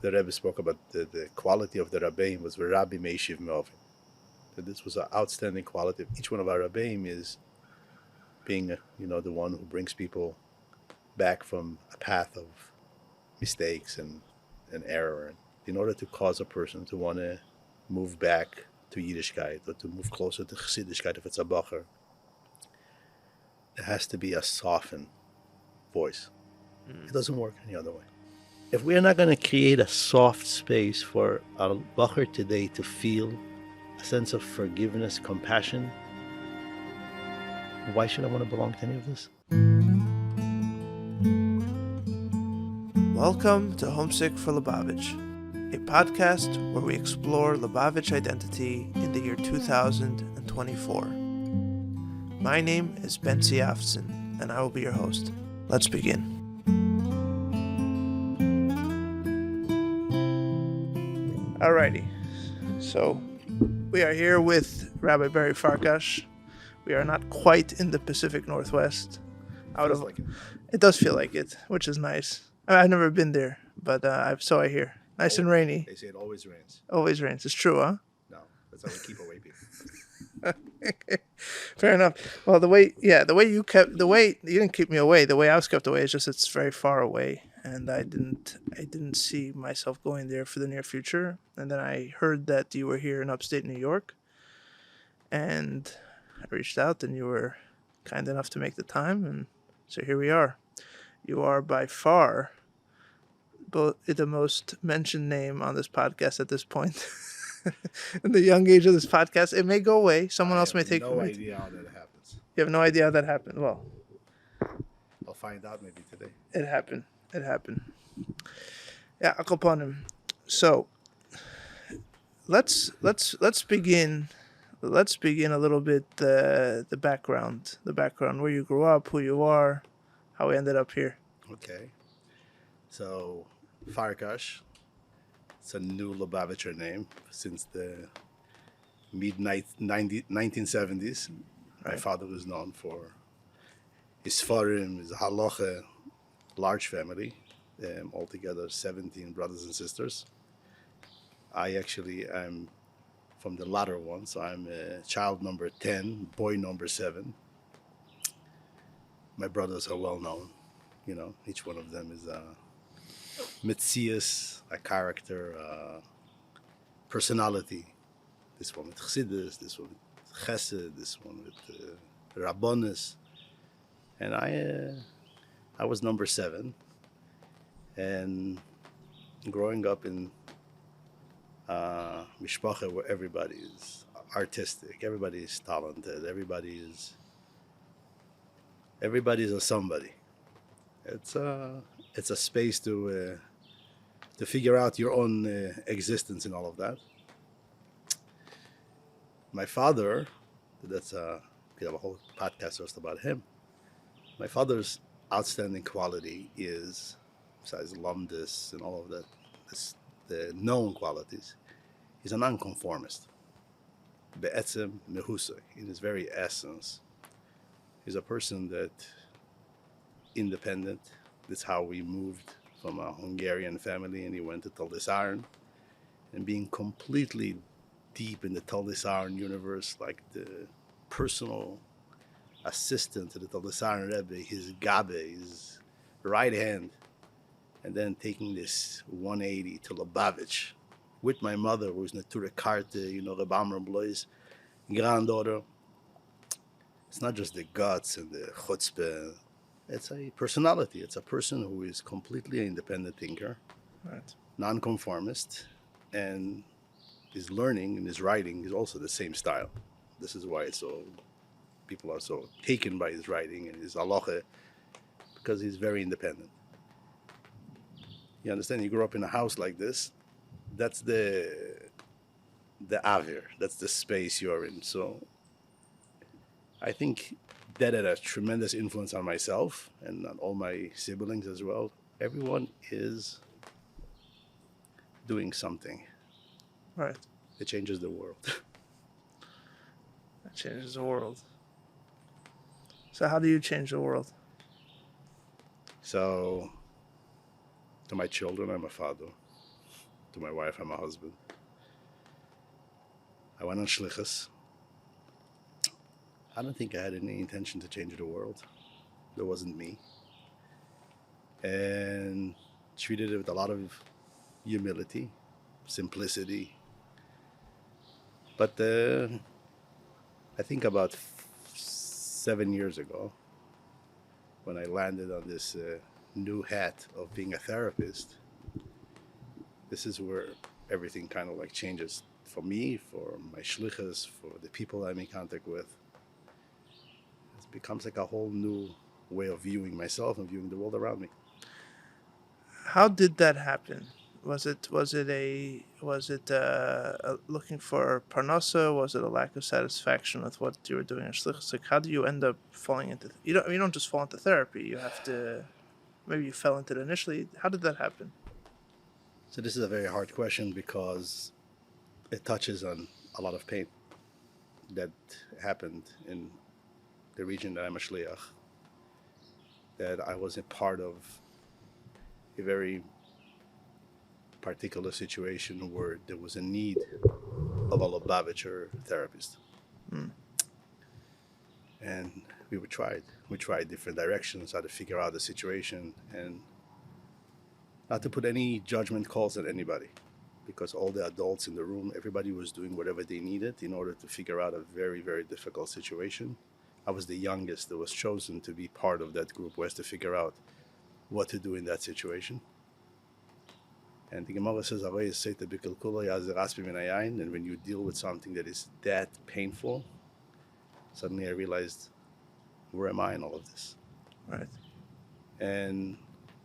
the Rebbe spoke about the quality of the Rabbeim was Rabbi Meishiv Me'ovim. That this was an outstanding quality of each one of our Rabbeim is being, the one who brings people back from a path of mistakes and error. And in order to cause a person to want to move back to Yiddishkeit or to move closer to Chassidishkeit if it's a bacher, there has to be a softened voice. It doesn't work any other way. If we are not going to create a soft space for a bacher today to feel a sense of forgiveness, compassion, why should I want to belong to any of this? Welcome to Homesick for Lubavitch, a podcast where we explore Lubavitch identity in the year 2024. My name is Ben Siafson, and I will be your host. Let's begin. Alrighty, so we are here with Rabbi Barry Farkash. We are not quite in the Pacific Northwest. It does feel like it, which is nice. I've never been there, but so I hear. Nice and rainy. They say it always rains. Always rains. It's true, huh? No, that's how we keep away people. Fair enough. Well, the way you didn't keep me away. The way I was kept away is just it's very far away, and I didn't see myself going there for the near future. And then I heard that you were here in upstate New York, and I reached out, and you were kind enough to make the time, and so here we are. You are by far the most mentioned name on this podcast at this point. In the young age of this podcast, it may go away. Someone else may take. No idea how that happens. You have no idea how that happened. Well, I'll find out maybe today. It happened. Yeah, Akoponim. So let's begin. Let's begin a little bit the background where you grew up, who you are, how we ended up here. Okay. So, Farkash, it's a new Lubavitcher name since the mid-1970s. Right. My father was known for his Sfarim, his Halacha, large family, altogether 17 brothers and sisters. I actually am from the latter one, so I'm child number 10, boy number 7. My brothers are well known. Each one of them is a mitzias, a character, personality. This one with Chassidus, this one with Chesed, this one with Rabbonis. And I was number 7. And growing up in mishpacha where everybody is artistic, everybody is talented, everybody is a somebody. It's a space to figure out your own existence and all of that. My father, we have a whole podcast just about him. My father's outstanding quality is, besides lumdus and all of that, the known qualities, he's a nonconformist. Be'etzem mehusay, in his very essence. He's a person that independent. That's how we moved from a Hungarian family, and he went to Taldisaran, and being completely deep in the Taldisaran universe, like the personal assistant to the Taldisaran Rebbe, his gabe, his right hand, and then taking this 180 to Lubavitch with my mother, who's Natura Karte, Reb Amram Blois' granddaughter. It's not just the guts and the chutzpah. It's a personality. It's a person who is completely an independent thinker, Right. nonconformist, and his learning and his writing is also the same style. This is why people are so taken by his writing and his halacha, because he's very independent. You understand? You grew up in a house like this. That's the avir. That's the space you're in. So I think that had a tremendous influence on myself and on all my siblings as well. Everyone is doing something. Right. It changes the world. That changes the world. So how do you change the world? So, to my children, I'm a father. to my wife and my husband. I went on shlichus. I don't think I had any intention to change the world. That wasn't me. And treated it with a lot of humility, simplicity. But I think about 7 years ago, when I landed on this new hat of being a therapist, this is where everything kind of like changes for me, for my shlichus, for the people I'm in contact with. It becomes like a whole new way of viewing myself and viewing the world around me. How did that happen? Was it looking for parnasa? Was it a lack of satisfaction with what you were doing in shlichus? Like, how do you end up falling into? You don't just fall into therapy. You have to. Maybe you fell into it initially. How did that happen? So this is a very hard question because it touches on a lot of pain that happened in the region that I'm a shliach, that I was a part of a very particular situation where there was a need of a Lubavitcher therapist. And we tried different directions, how to figure out the situation, and not to put any judgment calls on anybody, because all the adults in the room, everybody was doing whatever they needed in order to figure out a very, very difficult situation. I was the youngest that was chosen to be part of that group, was to figure out what to do in that situation. And the Gemara says, and when you deal with something that is that painful, suddenly I realized, where am I in all of this? Right. And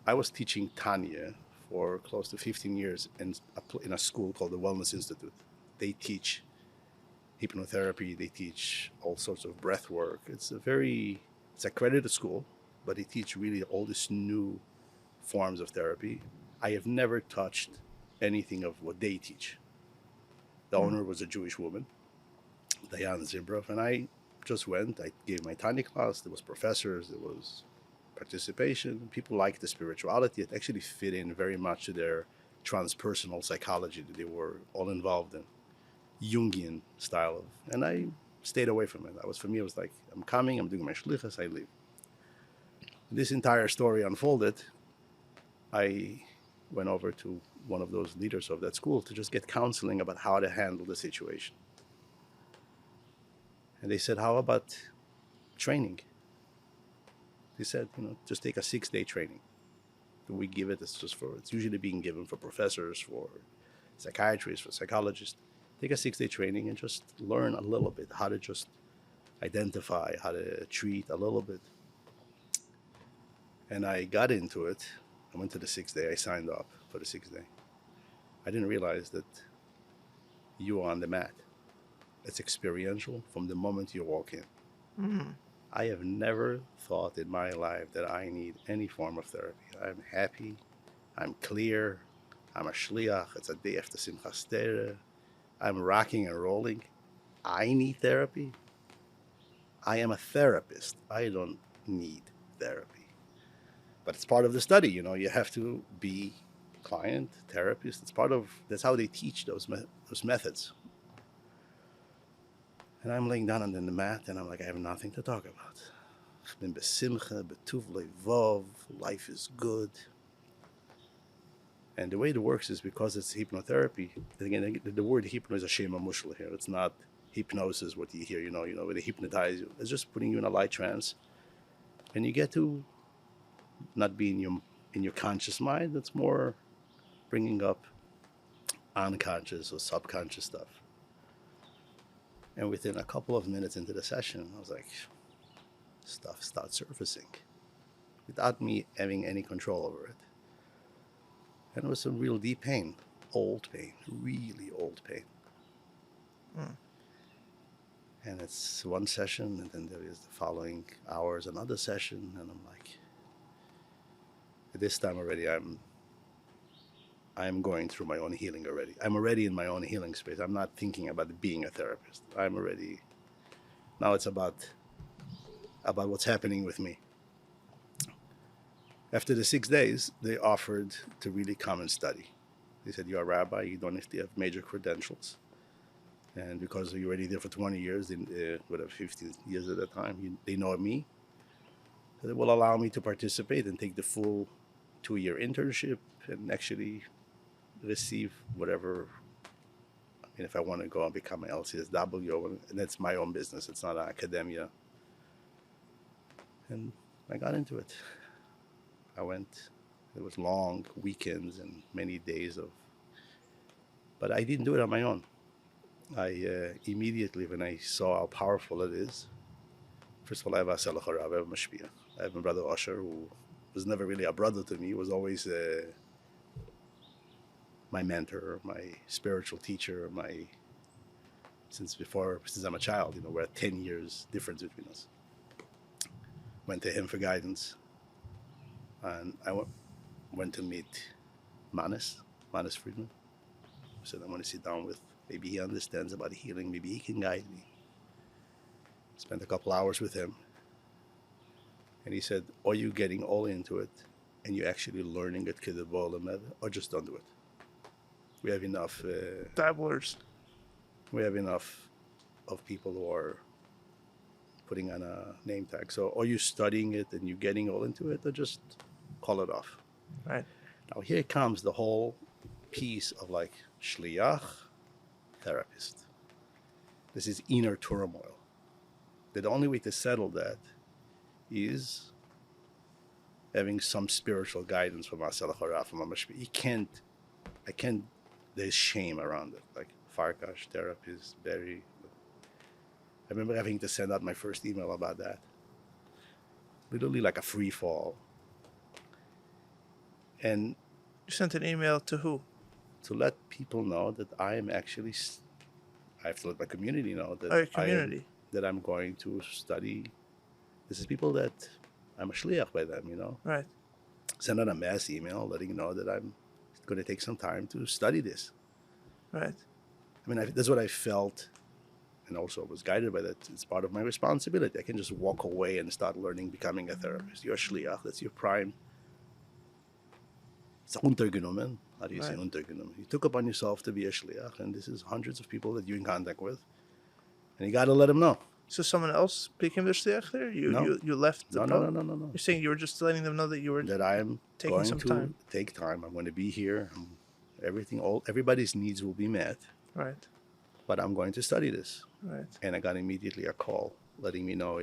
I was teaching Tanya for close to 15 years in a school called the Wellness Institute. They teach hypnotherapy, they teach all sorts of breath work. It's accredited school, but they teach really all these new forms of therapy. I have never touched anything of what they teach. The owner was a Jewish woman, Diane Zibrov, and I just went. I gave my Tanya class. There was professors, there was participation. People liked the spirituality. It actually fit in very much to their transpersonal psychology that they were all involved in, Jungian style of. And I stayed away from it. For me, it was like, I'm coming, I'm doing my shlichus, I leave. This entire story unfolded. I went over to one of those leaders of that school to just get counseling about how to handle the situation. And they said, how about training? They said, just take a 6-day training. We give it, it's usually being given for professors, for psychiatrists, for psychologists. Take a 6-day training and just learn a little bit how to just identify, how to treat a little bit. And I got into it. I went to the 6th day. I signed up for the 6th day. I didn't realize that you are on the mat. It's experiential from the moment you walk in. I have never thought in my life that I need any form of therapy. I'm happy. I'm clear. I'm a shliach. It's a day after Simchas Torah. I'm rocking and rolling. I need therapy. I am a therapist. I don't need therapy. But it's part of the study, you have to be client, therapist. That's how they teach those methods. And I'm laying down on the mat and I'm like, I have nothing to talk about. Life is good. And the way it works is because it's hypnotherapy. Again, the word hypno is a shema mushal here. It's not hypnosis, what you hear, where they hypnotize you. It's just putting you in a light trance. And you get to not be in your conscious mind. It's more bringing up unconscious or subconscious stuff. And within a couple of minutes into the session, I was like, stuff starts surfacing without me having any control over it. And it was some real deep pain, old pain, really old pain. And it's one session, and then there is the following hours, another session, and I'm like, at this time already, I'm going through my own healing already. I'm already in my own healing space. I'm not thinking about being a therapist. Now it's about what's happening with me. After the 6 days, they offered to really come and study. They said, you're a rabbi, you don't have major credentials. And because you're already there for 20 years, whatever, 15 years at a time, they know me. So they will allow me to participate and take the full 2-year internship and actually receive whatever. I mean, if I want to go and become an LCSW, and that's my own business, it's not an academia. And I got into it. I went. It was long weekends and many days but I didn't do it on my own. I immediately, when I saw how powerful it is, first of all, I have a Rabbi, I have a mashpia. I have my brother Usher, who was never really a brother to me. He was always my mentor, my spiritual teacher, since I'm a child. We're at 10 years difference between us. Went to him for guidance, and I went to meet Manis Friedman. I said, I want to sit down with, maybe he understands about healing, maybe he can guide me. Spent a couple hours with him, and he said, are you getting all into it, and you're actually learning it or just don't do it? We have enough dabblers. We have enough of people who are putting on a name tag. So are you studying it and you're getting all into it, or just call it off? Right. Now here comes the whole piece of like Shliach, therapist. This is inner turmoil. The only way to settle that is having some spiritual guidance from Issaquah, from a mashpia. There's shame around it. Like Farkash, therapist, very. I remember having to send out my first email about that. Literally like a free fall. And you sent an email to who? To let people know that I am actually, I have to let my community know that that I'm going to study. This is people that I'm a shliach by them, Right. Send out a mass email letting know that I'm going to take some time to study this. Right. I mean, that's what I felt, and also was guided by that. It's part of my responsibility. I can just walk away and start learning, becoming a therapist. You're a shliach. That's your prime. It's untergenommen. How do you say untergenommen? You took upon yourself to be a shliach, and this is hundreds of people that you're in contact with, and you got to let them know. So someone else became the shliach there? You left the No. You're saying you were just letting them know that you were I'm taking going some to time. take time. I'm going to be here. Everybody's needs will be met. Right. But I'm going to study this. Right. And I got immediately a call letting me know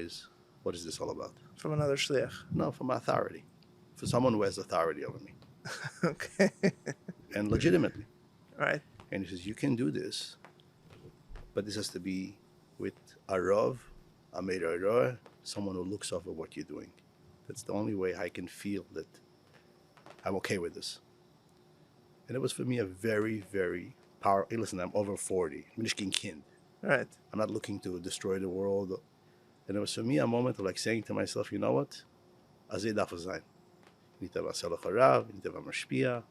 what is this all about? From another shliach? No, from authority. For someone who has authority over me. Okay. And legitimately. Right. And he says, you can do this, but this has to be with a Rav, a Meirah, someone who looks over what you're doing. That's the only way I can feel that I'm okay with this. And it was for me a very, very powerful. Hey, listen, I'm over 40. I'm nicht kein Kind. Right. I'm not looking to destroy the world. And it was for me a moment of like saying to myself, you know what? Azeh darf es sein. You need to have a Rav, you need to have a mashpia,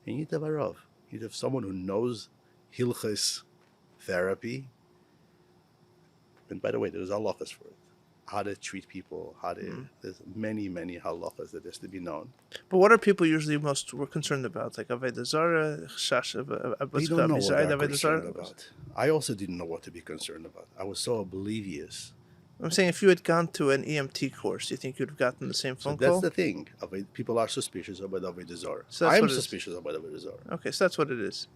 and you need to have a Rav. You need to have someone who knows hilchos therapy. And by the way, there's halachas for it. How to treat people, there's many, many halachas that has to be known. But what are people usually most concerned about? Like Avodah Zarah, They don't know what they're concerned about. I also didn't know what to be concerned about. I was so oblivious. I'm saying if you had gone to an EMT course, do you think you'd have gotten the same phone call? That's the thing. People are suspicious about Avodah Zarah. So I'm suspicious about Avodah Zarah. Okay, so that's what it is.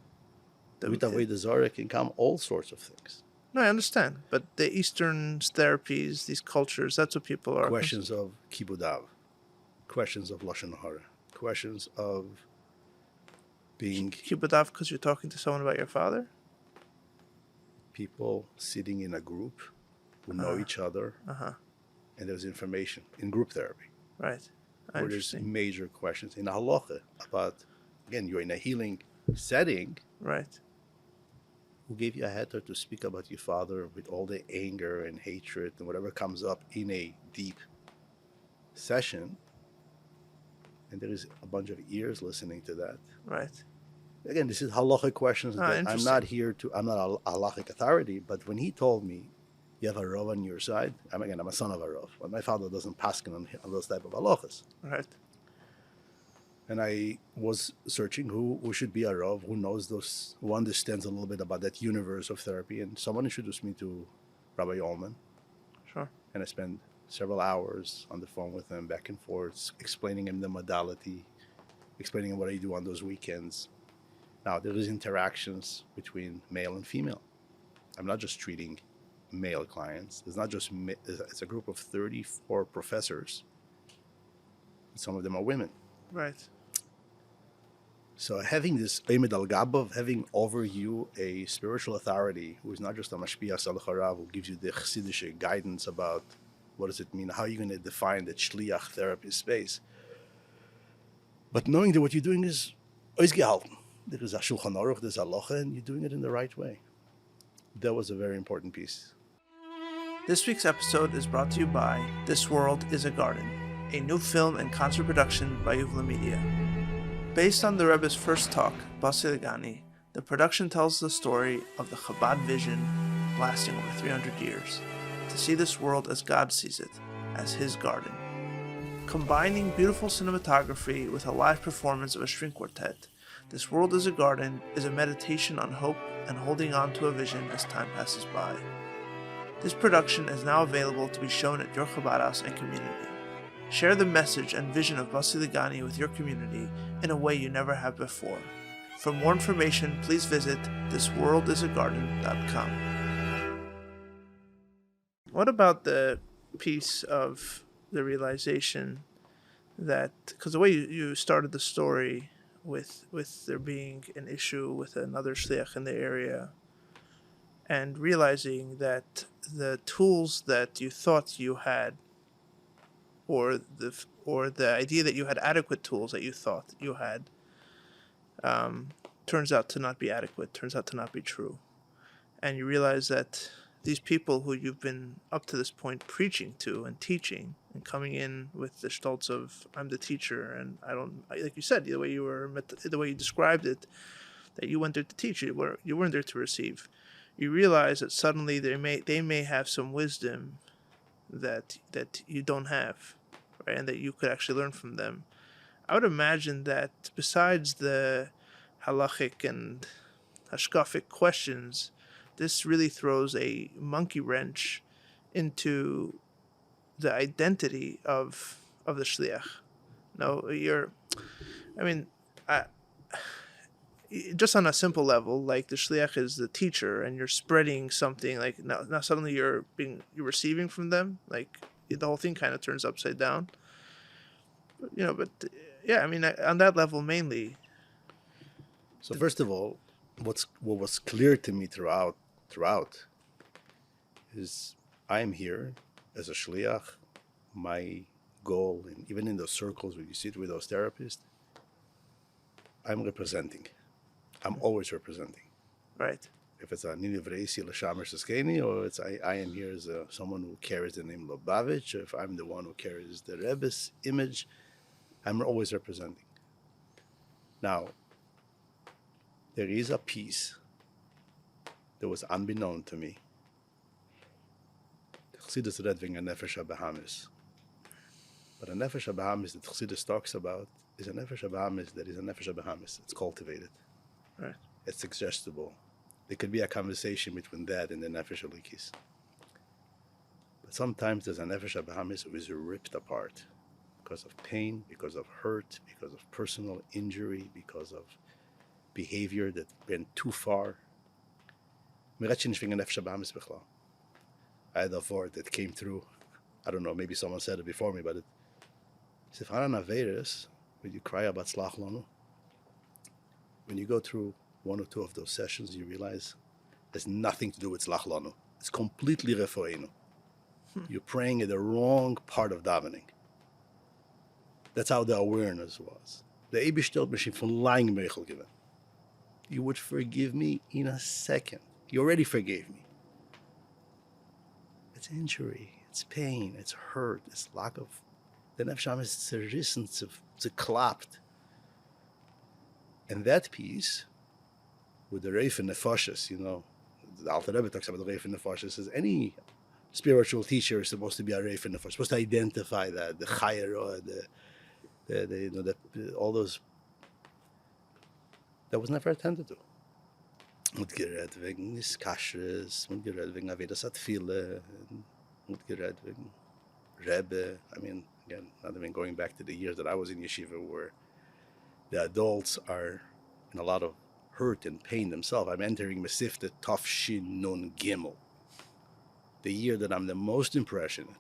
With Avodah Zarah can come all sorts of things. No, I understand. But the Eastern therapies, these cultures, that's what people are. Questions of kibudav, questions of lashon hara, questions of being kibudav because you're talking to someone about your father. People sitting in a group who know each other, and there's information in group therapy. Right. Where there's major questions in halacha about, again, you're in a healing setting. Right. Who gave you a heter to speak about your father with all the anger and hatred and whatever comes up in a deep session? And there is a bunch of ears listening to that. Right. Again, this is halachic questions. That I'm not a halachic authority, but when he told me, you have a Rav on your side, I'm a son of a Rav, but my father doesn't paskin on those type of halachas. Right. And I was searching who should be a Rav, who knows those, who understands a little bit about that universe of therapy. And someone introduced me to Rabbi Ullman. Sure. And I spent several hours on the phone with him, back and forth, explaining him the modality, explaining him what I do on those weekends. Now, there is interactions between male and female. I'm not just treating male clients. It's not just, it's a group of 34 professors. Some of them are women. Right. So having this Omed al Gabov, having over you a spiritual authority who is not just a mashpia salcharav, who gives you the chassidish guidance about what does it mean, how are you going to define the Shliach therapy space. But knowing that what you're doing is oisgehalten. There is a shulchan aruch, there's a halacha, and you're doing it in the right way. That was a very important piece. This week's episode is brought to you by This World is a Garden, a new film and concert production by Yuvla Media. Based on the Rebbe's first talk, Bosi Lgani, the production tells the story of the Chabad vision lasting over 300 years, to see this world as God sees it, as His garden. Combining beautiful cinematography with a live performance of a string quartet, This World is a Garden is a meditation on hope and holding on to a vision as time passes by. This production is now available to be shown at your Chabad house and community. Share the message and vision of Bosi Lgani with your community in a way you never have before. For more information, please visit thisworldisagarden.com. What about the piece of the realization that, because the way you started the story with there being an issue with another shliach in the area, and realizing that the tools that you thought you had, or the idea that you had adequate tools that you thought you had, turns out to not be adequate, turns out to not be true. And you realize that these people who you've been up to this point preaching to and teaching and coming in with the stolz of I'm the teacher and like you said, the way you described it, that you went there to teach, you weren't there to receive. You realize that suddenly they may have some wisdom that you don't have, right? And that you could actually learn from them. I would imagine that besides the halachic and hashkafic questions, this really throws a monkey wrench into the identity of the shliach. No, just on a simple level, like the shliach is the teacher, and you're spreading something. Like now suddenly you're receiving from them. Like the whole thing kind of turns upside down. But yeah, on that level mainly. So first of all, what was clear to me throughout is I am here as a shliach. My goal, and even in those circles where you sit with those therapists, I'm representing. I'm always representing. Right. If it's a Ninivresi Lashamer Siskeni, or it's I am here as someone who carries the name Lubavitch, if I'm the one who carries the Rebbe's image, I'm always representing. Now, there is a piece that was unbeknown to me. The Chassidus read wegen a Nefesh HaBahamis. But a Nefesh HaBahamis that Chassidus talks about is a Nefesh HaBahamis that is a Nefesh HaBahamis. It's cultivated. Right. It's suggestible. There could be a conversation between that and the Nefesh Halikis. But sometimes there's a Nefesh HaBahamis who is ripped apart because of pain, because of hurt, because of personal injury, because of behavior that went too far. I had a word that came through. I don't know, maybe someone said it before me, but it said, when you cry about Slach Lanu, when you go through one or two of those sessions, you realize there's nothing to do with Slach Lanu. It's completely refoenu. You're praying at the wrong part of davening. That's how the awareness was. The Ebi stellt mich von lang mechel given. You would forgive me in a second. You already forgave me. It's injury, it's pain, it's hurt, it's lack of... The nefsham is zerrissen, zerklappt. And that piece, with the Reif and Nefashis, the Alter Rebbe talks about the Reif and Nefashis, says any spiritual teacher is supposed to be a Reif and Nefashis, supposed to identify that, the Chayera, the All those, that was never attended to. Moet gered wegen Niskashres, moet gered wegen Avedas Atfile, moet gered wegen Rebbe. I mean, again, not even going back to the years that I was in yeshiva where the adults are in a lot of hurt and pain themselves. I'm entering Mesifta Tafshin Nun Gimel, the year that I'm the most impressionate.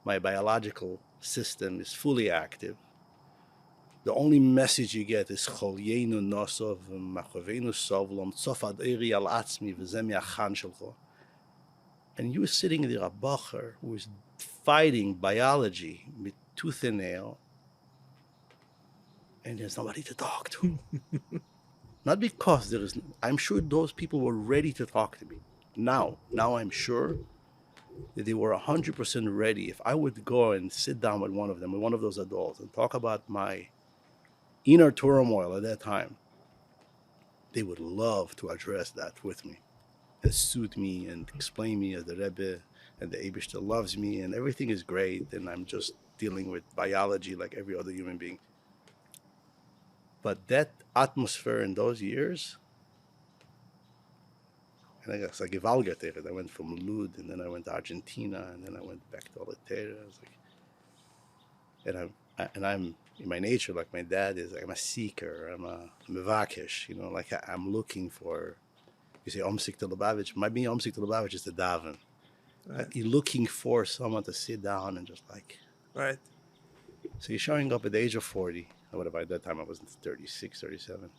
My biological system is fully active. The only message you get is Cholyenu Nosov Machovenu Sovlom Tzofad Eri Al Atzmi V'Zem Yachan Shelcho. And you're sitting there, a bacher who is fighting biology with tooth and nail, and there's nobody to talk to. Not because there is, I'm sure those people were ready to talk to me. Now I'm sure that they were 100% ready. If I would go and sit down with one of them, with one of those adults, and talk about my inner turmoil at that time, they would love to address that with me and soothe me and explain me as the Rebbe and the Eibishter loves me and everything is great and I'm just dealing with biology like every other human being. But that atmosphere in those years, and I guess like I went from Lud and then I went to Argentina and then I went back to Alitaira. I was like, and I'm in my nature, like my dad is, like I'm a seeker, I'm a mevakesh, like I'm looking for, you say Omsik to Lubavitch, my being Omsik to Lubavitch is to daven. Right. Like you're looking for someone to sit down and just like. Right. So you're showing up at the age of 40, or whatever, at that time I was 36, 37.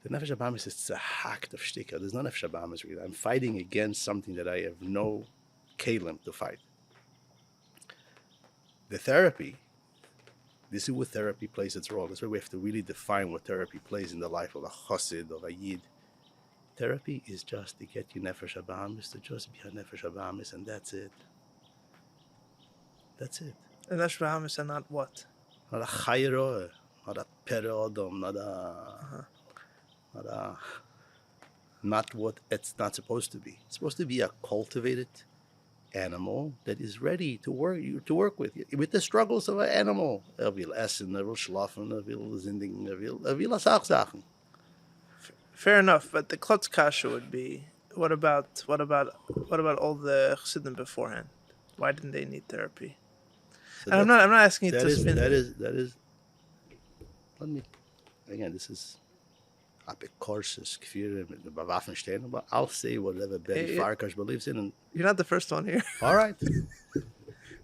The Nefesh Abamis is a hacked of shtika. There's no Nefesh Abamis really. I'm fighting against something that I have no kalim to fight. The therapy, this is where therapy plays its role. That's where we have to really define what therapy plays in the life of a chassid, of a yid. Therapy is just to get you Nefesh Abamis, to just be a Nefesh Abamis, and that's it. That's it. And that's Bahamas and not what? Not a chayro, not a perodom, not what it's not supposed to be. It's supposed to be a cultivated animal that is ready to work with the struggles of an animal. Will essen, will schlafen, will zinding, will Sachen. Fair enough, but the klutz kasha would be, what about all the chassidim beforehand? Why didn't they need therapy? So and I'm not asking you to spin. That is. Let me again. This is apikorsis kfir the Waffenstein, but I'll say whatever Betty Farkash believes in. And you're not the first one here. All right.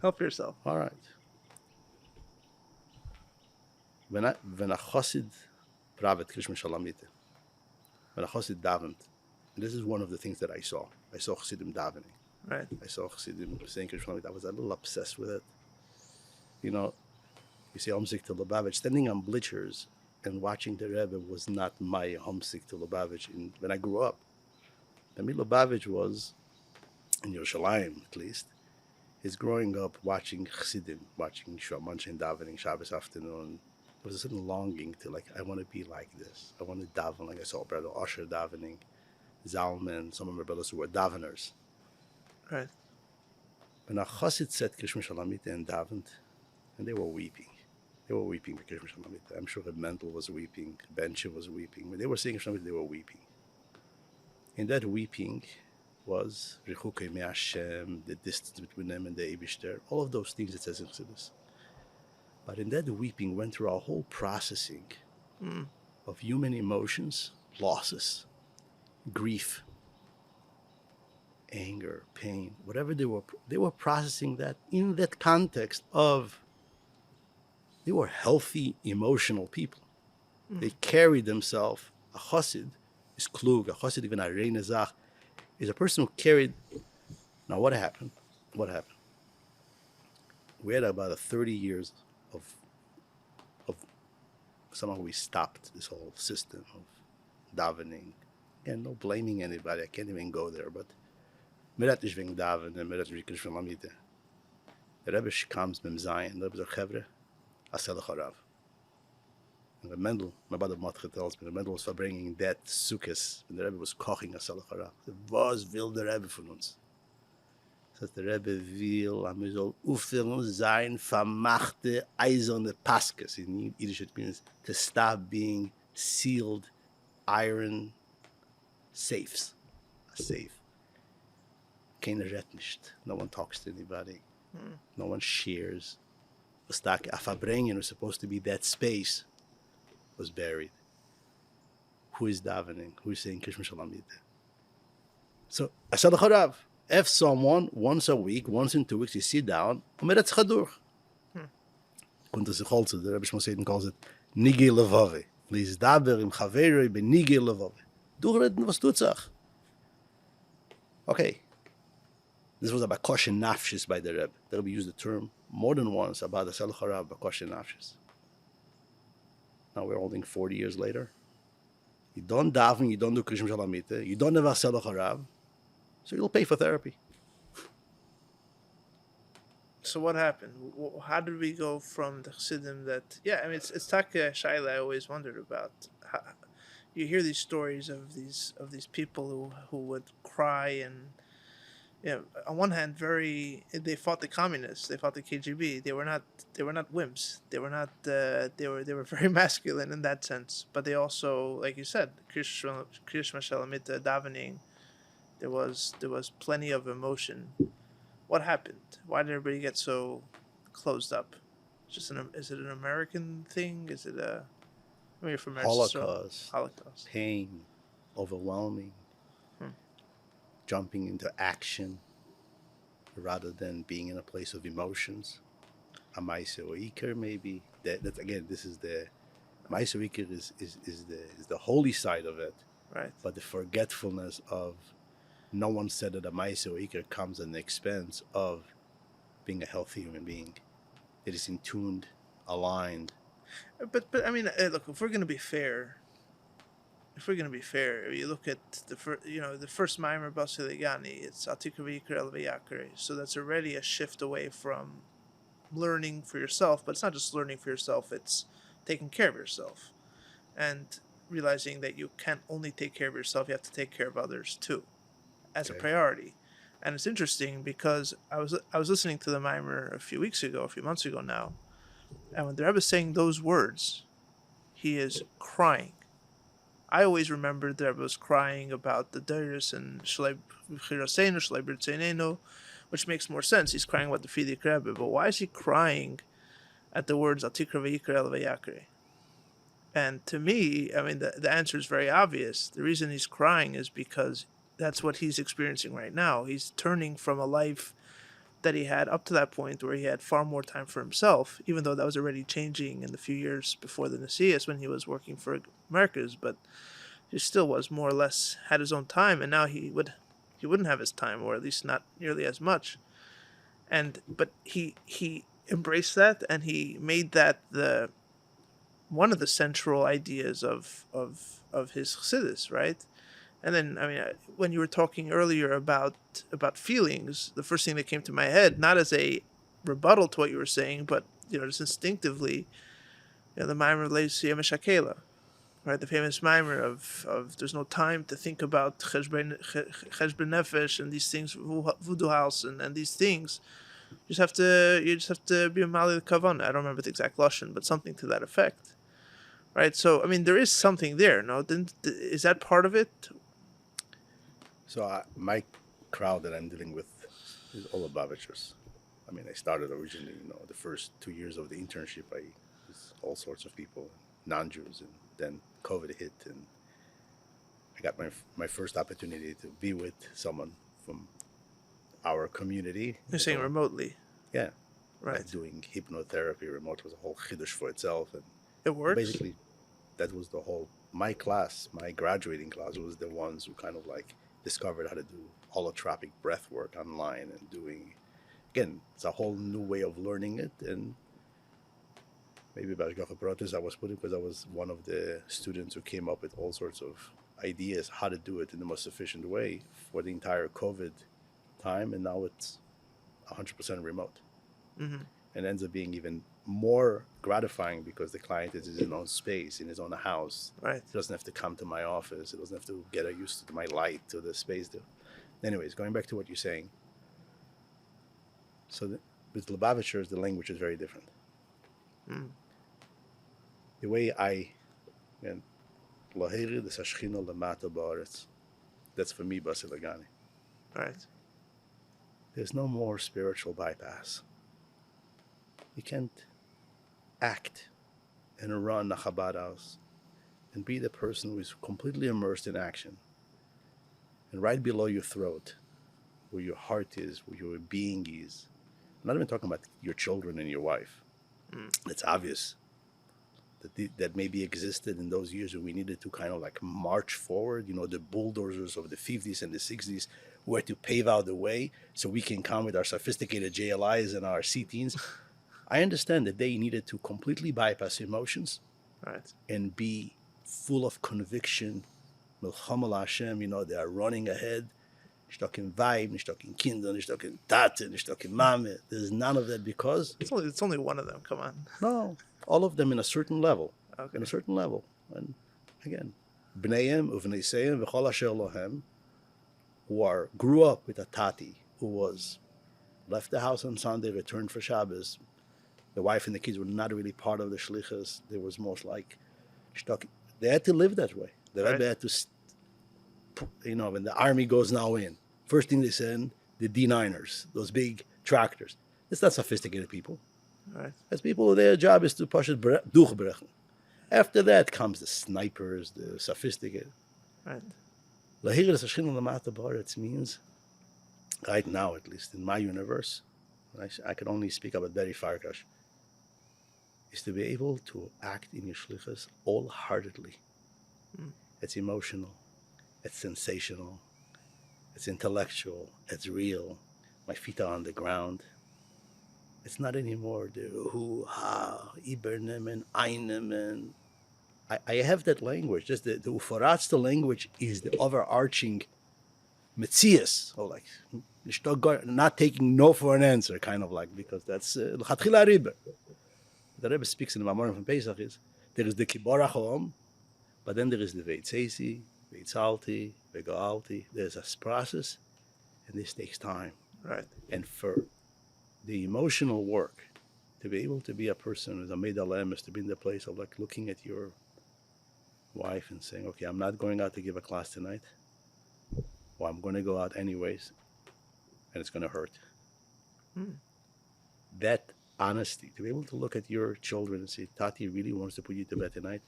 Help yourself. All right. When a chassid pravet krishma shalamite, when a chassid davened, and this is one of the things that I saw. I saw chassidim davening. Right. I saw chassidim saying krishma shalamite. I was a little obsessed with it. You say Omsik to Lubavitch, standing on bleachers and watching the Rebbe was not my Omsik to Lubavitch when I grew up. I mean, Lubavitch was, in Yerushalayim at least, is growing up watching Chassidim, watching Shulchan davening Shabbos afternoon. There was a certain longing to I want to be like this. I want to daven like I saw Brother Usher davening, Zalman, some of my brothers who were daveners. Right. When a Chassid said Krishma Shalamita and davened, and they were weeping. They were weeping with Krishma Shalamita. I'm sure that Mendel was weeping, Bencha was weeping. When they were saying Krishma Shalamita, they were weeping. And that weeping was Rechukei Me Hashem, the distance between them and the Eibishter, all of those things it says in Chassidus. But in that weeping went through a whole processing of human emotions, losses, grief, anger, pain, whatever they were processing that in that context of they were healthy, emotional people. They carried themselves. A chassid is klug. A chassid, even a reine zach, is a person who carried. Now, what happened? We had about 30 years of somehow we stopped this whole system of davening. And no blaming anybody. I can't even go there. But mirat nicht wegen daven, mirat nicht wegen Shlamite. The Rebbe comes from Zion. The Rebbe says, "Chevre, asel charav." And the Mendel, my brother Matche tells me, the Mendel was verbringing that sukkahs, and the Rebbe was koching asel charav. Was will the Rebbe von uns? Das heißt, der Rebbe will, man soll aufhören sein, vermachte eiserne Paskes. In Yiddish it means to stop being sealed iron safes. A safe. Keiner redt nicht. No one talks to anybody. No one shares. A Farbrengen was supposed to be that space was buried. Who is davening? Who is saying Krishma Shalom? So, Asad Charav. If someone once a week, once in 2 weeks, you sit down, and it's chadur. Und das ist also, der Rabbi Shmuel calls it Nigi Levave. Lies daber im Chaveroi be Nigi Levave. Durchreden, was tut sich? Okay. This was a bakosho nafshis by the Rebbe. The Rebbe used the term more than once about the Asad Charav bakosho nafshis. Now we're holding 40 years later. You don't daven, you don't do Krishma Shalamite, you don't have Asad Charav, so you'll pay for therapy. So what happened? How did we go from the Chassidim that... Yeah, I mean, it's Taka Shaila I always wondered about. You hear these stories of these people who would cry and... Yeah, on one hand, they fought the communists, they fought the KGB. They were not wimps. They were not. They were very masculine in that sense. But they also, like you said, Krishma Shalamita davening. There was plenty of emotion. What happened? Why did everybody get so closed up? Is it an American thing? Is it a... I mean, you're from Holocaust. Holocaust. Pain. Overwhelming. Jumping into action rather than being in a place of emotions. A Maise or Iker maybe. That again, this is the... Maise or Iker is the holy side of it. Right. But the forgetfulness of... No one said that a Maise or Iker comes at the expense of being a healthy human being. It is in tuned, aligned. But I mean, look, if we're going to be fair, you look at the first Maimer Bosi Lgani, it's Atikra v'Yikra El v'Yakre. So that's already a shift away from learning for yourself, but it's not just learning for yourself, it's taking care of yourself. And realizing that you can't only take care of yourself, you have to take care of others too, as a priority. And it's interesting because I was listening to the Maimer a few months ago now, and when the Rebbe is saying those words, he is crying. I always remembered the Rebbe was crying about the Deiris and Shlei B'chirasenu, Shlei B'rtzeinu, which makes more sense. He's crying about the Fidik Rebbe, but why is he crying at the words Atikra v'Yikra El v'Yakre? And to me, I mean, the answer is very obvious. The reason he's crying is because that's what he's experiencing right now. He's turning from a life that he had up to that point where he had far more time for himself, even though that was already changing in the few years before the Nasias when he was working for Americas, but he still was more or less had his own time, and now he wouldn't have his time, or at least not nearly as much. But he embraced that, and he made that one of the central ideas of his Chassidus, right? And then, I mean, when you were talking earlier about feelings, the first thing that came to my head, not as a rebuttal to what you were saying, but just instinctively, the Maimer relates to Yemeshakela, right? The famous Maimer of there's no time to think about Cheshbon Nefesh and these things, voodoo house and these things. You just have to be a Mali Kavan. I don't remember the exact lashon, but something to that effect, right? So, I mean, there is something there. No, is that part of it? So my crowd that I'm dealing with is all Lubavitchers. I mean, I started originally, the first 2 years of the internship, I was all sorts of people, non-Jews, and then COVID hit, and I got my first opportunity to be with someone from our community. You're saying remotely? Yeah. Right. Like doing hypnotherapy remote was a whole chiddush for itself. And it works? Basically, that was the whole, my graduating class was the ones who kind of like discovered how to do holotropic breath work online and doing, again, it's a whole new way of learning it. And maybe Bashgacha Protes I was putting because I was one of the students who came up with all sorts of ideas how to do it in the most efficient way for the entire COVID time. And now it's 100% remote. Mm-hmm. And ends up being even more gratifying because the client is in his own space, in his own house. Right. He doesn't have to come to my office. He doesn't have to get used to my light, to the space. Anyways, going back to what you're saying, So with Lubavitchers, the language is very different. Mm. The way I, and Lahiri the Sashchina Lamata Ba'aretz, that's for me, Bosi Lgani. Right. There's no more spiritual bypass. You can't act and run a Chabad house and be the person who is completely immersed in action. And right below your throat, where your heart is, where your being is, I'm not even talking about your children and your wife. It's obvious that maybe existed in those years when we needed to kind of like march forward. The bulldozers of the 50s and the 60s were to pave out the way so we can come with our sophisticated JLIs and our CTs. I understand that they needed to completely bypass emotions, Right. and be full of conviction. Milchama Hashem, they are running ahead. Nicht talking Weib, nicht talking Kinder, nicht talking Tate, nicht talking Mame. There's none of that because It's only one of them. Come on. no, all of them in a certain level. Okay. In a certain level. And again, Bneiim uvneiseim v'chol asher lohem, who grew up with a tati who left the house on Sunday, returned for Shabbos. The wife and the kids were not really part of the shlichus. There was most like, they had to live that way. The Rebbe had to, when the army goes now in, first thing they send, the D9ers, those big tractors. It's not sophisticated people. Right. As people, their job is to push it durchbrechen. After that comes the snipers, the sophisticated. Right. Lahir Sashchin Lamata Baretz means, right now at least in my universe, I can only speak about Barry Farkash, is to be able to act in your shlichus wholeheartedly. It's emotional, it's sensational, it's intellectual, it's real. My feet are on the ground. It's not anymore the hoo-ha, ibernemen, einemen. I have that language. Just the ufaratz language is the overarching metzias, or like not taking no for an answer, kind of like, because that's l'chatchila Rebbe. The Rebbe speaks in the Mamorim from Pesach is there is the kibbur ha'om, but then there is the veitzesi, veitzalti, vegoalti. There's a process, and this takes time. Right. And for the emotional work, to be able to be a person who's a medalem, is to be in the place of like looking at your wife and saying, okay, I'm not going out to give a class tonight, or I'm going to go out anyways, and it's going to hurt. That honesty, to be able to look at your children and say, Tati really wants to put you to bed tonight,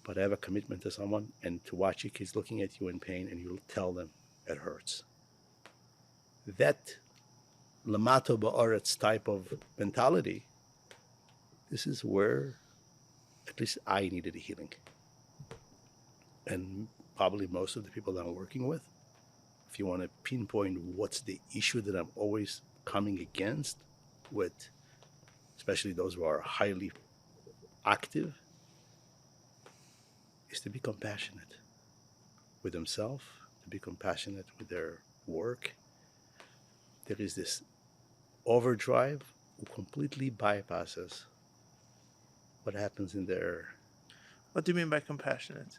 but I have a commitment to someone, and to watch your kids looking at you in pain, and you'll tell them it hurts. That Lamato Ba'aretz type of mentality, this is where at least I needed a healing. And probably most of the people that I'm working with, if you want to pinpoint what's the issue that I'm always coming against with, especially those who are highly active, is to be compassionate with themselves, to be compassionate with their work. There is this overdrive who completely bypasses what happens in their... What do you mean by compassionate?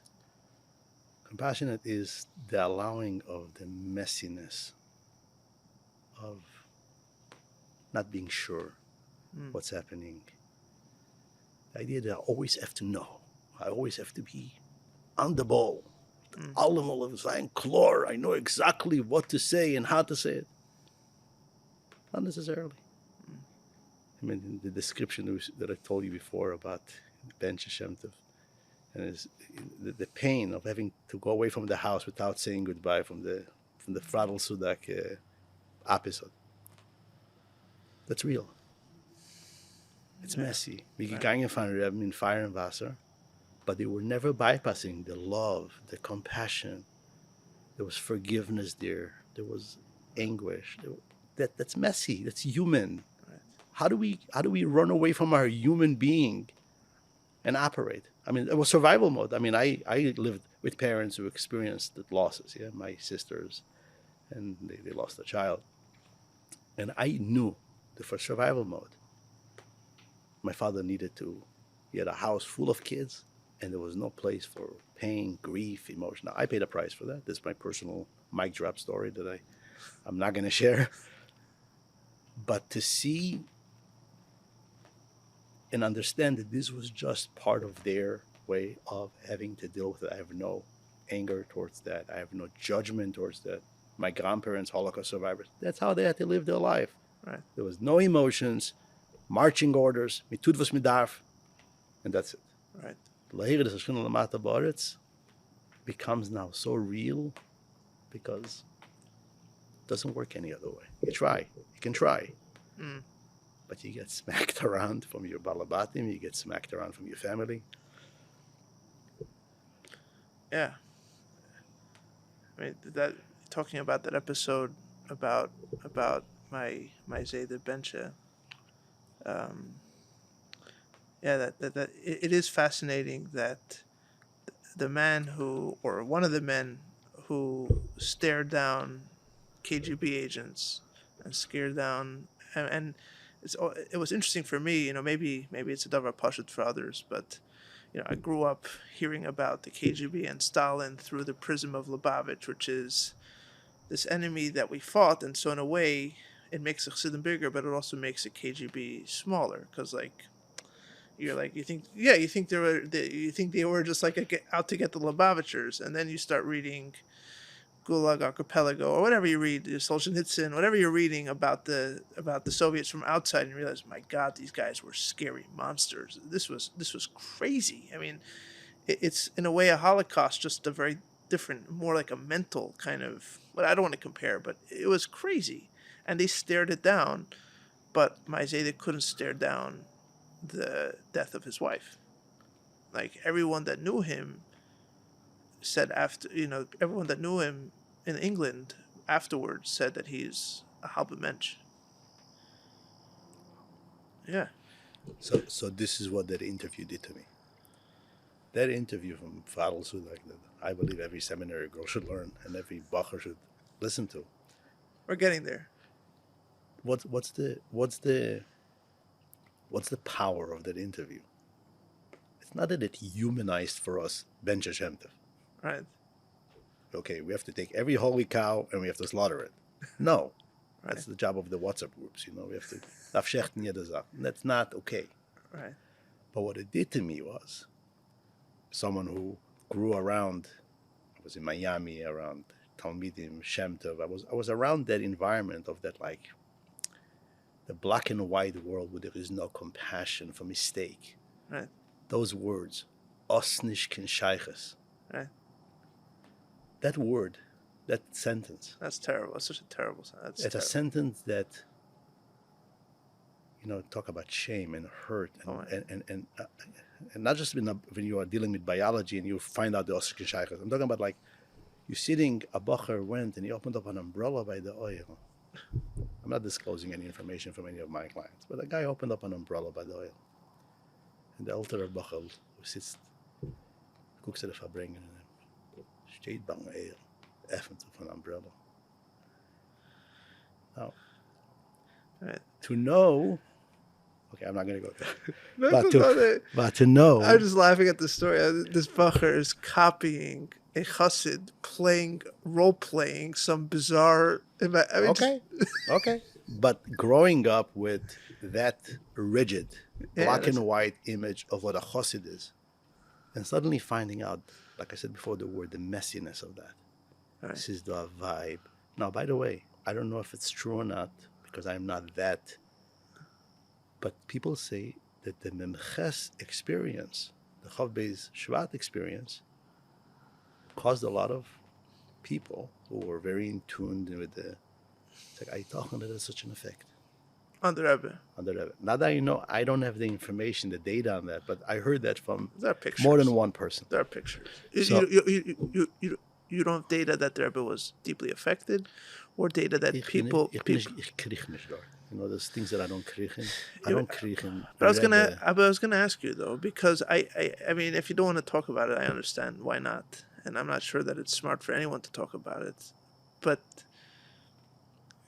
Compassionate is the allowing of the messiness of not being sure what's happening. The idea that I always have to know. I always have to be on the ball. All of saying, chlor, I know exactly what to say and how to say it. Not necessarily. I mean, the description that I told you before about Ben Shem Tov, and the pain of having to go away from the house without saying goodbye from the Fradl Sudak episode. That's real. It's messy. We gegangen van Rebbe in fire and Wasser, but they were never bypassing the love, the compassion. There was forgiveness there. There was anguish. That's messy. That's human. Right. How do we run away from our human being and operate? I mean, it was survival mode. I mean, I lived with parents who experienced losses. Yeah, my sisters, and they lost a child, and I knew that for survival mode, my father he had a house full of kids, and there was no place for pain, grief, emotion. Now, I paid a price for that. This is my personal mic drop story that I'm not going to share. But to see and understand that this was just part of their way of having to deal with it. I have no anger towards that. I have no judgment towards that. My grandparents, Holocaust survivors, that's how they had to live their life. Right. There was no emotions, marching orders, mitut was midarf, and that's it. Right. Lahir des Hashem lamata ba'aretz becomes now so real because it doesn't work any other way. You can try. Mm. But you get smacked around from your balabatim, you get smacked around from your family. Yeah. I mean, that talking about that episode about my Zayda Bencha. Yeah, that it is fascinating that the man who, or one of the men who stared down KGB agents and scared down, and it was interesting for me. Maybe it's a davar pashut for others, but I grew up hearing about the KGB and Stalin through the prism of Lubavitch, which is this enemy that we fought, and so in a way, it makes the Chassidim bigger, but it also makes the KGB smaller, because you think they were just like out to get the Lubavitchers, and then you start reading Gulag Archipelago or whatever you read, Solzhenitsyn, whatever you're reading about the Soviets from outside, and you realize, my God, these guys were scary monsters. This was crazy. I mean, it's in a way a Holocaust, just a very different, more like a mental kind of. But I don't want to compare, but it was crazy, and they stared it down. But Maizeda couldn't stare down the death of his wife. Like everyone that knew him said everyone that knew him in England afterwards said that he's a halber mensch. Yeah. So this is what that interview did to me. That interview from Fadl Sudak that I believe every seminary girl should learn and every bacher should listen to. We're getting there. What's the power of that interview? It's not that it humanized for us Ben Shem Tov. Right. Okay, we have to take every holy cow and we have to slaughter it. No. Right. That's the job of the WhatsApp groups, we have to nafshis jede Sache. That's not okay. Right. But what it did to me was someone who grew around, I was in Miami around Talmidim, Shem Tov. I was around that environment of that, like the black and white world where there is no compassion for mistake. Right. Those words, os nish ken shayches. Right. That word, that sentence. That's terrible. It's such a terrible sentence. It's a sentence that, talk about shame and hurt and not just when you are dealing with biology and you find out the os ken shayches. I'm talking about like you're sitting, a bacher went and he opened up an umbrella by the oil. I'm not disclosing any information from any of my clients, but a guy opened up an umbrella by the oil. And the ältere bacher who sits, guckt sig det verbringen and steht bang oil, öffnet auf an umbrella. Now, right. To know, okay, I'm not going to go there. No, but to know. I'm just laughing at the story. This bacher is copying a chassid role-playing some bizarre. Okay. But growing up with that rigid, black and white image of what a chassid is, and suddenly finding out, like I said before, the messiness of that. Right. This is the vibe. Now, by the way, I don't know if it's true or not, because I'm not that. But people say that the Memches experience, the Chavbei's Shvat experience, caused a lot of people who were very in tune with the. It's like, I thought that has such an effect. On the Rebbe. Now that I don't have the information, the data on that, but I heard that from pictures. More than one person. There are pictures. So, you don't have data that the Rebbe was deeply affected, or data that people. There's things that I don't kriegen. I don't kriegen. But I was gonna ask you though, because I mean, if you don't want to talk about it, I understand why not, and I'm not sure that it's smart for anyone to talk about it, but.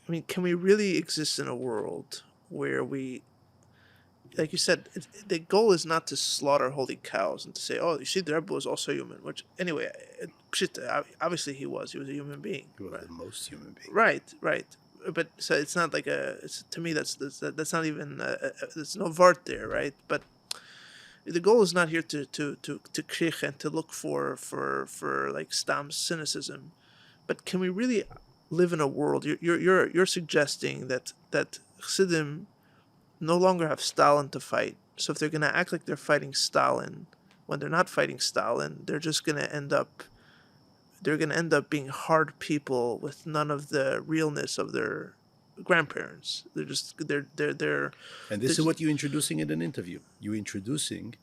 I mean, can we really exist in a world where we, like you said, the goal is not to slaughter holy cows and to say, oh, you see, the Rebbe was also human, which, anyway, obviously he was a human being. He was the most human being. Right. but so it's not like to me that's not even there's no vart there, right? But the goal is not here to krich and to look for like stam cynicism, but can we really live in a world? You're suggesting that Chassidim no longer have Stalin to fight. So if they're going to act like they're fighting Stalin when they're not fighting Stalin, they're going to end up being hard people with none of the realness of their grandparents. And this is what you're introducing in an interview. You're introducing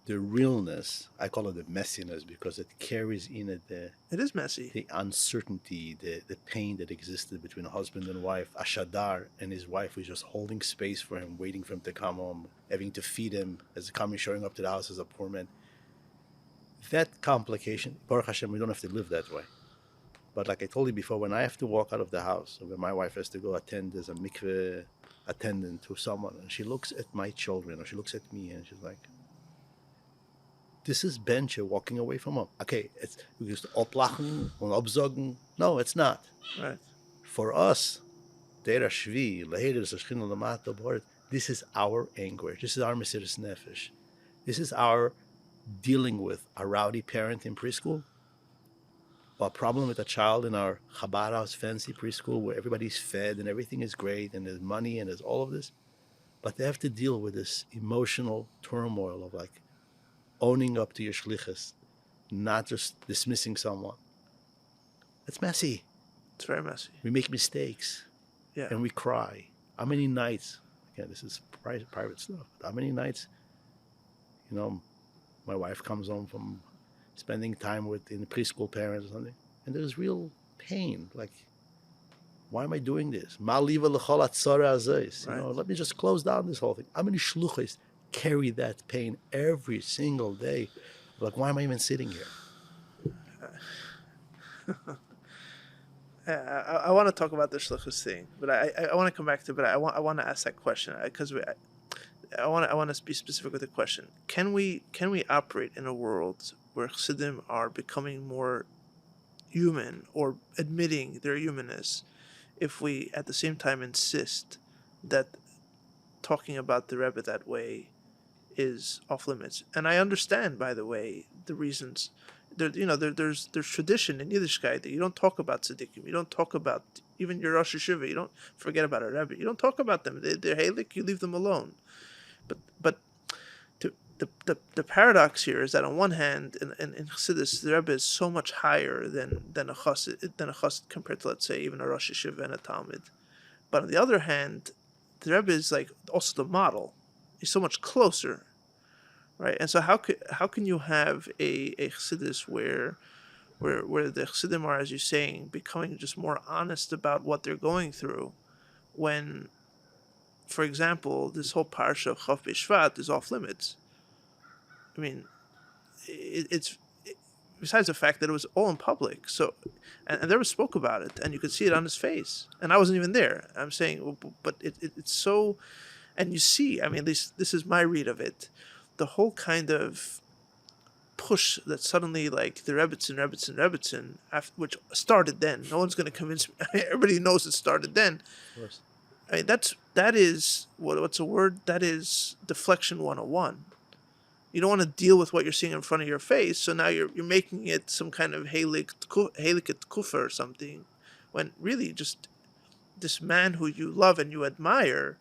the realness. I call it the messiness because it carries in it it is messy. The uncertainty, the pain that existed between a husband and wife. Ashadar and his wife was just holding space for him, waiting for him to come home, having to feed him as coming, showing up to the house as a poor man. That complication, Baruch Hashem, we don't have to live that way. But like I told you before, when I have to walk out of the house, or when my wife has to go attend as a mikveh attendant to someone, and she looks at my children, or she looks at me, and she's like, this is Benche walking away from him. Okay, it's just oplachen and obzogen. No, it's not. Right. For us, this is our anguish. This is our mesiras nefesh. This is our dealing with a rowdy parent in preschool, or a problem with a child in our Chabad house fancy preschool where everybody's fed and everything is great and there's money and there's all of this. But they have to deal with this emotional turmoil of like owning up to your shlichus, not just dismissing someone. It's messy. It's very messy. We make mistakes. Yeah. And we cry. How many nights, again, this is private stuff, how many nights, my wife comes home from spending time with in preschool parents or something, and there's real pain. Like, why am I doing this? Let me just close down this whole thing. How many shluchis carry that pain every single day? Like, why am I even sitting here? I want to talk about the shluchus thing, but I want to come back to it. But I want to ask that question because I want to be specific with the question. Can we operate in a world where Chassidim are becoming more human or admitting their humanness if we at the same time insist that talking about the Rebbe that way is off limits? And I understand, by the way, the reasons. There's tradition in Yiddishkeit that you don't talk about tzaddikim. You don't talk about even your Rosh Hashiva. You don't forget about a Rebbe. You don't talk about them. They're halik. You leave them alone. But the paradox here is that on one hand, in Chassidus, the Rebbe is so much higher than a chassid compared to, let's say, even a Rosh Hashiva and a Talmud. But on the other hand, the Rebbe is like also the model. He's so much closer, right? And so how can you have a Chassidus where the Chassidim are, as you're saying, becoming just more honest about what they're going through, when, for example, this whole parsha of Chav B'Shvat is off limits? I mean, it's besides the fact that it was all in public. So, and there was spoke about it, and you could see it on his face. And I wasn't even there. I'm saying, but it's so, and you see, I mean, this is my read of it, the whole kind of push that suddenly, like, the Rebbitzin, which started then. No one's going to convince me. Everybody knows it started then. Of course. I mean, that is what's a word? That is deflection 101. You don't want to deal with what you're seeing in front of your face, so now you're making it some kind of haliket kufa or something, when really just this man who you love and you admire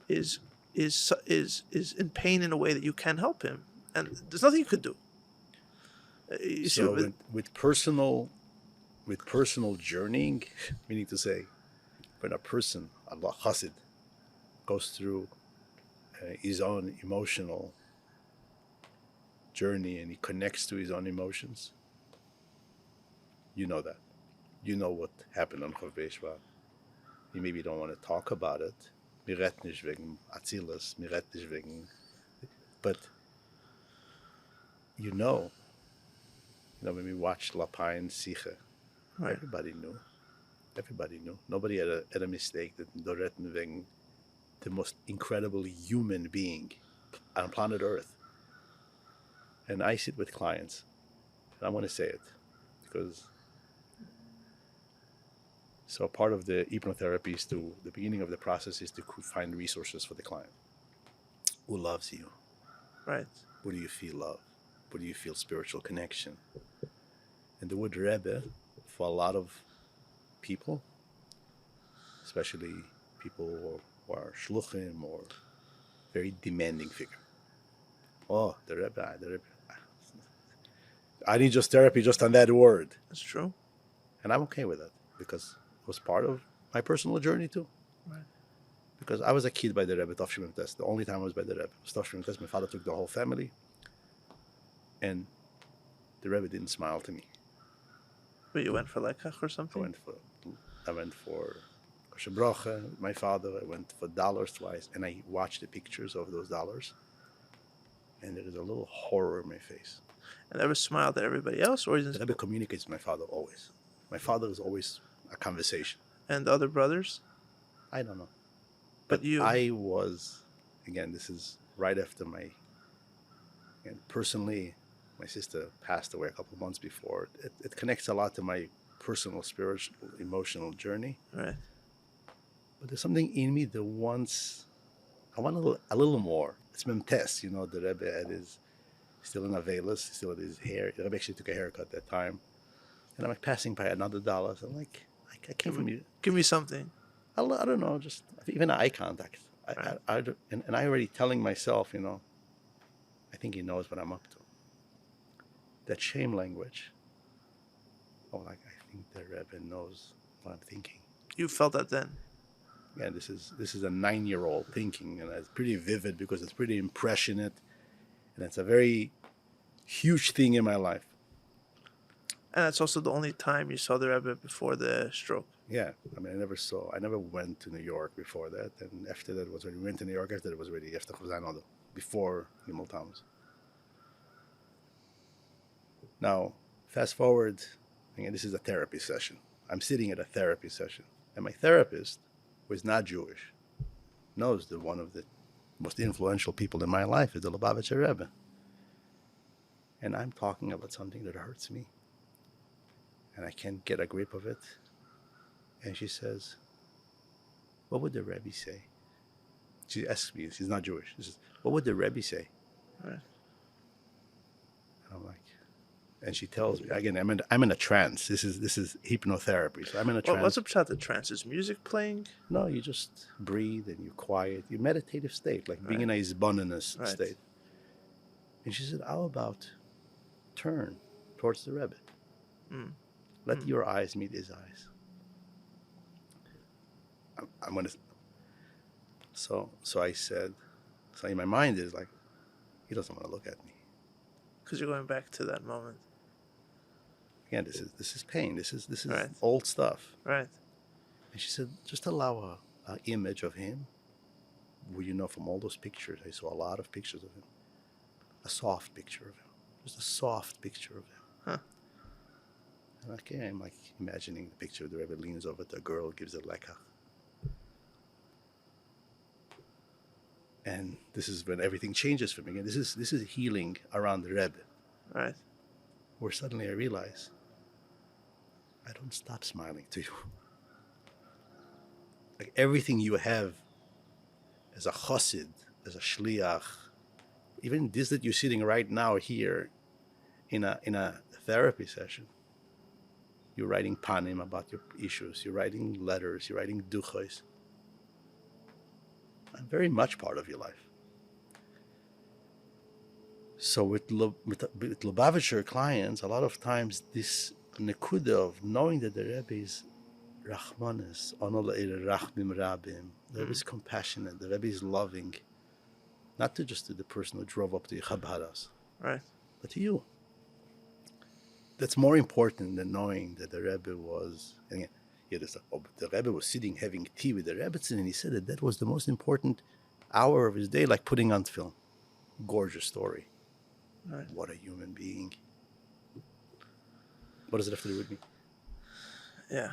is in pain in a way that you can't help him, and there's nothing you could do. With personal journeying, meaning to say, when a person, a chassid, goes through his own emotional journey and he connects to his own emotions, you know that. You know what happened on Chav B'Shvat. You maybe don't want to talk about it. Miret nicht wegen Atzilus, miret nicht wegen... But you know, when we watched Lapine Siche, right. Everybody knew. Nobody had a mistake that Doretten wegen the most incredible human being on planet Earth. And I sit with clients, and I want to say it, because So part of the hypnotherapy is the beginning of the process is to find resources for the client. Who loves you? Right. Where do you feel love? Where do you feel spiritual connection? And the word Rebbe, for a lot of people, especially people who are shluchim or very demanding figure. Oh, the Rebbe. I need just therapy just on that word. That's true. And I'm okay with that because it was part of my personal journey too. Right. Because I was a kid by the Rebbe, Tafshim test. The only time I was by the Rebbe was Tafshim test. My father took the whole family, and the Rebbe didn't smile to me. But you went for lekach or something? I went for kosher bracha with my father. I went for dollars twice, and I watched the pictures of those dollars, and there is a little horror in my face. And Rebbe smiled at everybody else, or The Rebbe communicates with my father always. My father is always a conversation. And the other brothers? I don't know. But you... I was, again, this is right after and personally, my sister passed away a couple of months before. It connects a lot to my personal, spiritual, emotional journey. Right. But there's something in me that wants, I want a little more. It's Memtes, the Rebbe had his, still in Avelis, still had his hair. The Rebbe actually took a haircut that time. And I'm like passing by another dollar. So I'm like, I came from you. Give me something. I don't know, just even eye contact. Right. And I already telling myself, I think he knows what I'm up to. That shame language. Oh, like I think the Rebbe knows what I'm thinking. You felt that then? Yeah, this is a 9-year-old thinking, and it's pretty vivid because it's pretty impressionate, and it's a very huge thing in my life. And that's also the only time you saw the Rebbe before the stroke. Yeah, I mean, I never went to New York before that, and after that was when we went to New York. After that was already after Chazan before Gimel Tammuz. Now, fast forward, again, this is a therapy session. I'm sitting at a therapy session, and my therapist, who is not Jewish, knows that one of the most influential people in my life is the Lubavitcher Rebbe. And I'm talking about something that hurts me, and I can't get a grip of it. And she says, what would the Rebbe say? She asks me, she's not Jewish. She says, what would the Rebbe say? Right. And I'm like, and she tells me, again, I'm in a trance. This is hypnotherapy. So I'm in a trance. What's up with the trance? Is music playing? No, you just breathe and you're quiet. You're meditative state, like being in a zbonenus state. And she said, how about turn towards the Rebbe? Let your eyes meet his eyes. I'm gonna. So I said. So in my mind is like, he doesn't want to look at me. Because you're going back to that moment. Again, this is pain. This is right. Old stuff. Right. And she said, just allow an image of him. Well, from all those pictures, I saw a lot of pictures of him. A soft picture of him. Just a soft picture of him. Huh. And okay, I'm like imagining the picture of the Rebbe leans over to a girl, gives a lekach. And this is when everything changes for me. Again, this is healing around the Rebbe. Right. Where suddenly I realize I don't stop smiling to you. Like everything you have as a chassid, as a shliach, even this that you're sitting right now here in a therapy session, you're writing panim about your issues, you're writing letters, you're writing duchos. I'm very much part of your life. So with Lubavitcher clients, a lot of times this nekuda of knowing that the Rebbe is Rachmanis, Rachmim Rabim, the Rebbe is compassionate, the Rebbe is loving, not just to the person who drove up to Chabad, right, but to you. That's more important than knowing that the Rebbe was, and again, the Rebbe was sitting having tea with the Rebbetzin, and he said that was the most important hour of his day, like putting on film. Gorgeous story. Right. What a human being. What does it have to do with me? Yeah.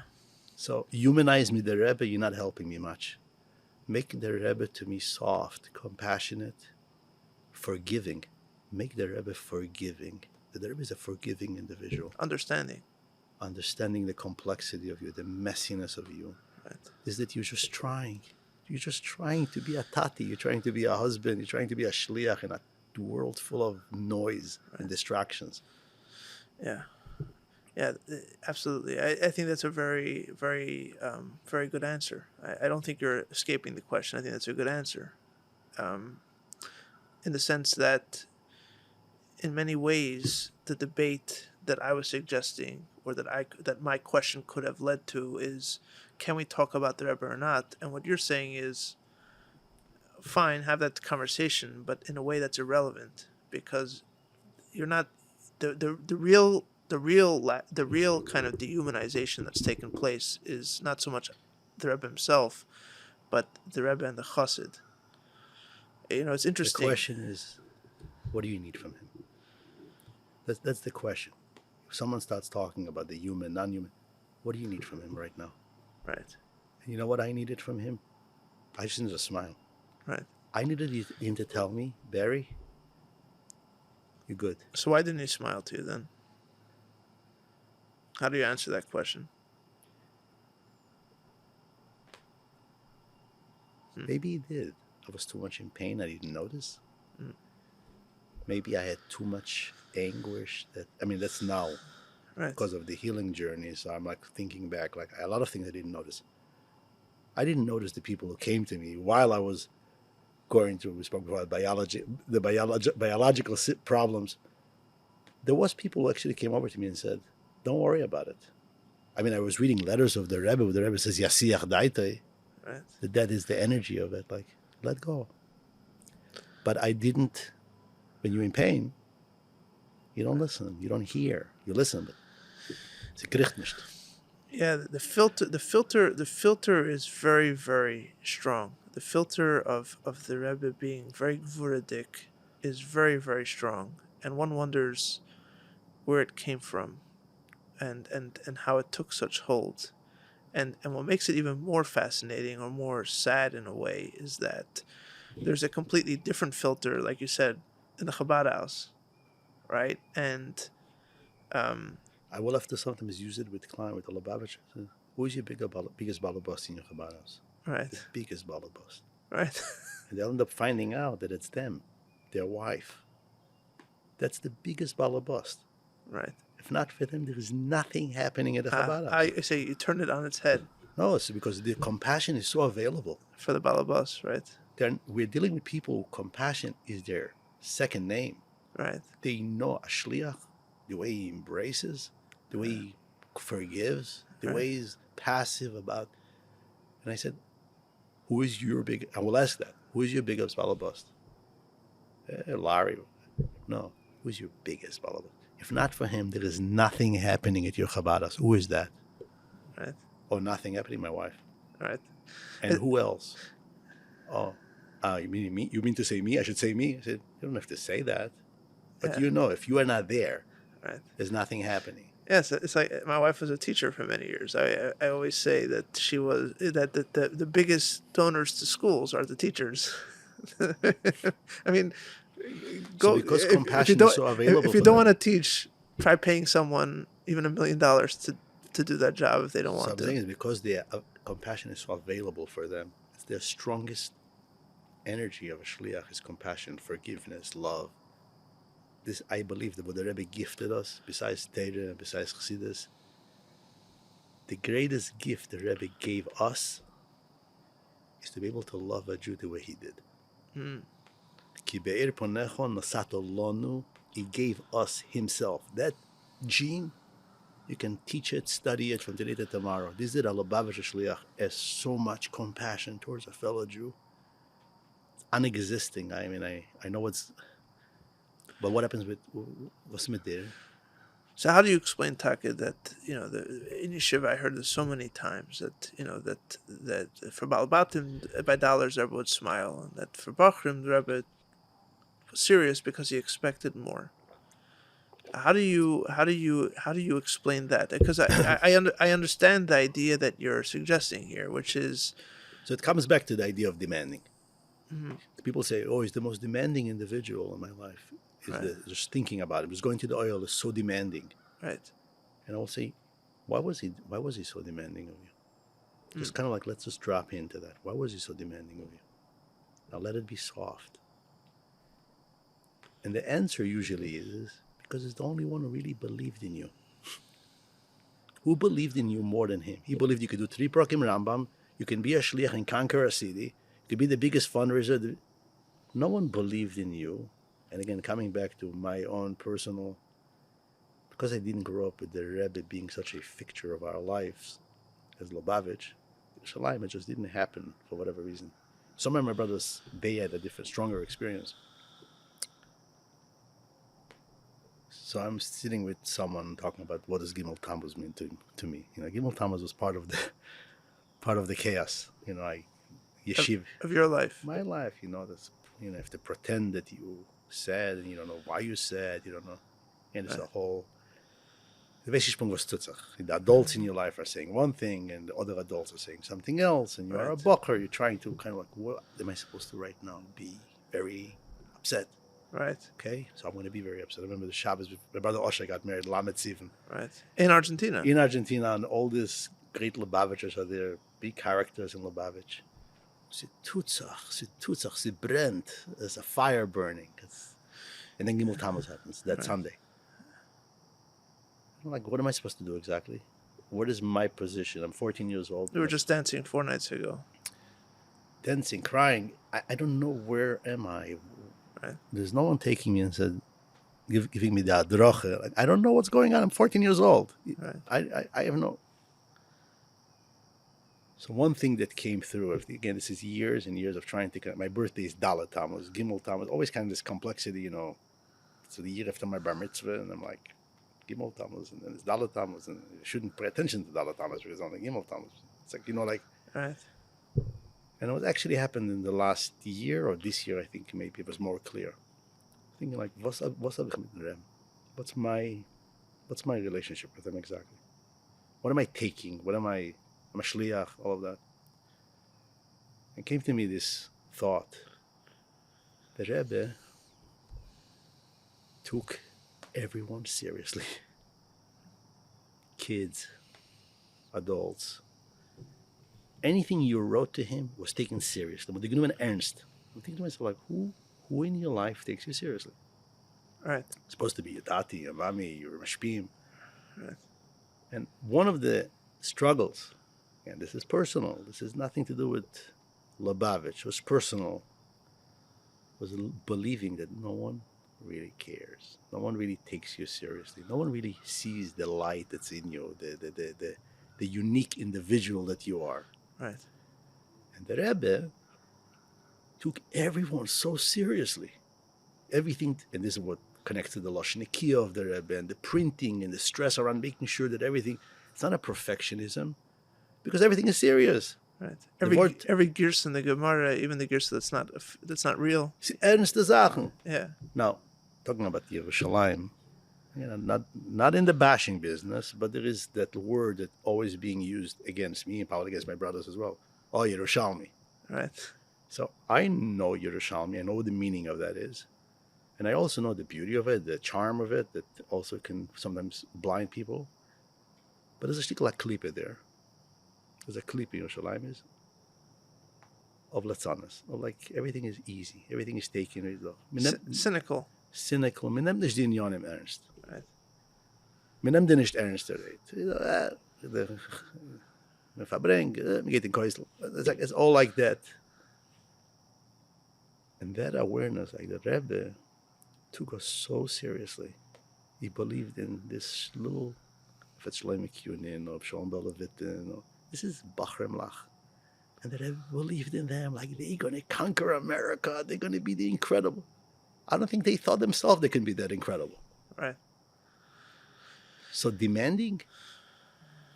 So humanize me, the Rebbe, you're not helping me much. Make the Rebbe to me soft, compassionate, forgiving. Make the Rebbe forgiving. The Rebbe is a forgiving individual. Understanding. understanding the complexity of you, the messiness of you, Right. is that you're just trying. You're just trying to be a tati. You're trying to be a husband. You're trying to be a shliach in a world full of noise and distractions. Yeah. Yeah, absolutely. I think that's a very, very, very good answer. I don't think you're escaping the question. I think that's a good answer, in the sense that, in many ways, the debate that I was suggesting, or that my question could have led to, is, can we talk about the Rebbe or not? And what you're saying is, fine, have that conversation, but in a way that's irrelevant, because you're not the real kind of dehumanization that's taken place is not so much the Rebbe himself, but the Rebbe and the Chassid. It's The interesting. question is, what do you need from him? That's the question. If someone starts talking about the human, non-human, what do you need from him right now? Right. And you know what I needed from him? I just needed a smile. Right. I needed him to tell me, Barry, you're good. So why didn't he smile to you then? How do you answer that question? Maybe he did. I was too much in pain. I didn't notice. Mm. Maybe I had too much anguish. That's now Right. because of the healing journey. So I'm like thinking back, like a lot of things I didn't notice. I didn't notice the people who came to me while I was going through, we spoke about biological problems. There was people who actually came over to me and said, don't worry about it. I was reading letters of the Rebbe, where the Rebbe says, Yasiach daite, Right. that is the energy of it, like, let go. But I didn't, when you're in pain, you don't listen, you don't hear, you listen, but it's kriegt nicht. Yeah, the filter is very, very strong. The filter of the Rebbe being very gvuradik is very, very strong, and one wonders where it came from, and how it took such hold, and what makes it even more fascinating, or more sad in a way, is that there's a completely different filter, like you said, in the Chabad house, right? And I will have to sometimes use it with client, with the Lubavitchers. Who is your biggest balabas in your Chabad house? right, The biggest balabas. right, And they'll end up finding out that it's them, their wife. That's the biggest balabas. right. If not for them, there is nothing happening at the Chabad house. I say you turn it on its head No, it's because the compassion is so available. for the balabas, right? We're dealing with people who compassion is their second name. Right. They know a shliach, the way he embraces, the way he forgives, the Right. way he's passive about. And I said, who is your big? I will ask that. Who is your biggest balabas? Larry. No. Who is your biggest balabas? If not for him, there is nothing happening at your Chabad house. Who is that? Right. Oh, nothing happening, my wife. Right. And who else? Oh, you mean me? You mean to say me? I should say me? I said, you don't have to say that. But Yeah. if you are not there, Right. there's nothing happening. Yes, it's like my wife was a teacher for many years. I always say that she was that the biggest donors to schools are the teachers. I mean, So because compassion is so available if you for don't them. want to teach, try paying someone even $1 million to do that job if they don't So want I'm to. saying is because their compassion is so available for them. It's their strongest energy of a shliach is compassion, forgiveness, love. This, I believe, that what the Rebbe gifted us, besides Torah, besides Chassidus, the greatest gift the Rebbe gave us is to be able to love a Jew the way he did. Ki be'er ponecho nasato lonu, he gave us himself. That gene, you can teach it, study it from today to tomorrow. This is a Lubavitcher Shliach has so much compassion towards a fellow Jew. It's unexisting. I know it's, but what happens with what's with there? So how do you explain, Taka, that in yeshiva I heard this so many times that that for Balbatim by dollars the Rebbe would smile, and that for Bachrim the Rebbe was serious because he expected more. How do you explain that? Because I understand the idea that you're suggesting here, which is So it comes back to the idea of demanding. People say, "Oh, he's the most demanding individual in my life." Right. Just thinking about it, just going to the oil is so demanding. Right. And I will say, Why was he so demanding of you? Just kind of like, let's just drop into that. Why was he so demanding of you? Now let it be soft. And the answer usually is because he's the only one who really believed in you. Who believed in you more than him? He believed you could do 3 Prakim Rambam, you can be a Shliach and conquer a city, you could be the biggest fundraiser. No one believed in you. And again, coming back to my own personal, because I didn't grow up with the Rebbe being such a fixture of our lives as Lubavitch, Shalim, it just didn't happen for whatever reason. Some of my brothers, they had a different, stronger experience. So I'm sitting with someone talking about what does Gimel Tammuz mean to me. Gimel Tammuz was part of the chaos. Yeshiv of your life. My life. That's you have to pretend that you said, and you don't know why you said. You don't know, and it's a whole. The Veishishpung was tutzach. The adults in your life are saying one thing, and the other adults are saying something else, and you are a bocher. You're trying to kind of like, what am I supposed to right now? Be very upset. Right. Okay, so I'm going to be very upset. I remember the Shabbos, my brother Osher got married, Lamed Sivan. Right. In Argentina. And all these great Lubavitchers are there, big characters in Lubavitch. Sie tutzach, sie brennt. There's a fire burning. And then Gimel Tammuz happens that Sunday. I'm like, what am I supposed to do exactly? What is my position? I'm 14 years old. We were just dancing 4 nights ago. Dancing, crying. I don't know where am I. Right. There's no one taking me and said, giving me the adroche. Like, I don't know what's going on. I'm 14 years old. Right. I have no. So one thing that came through, again, this is years and years of trying to connect. My birthday is Dalet Tammuz, Gimel Tammuz, always kind of this complexity, So the year after my bar mitzvah, and I'm like, Gimel Tammuz, and then it's Dalet Tammuz, and you shouldn't pay attention to Dalet Tammuz because it's only Gimel Tammuz. It's like, Right. And what actually happened in the last year or this year, I think maybe it was more clear. Thinking like, what's my relationship with them exactly? What am I taking? I'm a Shliach, all of that. It came to me this thought. The Rebbe took everyone seriously. Kids, adults. Anything you wrote to him was taken seriously. But they're ernst. I'm thinking to myself, like, who in your life takes you seriously? Right. It's supposed to be your tati, your mami, your mashpia. Right. And one of the struggles, and this is personal, this has nothing to do with Lubavitch, it was personal, was believing that no one really cares. No one really takes you seriously. No one really sees the light that's in you, the unique individual that you are. Right. And the Rebbe took everyone so seriously. Everything, and this is what connects to the Lashon Nikiyah of the Rebbe and the printing and the stress around making sure that everything, it's not a perfectionism, because everything is serious. Right. Every gears in the Gemara, even the gears that's not real. Ernste Sachen. Yeah. Now, talking about Yerushalayim, not in the bashing business, but there is that word that always being used against me and probably against my brothers as well. Oh, Yerushalmi. Right. So I know Yerushalmi. I know what the meaning of that is. And I also know the beauty of it, the charm of it, that also can sometimes blind people. But there's a shtikla klipa there. There's a klipa in Yerushalayim is of latzanas, of like everything is easy, everything is taken. Cynical. Cynical. Man nimmt nicht die Unionen ernst. Right. Man nimmt die nicht ernst. Man verbringt, man geht in Keusel. It's all like that. And that awareness, like the Rebbe, took us so seriously. He believed in this little, if it's Shlomo Kunin or Shalom Balavitin, or this is Bachrem Lach. And the Rebbe believed in them, like they're going to conquer America, they're going to be the incredible. I don't think they thought themselves they can be that incredible. Right. So demanding,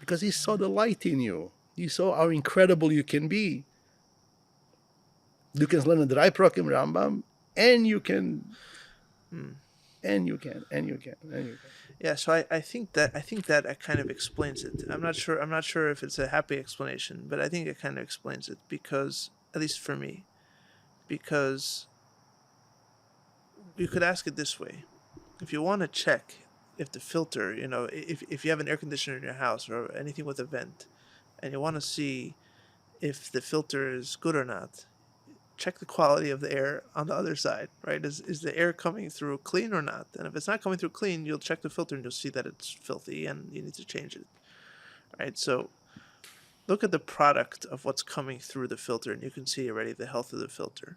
because he saw the light in you. He saw how incredible you can be. You can learn the 3 Prakim Rambam, and you can, and you can. Yeah, so I think that kind of explains it. I'm not sure if it's a happy explanation, but I think it kind of explains it because, at least for me, because you could ask it this way: if you want to check the filter, if you have an air conditioner in your house or anything with a vent, and you want to see if the filter is good or not, check the quality of the air on the other side, right? Is the air coming through clean or not? And if it's not coming through clean, you'll check the filter and you'll see that it's filthy and you need to change it, right? So look at the product of what's coming through the filter, and you can see already the health of the filter,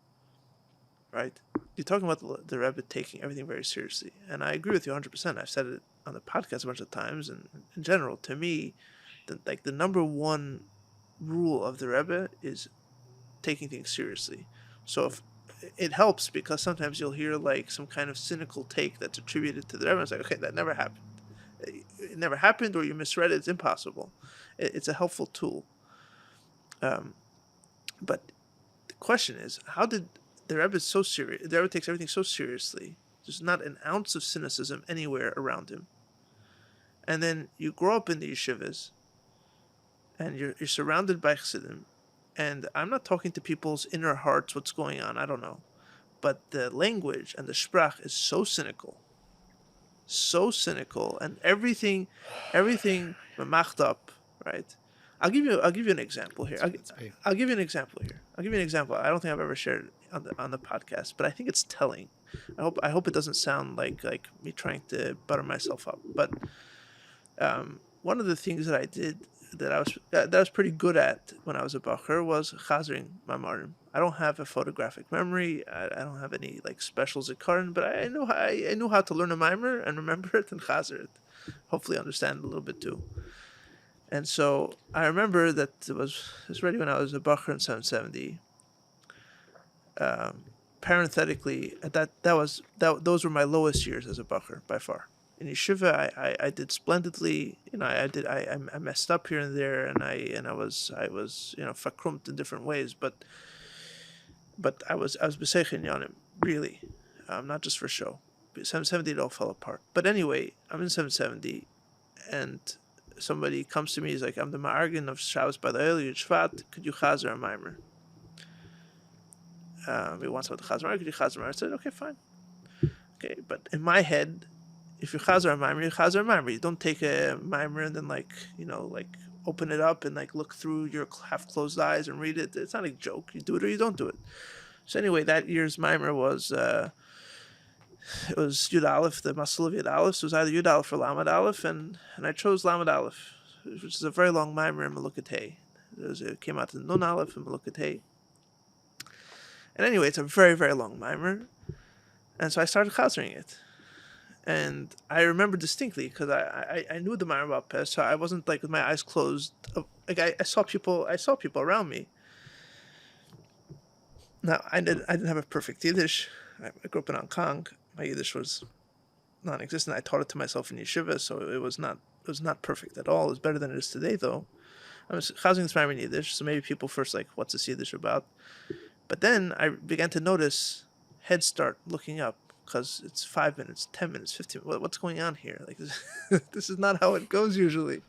right? You're talking about the Rebbe taking everything very seriously, and I agree with you 100%. I've said it on the podcast a bunch of times, and in general, to me, the number one rule of the Rebbe is taking things seriously. So if it helps, because sometimes you'll hear like some kind of cynical take that's attributed to the Rebbe. It's like, okay, that never happened. It never happened, or you misread it. It's impossible. It's a helpful tool. But the question is, how did the Rebbe so serious? The Rebbe takes everything so seriously. There's not an ounce of cynicism anywhere around him. And then you grow up in the yeshivas, and you're surrounded by chassidim. And I'm not talking to people's inner hearts, what's going on, I don't know. But the language and the sprach is so cynical, and everything macht up, right? I'll give you an example here. I'll give you an example here. I'll give you an example. I don't think I've ever shared it on the podcast, but I think it's telling. I hope it doesn't sound like me trying to butter myself up. But one of the things that I did that I was pretty good at when I was a bacher was chazering mamarim. I don't have a photographic memory. I don't have any like special zikaron, but I knew how to learn a mimer and remember it and chazer it. Hopefully understand it a little bit too. And so I remember that it was ready when I was a bacher in 770. Parenthetically, those were my lowest years as a bacher by far. In yeshiva, I did splendidly. I messed up here and there, and I was fakrumt in different ways, but I was b'seich inyanim, really, not just for show. 770 it all fell apart. But anyway, I'm in 770, and somebody comes to me. He's like, I'm the ma'argin of Shabbos by the Oil Yud Shvat. Could you chazer a mimer? He wants about the chazer. Could you chazer a mimer? I said, okay, fine. Okay, but in my head, if you chazer a mimer, you chazer a mimer. You don't take a mimer and then open it up and look through your half-closed eyes and read it. It's not a joke. You do it or you don't do it. So anyway, that year's mimer was it was Yud Aleph, the Masal of Yud Aleph. So it was either Yud Aleph or Lamed Aleph, and I chose Lamed Aleph, which is a very long mimer in Melukatei. It came out in Nun Aleph and Melukatei. And anyway, it's a very, very long mimer. And so I started chazering it. And I remember distinctly, because I knew the mimer about Pes, so I wasn't with my eyes closed. I saw people around me. Now, I didn't have a perfect Yiddish. I grew up in Hong Kong. My Yiddish was non-existent. I taught it to myself in yeshiva, so it was not perfect at all. It was better than it is today, though. I was chazing this mimer in Yiddish, so maybe people first what's this Yiddish about? But then I began to notice heads start looking up, because it's 5 minutes, 10 minutes, 15 minutes. What's going on here? This is not how it goes usually.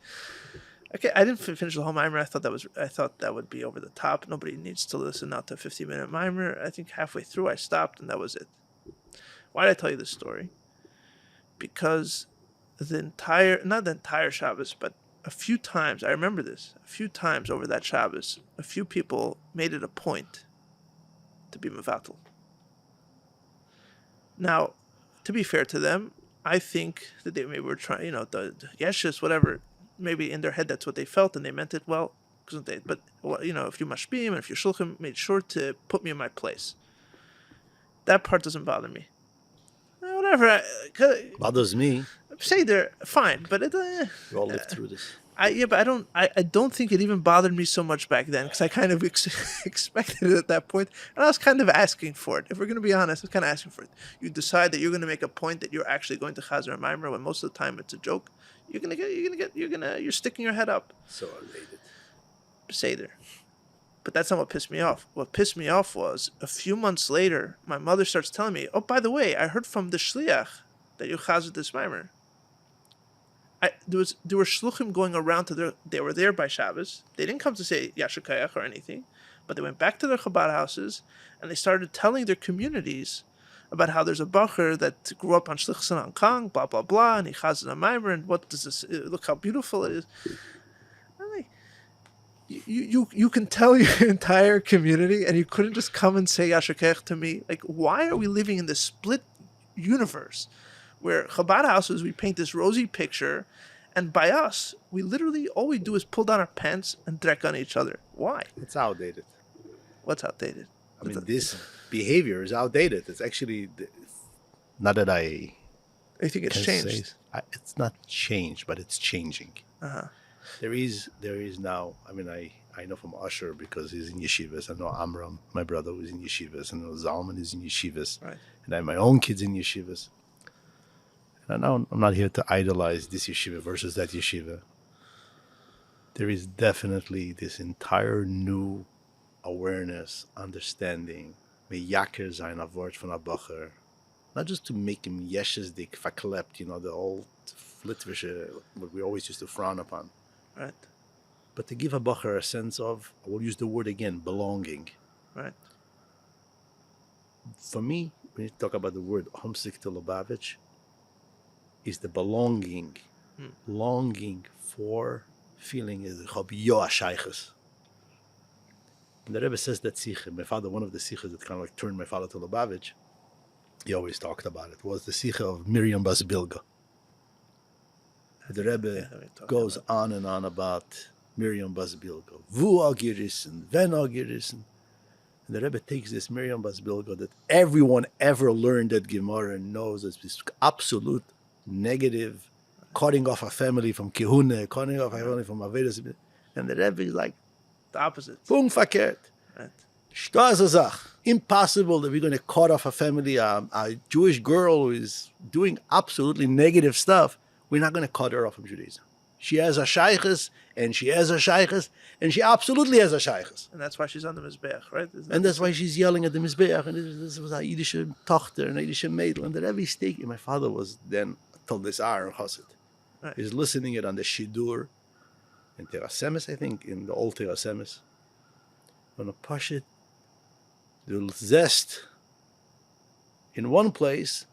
Okay, I didn't finish the whole mimer. I thought that would be over the top. Nobody needs to listen out to a 15-minute mimer. I think halfway through I stopped, and that was it. Why did I tell you this story? Because not the entire Shabbos, but a few times, I remember this, a few times over that Shabbos, a few people made it a point to be mevatel. Now, to be fair to them, I think that they maybe were trying, the yeshus, whatever, maybe in their head that's what they felt and they meant it well, but if you mashpia and if you shluchim, made sure to put me in my place. That part doesn't bother me. Whatever. Bothers me. Say they're fine, but it. We all lived through this. But I don't think it even bothered me so much back then, because I kind of expected it at that point, and I was kind of asking for it. If we're going to be honest, I was kind of asking for it. You decide that you're going to make a point that you're actually going to chazer a mimer when most of the time it's a joke. You're sticking your head up. So elated. Seder. But that's not what pissed me off. What pissed me off was a few months later, my mother starts telling me, "Oh, by the way, I heard from the Shliach that you chazer this mimer." There were shluchim going around they were there by Shabbos. They didn't come to say Yashakayach or anything, but they went back to their Chabad houses and they started telling their communities about how there's a bacher that grew up on shluchim in Hong Kong, blah blah blah, and he has a mimer, and what does this? Look how beautiful it is. I'm like, you can tell your entire community, and you couldn't just come and say Yashakech to me. Like, why are we living in this split universe where Chabad houses we paint this rosy picture, and by us we literally all we do is pull down our pants and drek on each other? Why? It's outdated. What's outdated? I mean, this behavior is outdated. It's actually not that I think it's changed. It's not changed, but it's changing. There is now. I mean, I know from Usher because he's in yeshivas. I know Amram, my brother, who's in yeshivas. I know Zalman is in yeshivas, right. And I have my own kids in yeshivas. And I'm not here to idolize this yeshiva versus that yeshiva. There is definitely this entire new awareness, understanding, meyaker sein a word von a bacher, not just to make him yeshesdik, verklept, the old Litvische, what we always used to frown upon. Right. But to give a bacher a sense of, I will use the word again, belonging. Right. For me, when you talk about the word homesick to Lubavitch, is the belonging, longing for, feeling is Chab Yoa Shaykhs. And the Rebbe says that sikha, my father, one of the sikhas that kind of like turned my father to Lubavitch, he always talked about it, was the sikha of Miriam Bas Bilga. The Rebbe goes on and on about Miriam Bas Bilga. Vu agirissen, ven agirissen. And the Rebbe takes this Miriam Bas Bilga that everyone ever learned at Gemara and knows as this absolute negative, cutting off a family from Kihune, cutting off a family from Avedas. And the Rebbe is like, the opposite. Punkt verkehrt. Right. Impossible that we're going to cut off a family, a Jewish girl who is doing absolutely negative stuff. We're not going to cut her off from Judaism. She has a shaykhs, and she has a shaykhs, and she absolutely has a shaykhs. And that's why she's on the Mizbeach, right? And that's why she's yelling at the Mizbeach. And this was a Yiddish tochter, and a Yiddish maidel. And that every stake, my father was then told this Aaron Chassid. Right. He's listening it on the Shidur in Terasemis, I think, in the old Terasemis. On a Pashit, the zest in one place.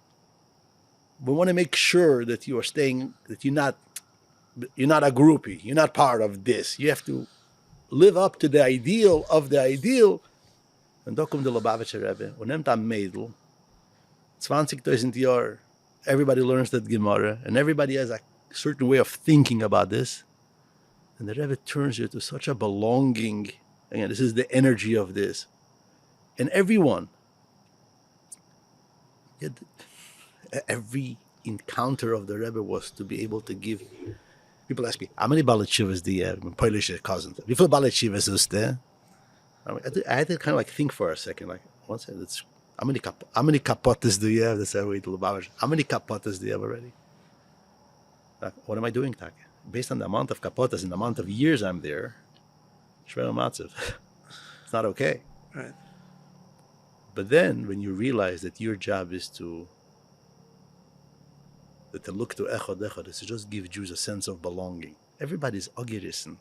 We want to make sure that you are staying, that you're not a groupie, you're not part of this. You have to live up to the ideal of the ideal. And da kommt der Lubavitcher Rebbe und nimmt ein Mädel, 20,000 Jahre, everybody learns that Gemara, and everybody has a certain way of thinking about this. And the Rebbe turns you to such a belonging. Again, this is the energy of this. And everyone, every encounter of the Rebbe was to be able to give. People ask me, how many Balachivas do you have? My Polish cousins. Wie viele Balachivas is there? I had to kind of like think for a second. Like, one second, it's how many kapotas do you have? That's how we do Lubavitch. How many kapotas do you have already? Like, what am I doing, Tak? Based on the amount of kapotas and the amount of years I'm there, Shvei Matzev. It's not okay. Right. But then when you realize that your job is to look to echad, is to just give Jews a sense of belonging. Everybody's agirissen.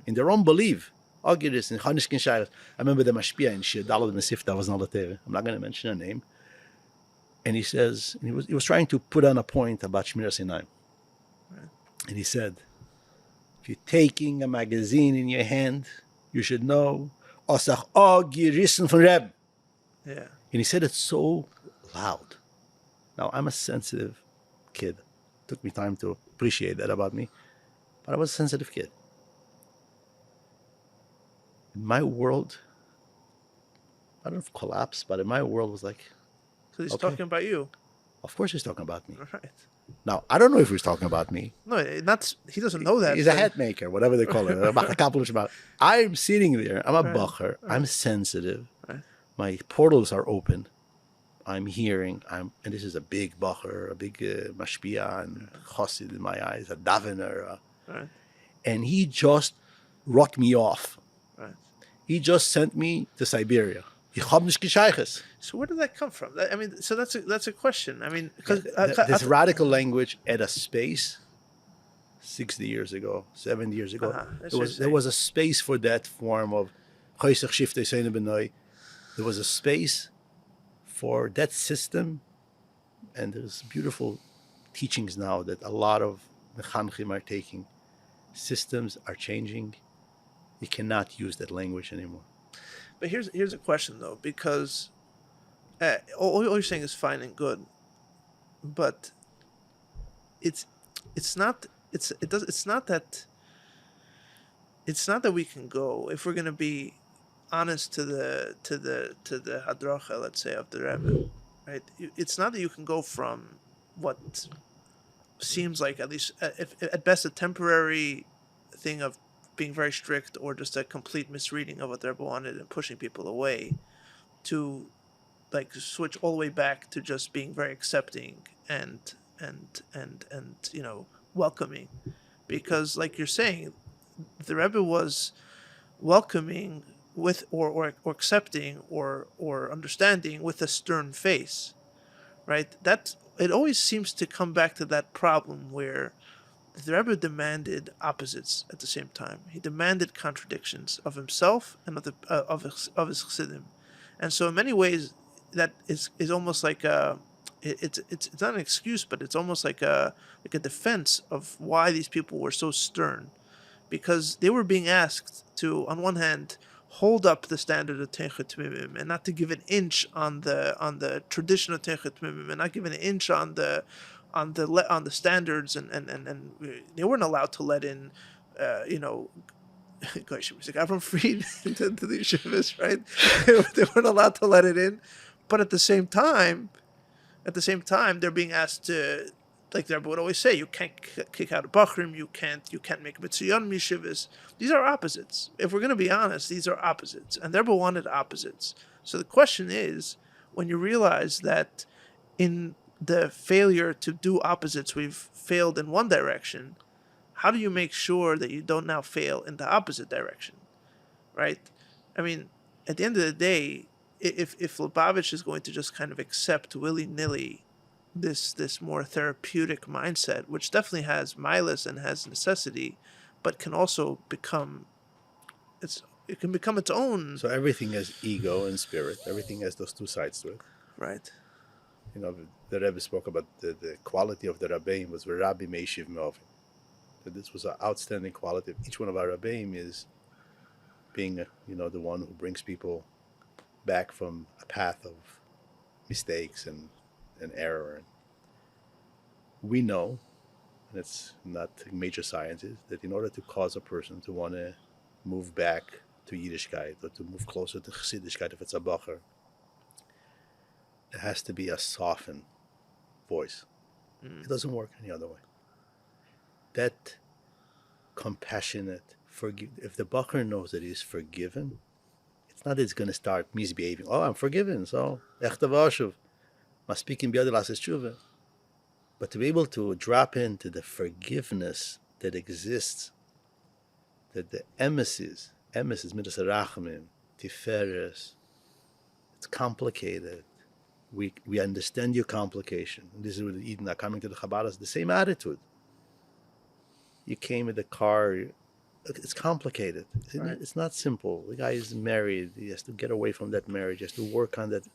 In their own belief. Agirissen, Chanishkin Shaylas. I remember the mashpia in Shir Dalad Mesifta was not I'm not going to mention her name. And he says, and he was trying to put on a point about Shmir Sinai. Right. And he said, if you're taking a magazine in your hand, you should know, Osach agirissen von Rebbe. Yeah. And he said it so loud. Now, I'm a sensitive kid. It took me time to appreciate that about me. But I was a sensitive kid. In my world, I don't know if collapsed, but in my world was like... Because he's talking about you. Of course he's talking about me. Right. Now, I don't know if he's talking about me. No, he doesn't know that. He's a hat maker, whatever they call it. I'm sitting there. I'm a bacher. Right. I'm sensitive. Right. My portals are open. I'm hearing. And this is a big bacher, a big mashpia and chassid in my eyes, a davener. Right. And he just wrote me off. Right. He just sent me to Siberia. So where did that come from? I mean, so that's a question. I mean, because this radical language at a space 60 years ago, 70 years ago, there was a space for that form of there was a space for that system, and there's beautiful teachings now that a lot of mechanchim are taking. Systems are changing. You cannot use that language anymore. But here's a question though, because all you're saying is fine and good, but it's not that we can go, if we're gonna be honest to the hadracha, let's say, of the Rebbe, right? It's not that you can go from what seems like, at least if at best, a temporary thing of being very strict, or just a complete misreading of what the Rebbe wanted and pushing people away, to like switch all the way back to just being very accepting and welcoming, because like you're saying, the Rebbe was welcoming with or accepting or understanding with a stern face, right? That it always seems to come back to that problem where the Rebbe demanded opposites at the same time. He demanded contradictions of himself and of his chassidim, and so in many ways that is almost like it's not an excuse, but it's almost like a defense of why these people were so stern, because they were being asked to, on one hand, hold up the standard of Teichet Mimim, and not to give an inch on the tradition of Teichet Mimim, and not give an inch on the standards, and they weren't allowed to let in, Avram Fried into the yeshivas, right? They weren't allowed to let it in, but at the same time, they're being asked to, like the Rebbe would always say, you can't kick out a bachrim, you can't make mitzion mishivas. These are opposites. If we're going to be honest, these are opposites, and the Rebbe wanted opposites. So the question is, when you realize that in the failure to do opposites, we've failed in one direction, how do you make sure that you don't now fail in the opposite direction, right? I mean, at the end of the day, if Lubavitch is going to just kind of accept willy-nilly this more therapeutic mindset, which definitely has milas and has necessity, but can also become its own. So everything has ego and spirit. Everything has those two sides to it. Right. The Rebbe spoke about the quality of the Rabbi was Rabbi meishiv me'ovim. That this was an outstanding quality of each one of our Rabbeim, is being the one who brings people back from a path of mistakes and error. And we know, and it's not major science, is that in order to cause a person to want to move back to Yiddishkeit or to move closer to Chassidishkeit, if it's a bacher, there has to be a softened voice. It doesn't work any other way. That compassionate, if the bacher knows that he's forgiven, it's not that he's going to start misbehaving. Oh, I'm forgiven, so echte vashuv, maspikim biyad lases tshuva. But to be able to drop into the forgiveness that exists, that the emes is midas harachamim, tiferes. It's complicated. We understand your complication. And this is what Eden are coming to the Chabad is the same attitude. You came in the car. It's complicated. Right. It's not simple. The guy is married. He has to get away from that marriage. He has to work on that.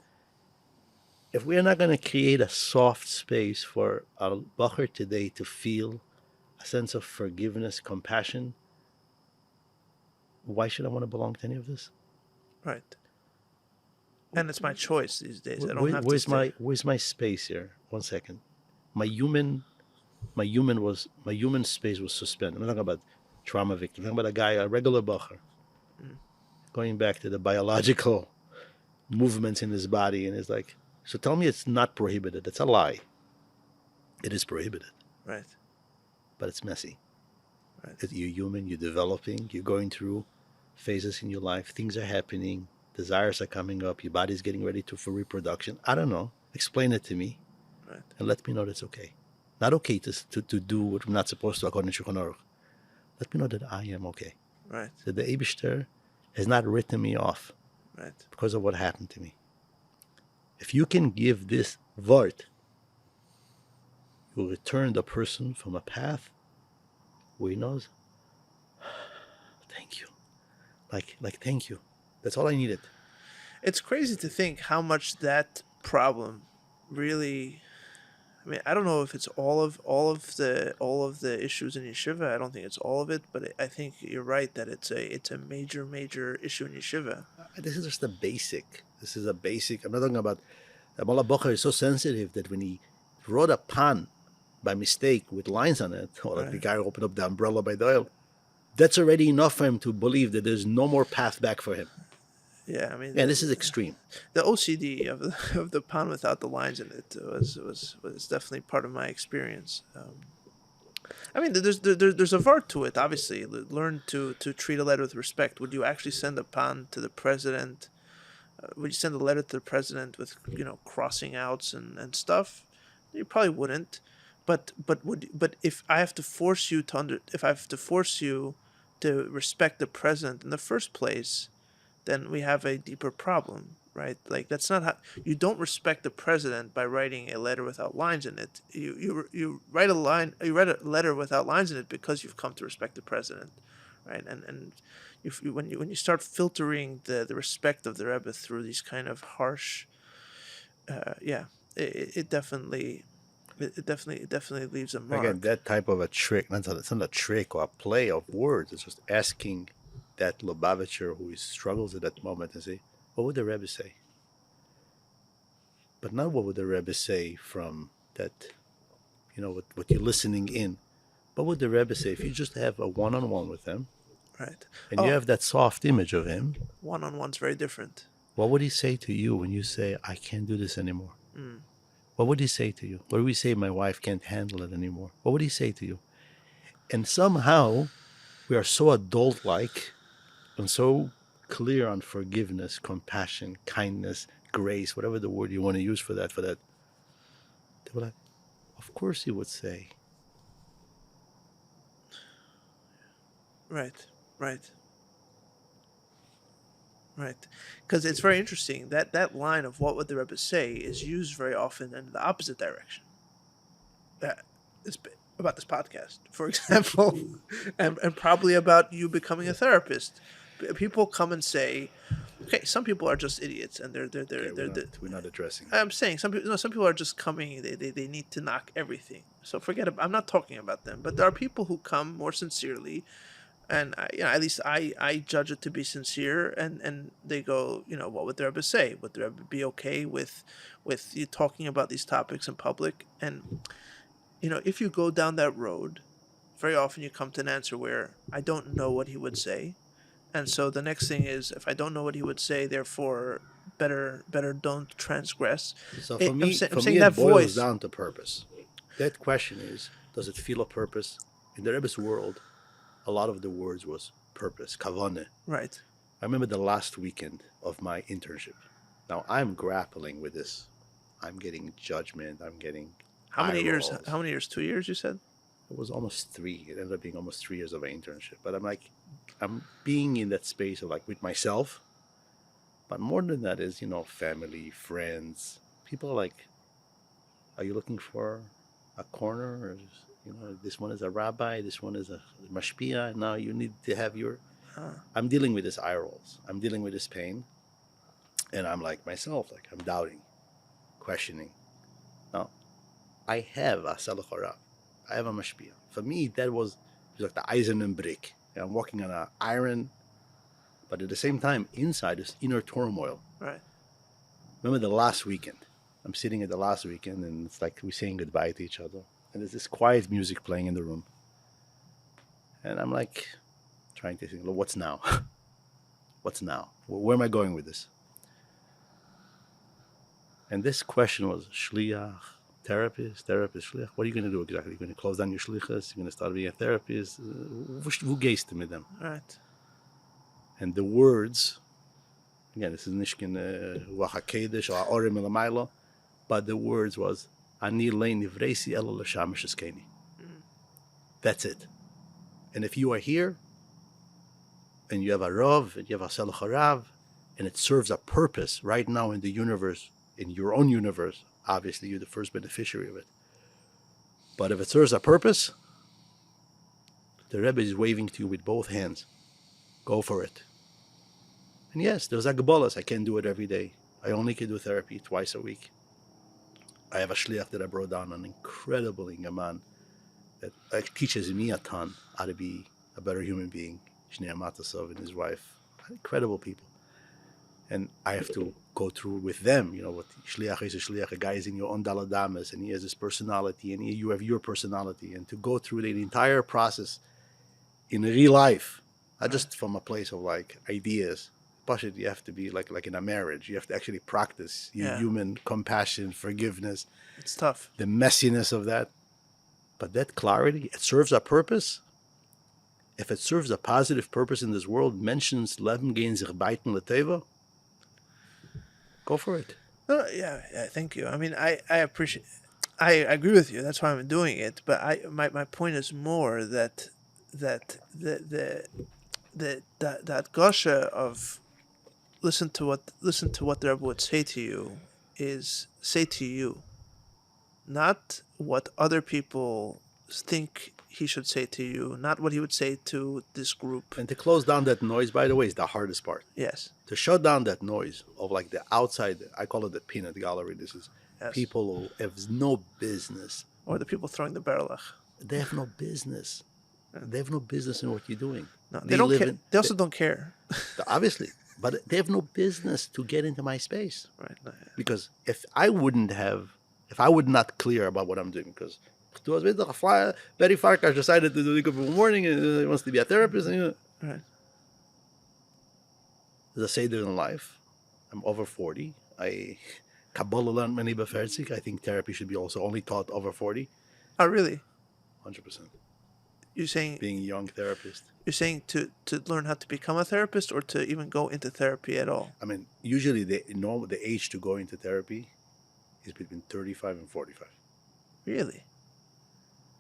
If we are not going to create a soft space for a bacher today to feel a sense of forgiveness, compassion, why should I want to belong to any of this? Right. And it's my choice these days. I don't have to stay. Where's my space here? 1 second. My human space was suspended. I'm not talking about trauma victim. I'm talking about a guy, a regular bacher, going back to the biological movements in his body, and it's like, so tell me it's not prohibited. It's a lie. It is prohibited. Right. But it's messy. Right. You're human, you're developing, you're going through phases in your life, things are happening, desires are coming up, your body's getting ready for reproduction. I don't know. Explain it to me. Right. And let me know that's okay. Not okay to do what I'm not supposed to according to Shulchan Aruch. Let me know that I am okay. Right. That the Eibishter has not written me off. Right. Because of what happened to me. If you can give this vort, you'll return the person from a path where he knows, thank you. Like thank you. That's all I needed. It's crazy to think how much that problem really, I mean, I don't know if it's all of the issues in yeshiva. I don't think it's all of it, but I think you're right that it's a major issue in yeshiva. This is just a basic. This is a basic. I'm not talking about. Mullah Bocher is so sensitive that when he wrote a pan by mistake with lines on it, or like the Right. guy opened up the umbrella by the oil, that's already enough for him to believe that there's no more path back for him. Yeah, I mean, Yeah, this is extreme. the OCD of the of the pan without the lines in it was definitely part of my experience. I mean, there's a vart to it. Obviously, learn to treat a letter with respect. Would you actually send a pan to the president? Would you send a letter to the president with crossing outs and stuff? You probably wouldn't. But if I have to force you to respect the president in the first place, then we have a deeper problem, right? Like that's not how you don't respect the president by writing a letter without lines in it. You write a letter without lines in it because you've come to respect the president, right? And if you, when you start filtering the respect of the Rebbe through these kind of harsh, yeah, it definitely it definitely leaves a mark. Again, that type of a trick, it's not a trick or a play of words. It's just asking that Lubavitcher who struggles at that moment and say, what would the Rebbe say? But not what would the Rebbe say from that, what you're listening in. What would the Rebbe say if you just have a one-on-one with him Right. and you have that soft image of him? One-on-one's very different. What would he say to you when you say, I can't do this anymore? What would he say to you? What would we say, my wife can't handle it anymore? What would he say to you? And somehow we are so adult-like and so clear on forgiveness, compassion, kindness, grace, whatever the word you want to use for that. They were like, of course he would say. Right. Because it's very interesting that line of what would the Rebbe say is used very often in the opposite direction. That is about this podcast, for example, and probably about you becoming a therapist. People come and say, okay, some people are just idiots, and We're not addressing that. I'm saying some people are just coming. They need to knock everything. So forget about. I'm not talking about them, but there are people who come more sincerely, and at least I judge it to be sincere, and they go, what would the Rebbe say? Would the Rebbe be okay with you talking about these topics in public? And if you go down that road, very often you come to an answer where I don't know what he would say, and so the next thing is, if I don't know what he would say, therefore better don't transgress. So for me, saying it boils down to purpose. That question is, does it feel a purpose? In the Rebbe's world, a lot of the words was purpose, kavaneh. Right. I remember the last weekend of my internship. Now I'm grappling with this. I'm getting judgment. I'm getting How many years? rolls. How many years? 2 years, you said? It was almost 3. It ended up being almost 3 years of an internship. But I'm being in that space of with myself. But more than that is, family, friends. People are like, are you looking for a corner? Or, this one is a rabbi, this one is a mashpia. Now you need to have your... I'm dealing with this eye rolls. I'm dealing with this pain. And I'm like myself, I'm doubting, questioning. Now, I have a shluchim. I have a mashpia. For me, that was like the Eisen brick. I'm walking on an iron, but at the same time, inside is inner turmoil. Right. Remember the last weekend. I'm sitting at the last weekend, and it's like we're saying goodbye to each other. And there's this quiet music playing in the room. And I'm trying to think, what's now? What's now? Where am I going with this? And this question was, Shliach, therapist, Shliach. What are you going to do exactly? You're going to close down your shlichus? You're going to start being a therapist? Who geist mit them? Right. And the words, again, this is nishkin wachakedesh or orem elamaylo, but the words was, Ani lein nivresi elo l'shamish eskeni. That's it. And if you are here, and you have a rav, and you have a shluchim, and it serves a purpose right now in the universe, in your own universe, obviously you're the first beneficiary of it. But if it serves a purpose, the Rebbe is waving to you with both hands. Go for it. And yes, there's agbolas. I can't do it every day. I only can do therapy twice a week. I have a shliach that I brought down, an incredible young man that teaches me a ton how to be a better human being. Shnei Matasov and his wife, incredible people. And I have to go through with them, what Shliach is a Shliach, a guy is in your own daladamas, and he has his personality, and you have your personality. And to go through the entire process in real life, not just from a place of like ideas. Pashit, you have to be like in a marriage. You have to actually practice your human compassion, forgiveness. It's tough. The messiness of that. But that clarity, it serves a purpose. If it serves a positive purpose in this world, mentions Leben gehen sich beiten leteva, go for it. Yeah, thank you. I mean, I appreciate, I agree with you. That's why I'm doing it. But my point is more that the gosha of listen to what the Rebbe would say to you is say to you, not what other people think he should say to you, not what he would say to this group. And to close down that noise, by the way, is the hardest part. Yes. To shut down that noise of like the outside, I call it the peanut gallery. This is people who have no business. Or the people throwing the barrelach. They have no business. They have no business in what you're doing. No, they don't care. They also don't care. Obviously. But they have no business to get into my space. Right. No, yeah. Because if I would not clear about what I'm doing, because Betty Farkash decided to do the good morning and he wants to be a therapist. And, right. As I say there in life, I'm over 40. Kabbalah learned many beferzik. I think therapy should be also only taught over 40. Oh, really? 100%. You're saying being a young therapist. You're saying to learn how to become a therapist or to even go into therapy at all? I mean, usually the age to go into therapy is between 35 and 45. Really?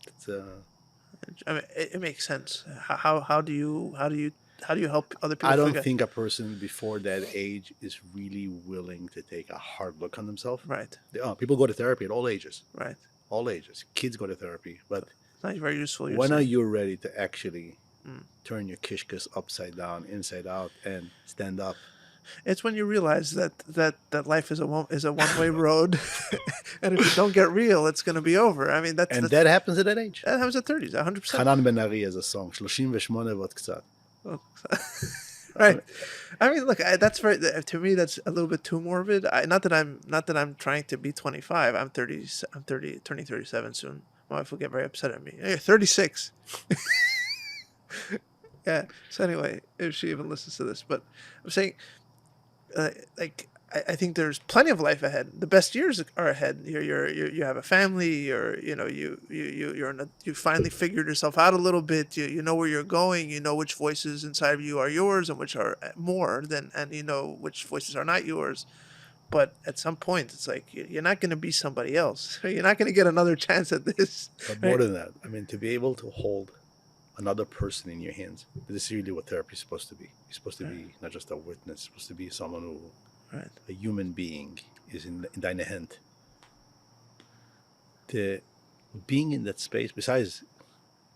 It's I mean, it makes sense. How do you help other people? I don't think a person before that age is really willing to take a hard look on themselves. Right. People go to therapy at all ages. Right. All ages. Kids go to therapy, but it's not very useful. When are you ready to actually turn your kishkas upside down, inside out, and stand up? It's when you realize that life is a one-way road, and if you don't get real, it's going to be over. I mean, that happens at that age. That happens at 30s, 100%. Hanan Ben Ari has a song, 38 vot ktsat. Right. I mean, look, that's very, to me, that's a little bit too morbid. Not that I'm trying to be 25. I'm 30, turning 37 soon. My wife will get very upset at me. Hey, 36. Yeah. So anyway, if she even listens to this, but I'm saying, I think there's plenty of life ahead. The best years are ahead. You have a family. You finally figured yourself out a little bit. You know where you're going. You know which voices inside of you are yours and which are more than, and you know which voices are not yours. But at some point, it's like you're not going to be somebody else. You're not going to get another chance at this. But more than that, I mean, to be able to hold another person in your hands, this is really what therapy is supposed to be. You're supposed to be not just a witness. It's supposed to be someone who, a human being, is in deine hand. The being in that space, besides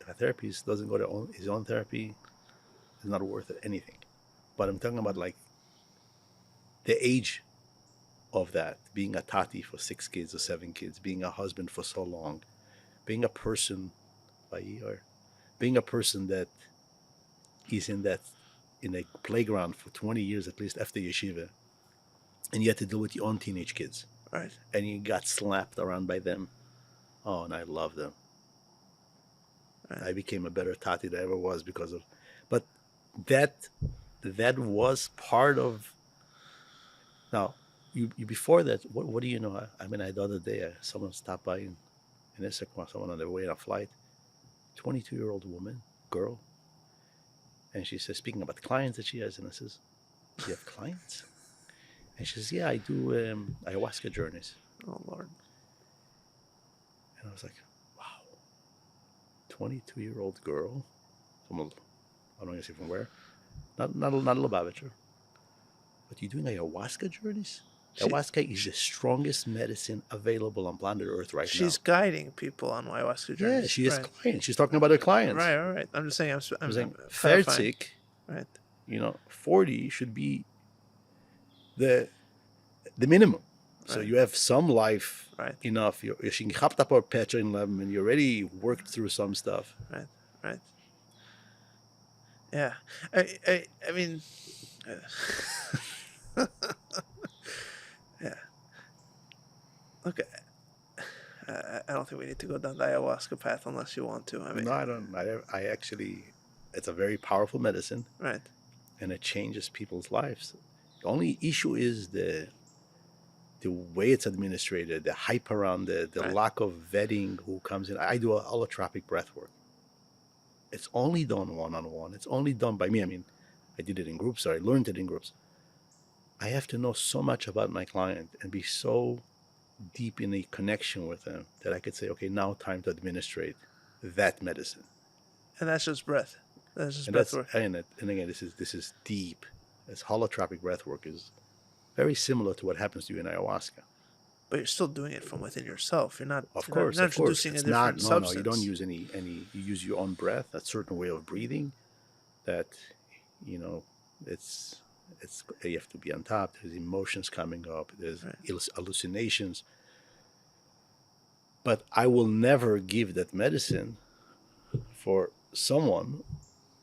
a therapist doesn't go to his own therapy, is not worth anything. But I'm talking about like the age of that, being a tati for 6 kids or 7 kids, being a husband for so long, being a person being a person that is in a playground for 20 years at least after yeshiva, and you had to deal with your own teenage kids. Right. And you got slapped around by them. Oh, and I love them. Right. I became a better tati than I ever was because of, but that was part of, now, you before that, what do you know? I mean, the other day, someone stopped by in Issaquah, someone on their way on a flight, 22-year-old woman, girl, and she says, speaking about clients that she has, and I says, do you have clients? And she says, yeah, I do ayahuasca journeys. Oh, Lord. And I was like, wow, 22-year-old girl, I don't know if from where, not a Lubavitcher, but you're doing ayahuasca journeys? Ayahuasca is the strongest medicine available on planet Earth right now. She's guiding people on ayahuasca journeys. Yeah, she has clients. She's talking about her clients. Right, all right. I'm just saying, I'm saying 40, right. 40 should be the minimum. So Right. you have some life Right. enough. You're and you already worked through some stuff. Right. Right. Yeah. I mean, yeah. Look, I don't think we need to go down the ayahuasca path unless you want to. I mean, No, I don't. I actually, it's a very powerful medicine, right. and it changes people's lives. The only issue is the way it's administrated, the hype around it, the Right. lack of vetting who comes in. I do a holotropic breath work. It's only done one on one. It's only done by me. I mean, I did it in groups, or I learned it in groups. I have to know so much about my client and be so deep in a connection with them that I could say, okay, now time to administrate that medicine. And that's just breath. That's just And breath that's work. and again, this is deep. This holotropic breath work is very similar to what happens to you in ayahuasca. But you're still doing it from within yourself. You're not. Of You're not, course, you're not of course. introducing a It's different not, no, no, you substance. don't use any, you use your own breath, a certain way of breathing that, you know, it's, you have to be on top. There's emotions coming up, there's Right. hallucinations. But I will never give that medicine for someone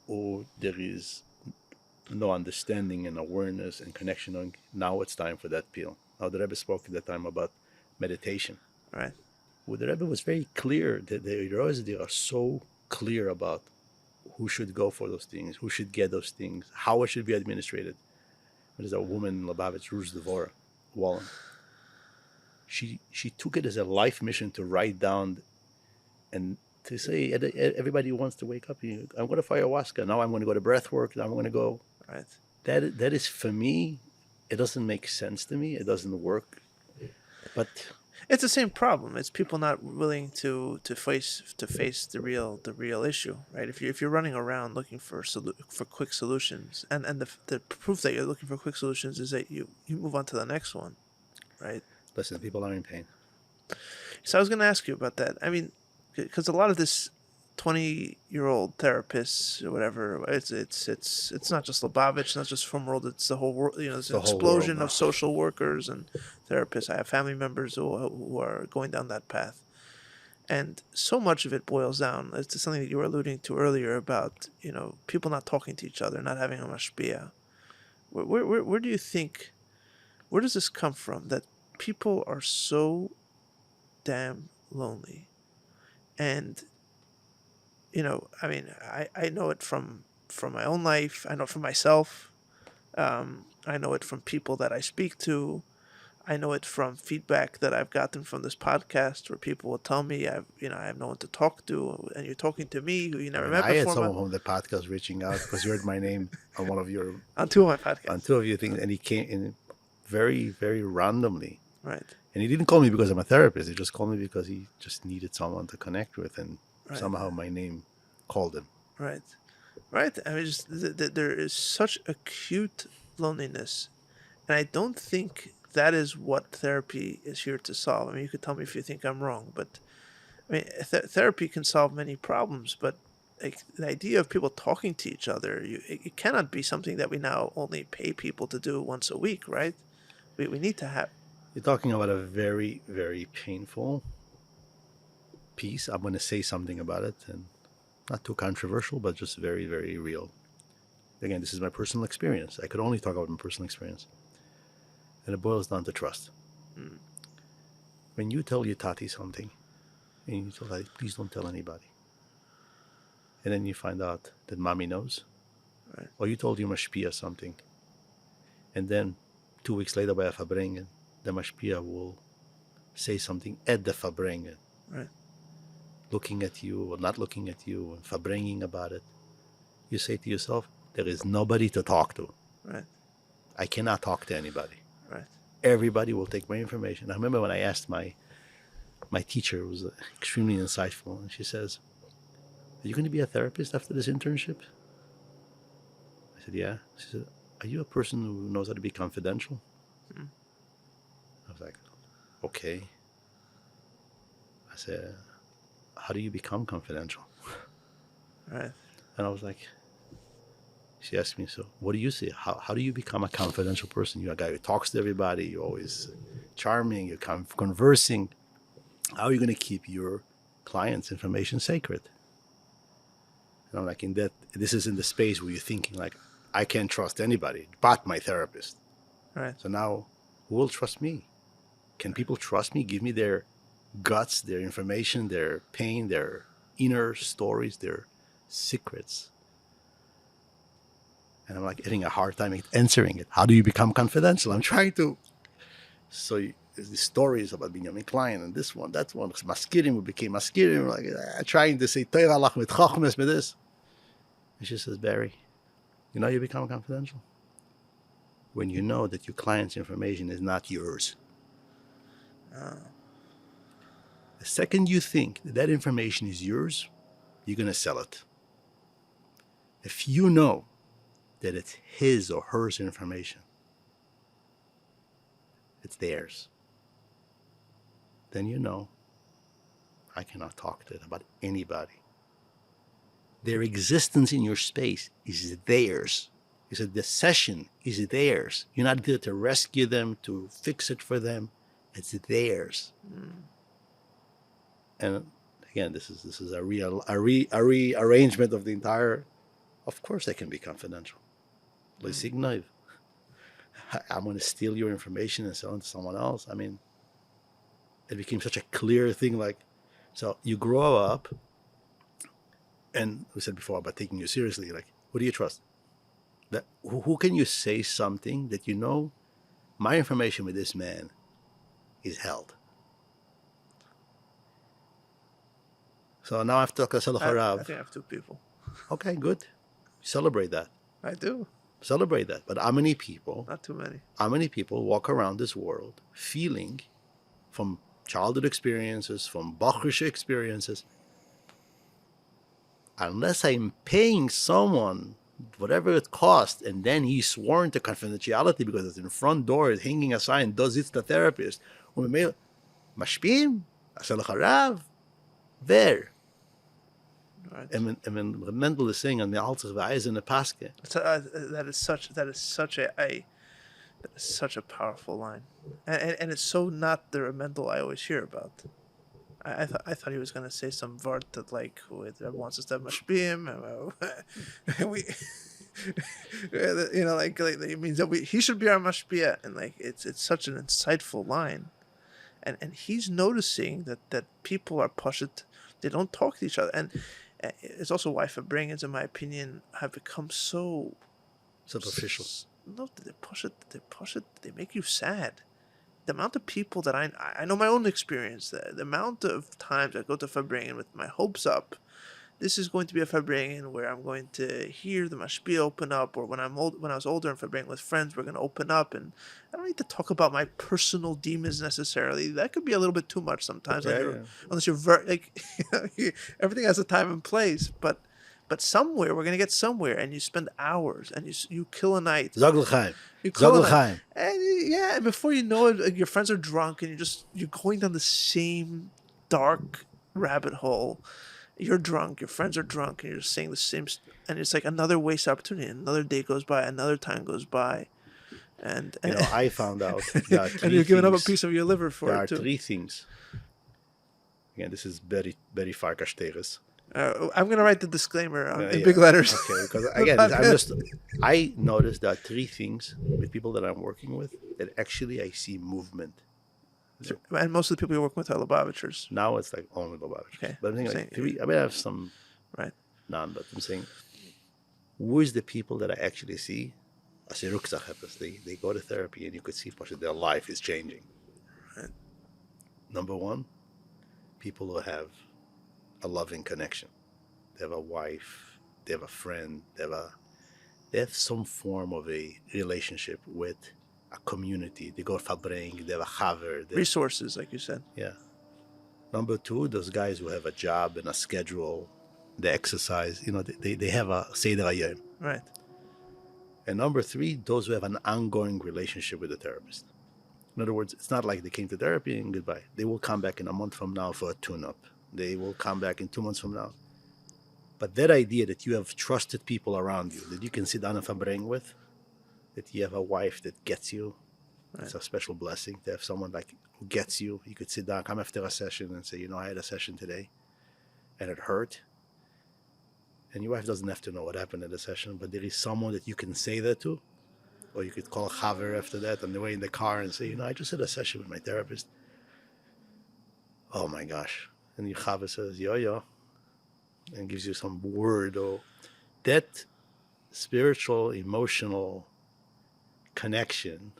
who there is no understanding and awareness and connection on. Now it's time for that pill. Now the Rebbe spoke at that time about meditation. Right. Well, the Rebbe was very clear that they are so clear about who should go for those things, who should get those things, how it should be administrated. There's a woman in Lubavitch, Ruth Devora, Wallen. She took it as a life mission to write down and to say everybody wants to wake up. I'm going to ayahuasca. Now I'm going to go to breath work. Now I'm going to go. Right. That is for me. It doesn't make sense to me. It doesn't work. But It's the same problem. It's people not willing to face the real issue, right? If you're running around looking for quick solutions, and the proof that you're looking for quick solutions is that you move on to the next one, right? listen, people are in pain. So I was going to ask you about that. I mean, because a lot of this 20-year-old therapists or whatever, it's not just Lubavitch, it's not just from world, it's the whole world. You know, there's an explosion of social workers and therapists. I have family members who are going down that path, and so much of it boils down to something that you were alluding to earlier about, you know, people not talking to each other, not having a mashpia. Where do you think, where does this come from that people are so damn lonely? And you know, I mean, I know it from my own life. I know it from myself. I know it from people that I speak to. I know it from feedback that I've gotten from this podcast, where people will tell me I have no one to talk to, and you're talking to me who you never met I before. had someone from the podcast reaching out because you heard my name on one of your on two of my podcasts. On two of your things, and he came in very, very randomly. Right. And he didn't call me because I'm a therapist. He just called me because he just needed someone to connect with, and Right. somehow my name called him. Right. Right. I mean, just there is such acute loneliness, and I don't think that is what therapy is here to solve. I mean, you could tell me if you think I'm wrong, but I mean, therapy can solve many problems, but like the idea of people talking to each other, it cannot be something that we now only pay people to do once a week, right? We need to have. You're talking about a very, very painful piece. I'm going to say something about it, and not too controversial, but just very, very real. Again, this is my personal experience. I could only talk about my personal experience. And it boils down to trust. Mm. When you tell your tati something, and you tell her, please don't tell anybody. And then you find out that mommy knows. Right. Or you told your mashpia something. And then 2 weeks later by a fabrengen, the mashpia will say something at the fabrengen. Right. Looking at you or not looking at you and fabrenging about it. You say to yourself, there is nobody to talk to. Right. I cannot talk to anybody. Right. Everybody will take my information. I remember when I asked my teacher, who was extremely insightful, and she says, are you going to be a therapist after this internship? I said, yeah. She said, are you a person who knows how to be confidential? Mm. I was like, okay. I said, how do you become confidential? Right. And I was like, she asked me, so what do you say? How do you become a confidential person? You're a guy who talks to everybody. You always charming, you're conversing. How are you going to keep your client's information sacred? You know, like in that, this is in the space where you're thinking like, I can't trust anybody but my therapist. Right. So now, who will trust me? Can people trust me? Give me their guts, their information, their pain, their inner stories, their secrets. And I'm like having a hard time answering it. How do you become confidential? I'm trying to. So there's these stories about Benjamin Klein and this one, that one. Maskirim, we became maskirim. Like trying to say Torah lach mit chachmes with this. And she says, Barry, you know you become confidential when you know that your client's information is not yours. The second you think that that information is yours, you're going to sell it. If you know that it's his or hers information, it's theirs, then you know I cannot talk to it about anybody. Their existence in your space is theirs. You said the session is theirs. You're not there to rescue them, to fix it for them. It's theirs. And again, this is a rearrangement of the entire. Of course, they can be confidential. I'm going to steal your information and sell it to someone else. I mean, it became such a clear thing. Like, so you grow up, and we said before about taking you seriously. Like, who do you trust? That who can you say something that you know, my information with this man is held. So now I've talked to Shliach I think I have two people. Okay, good. Celebrate that. I do. Celebrate that. But how many people? Not too many. How many people walk around this world feeling, from childhood experiences, from bakosho experiences, unless I'm paying someone whatever it costs, and then he's sworn to confidentiality because it's in the front door, it's hanging a sign, does it the therapist? Mashpia, there. Right. And when Mendel is saying on the altars of the eyes in the paske, that is such a powerful line, and it's so not the Mendel I always hear about. I thought he was going to say some vart that like wants us to have mashpia, we, you know, like it means that he should be our mashpia, and like it's such an insightful line, and he's noticing that people are pashut, they don't talk to each other, and it's also why Fabrangans, in my opinion, have become so superficial. No, they push it. They make you sad. The amount of people that I know my own experience. The amount of times I go to Fabrangan with my hopes up. This is going to be a Fabrangan where I'm going to hear the mashpia open up, or when I was older in Fabrangan with friends, we're going to open up, and I don't need to talk about my personal demons necessarily. That could be a little bit too much sometimes, unless you're everything has a time and place. But somewhere we're going to get somewhere, and you spend hours, and you kill a night. You kill a night. And before you know it, your friends are drunk, and you're going down the same dark rabbit hole. You're drunk, your friends are drunk, and you're just saying the same, and it's like another wasted opportunity. Another day goes by, another time goes by, and I found out and you're giving up a piece of your liver for it too. There are three things. Again, this is very, very Farkash Family. I'm gonna write the disclaimer in big letters. Okay, because again, I noticed there are three things with people that I'm working with that actually I see movement. And most of the people you're working with are Lubavitchers. Now it's like only Lubavitchers. Okay. But I'm saying like three. I mean, I have some none, but I'm saying who is the people that I actually see? They go to therapy, and you could see their life is changing. Right. Number one, people who have a loving connection. They have a wife, they have a friend, they have some form of a relationship with a community. They go fabring, they have a chaver. Resources, like you said. Yeah. Number two, those guys who have a job and a schedule, they exercise, they have a seder hayom. Right. And number three, those who have an ongoing relationship with the therapist. In other words, it's not like they came to therapy and goodbye. They will come back in a month from now for a tune-up. They will come back in 2 months from now. But that idea that you have trusted people around you, that you can sit down and fabring with, that you have a wife that gets you, It's a special blessing to have someone like who gets you. You could sit down, come after a session and say, you know, I had a session today and it hurt. And your wife doesn't have to know what happened at the session, but there is someone that you can say that to. Or you could call a chaver after that on the way in the car and say, you know, I just had a session with my therapist. Oh my gosh. And your chaver says, yo, and gives you some word. Or that spiritual, emotional connection,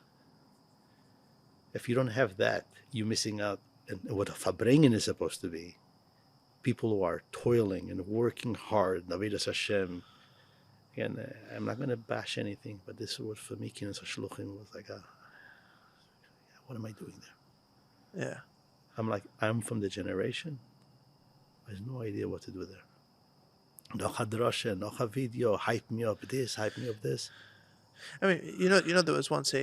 if you don't have that, you're missing out. And what a farbrengen is supposed to be, people who are toiling and working hard, Avodas Hashem. Again, I'm not going to bash anything, but this was for me, Kinas shluchim was like, what am I doing there? Yeah. I'm from the generation. I have no idea what to do there. No hadrasha, no video, hype me up this, hype me up this. I mean, there was once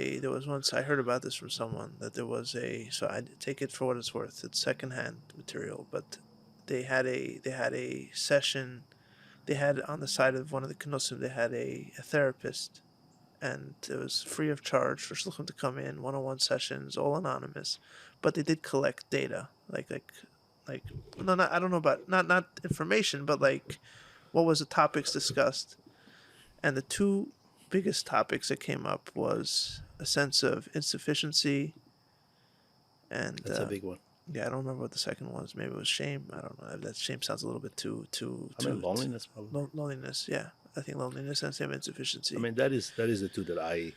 I heard about this from someone that there was so I take it for what it's worth. It's secondhand material, but they had a session. They had on the side of one of the knossim, they had a therapist, and it was free of charge for shluchim to come in, one-on-one sessions, all anonymous, but they did collect data, like no, not, I don't know about not information, but like what was the topics discussed, and the two biggest topics that came up was a sense of insufficiency, and that's a big one. Yeah, I don't remember what the second was. Maybe it was shame. I don't know. That shame sounds a little bit too. Loneliness, probably. Loneliness, yeah. I think loneliness and same insufficiency. I mean, that is the two that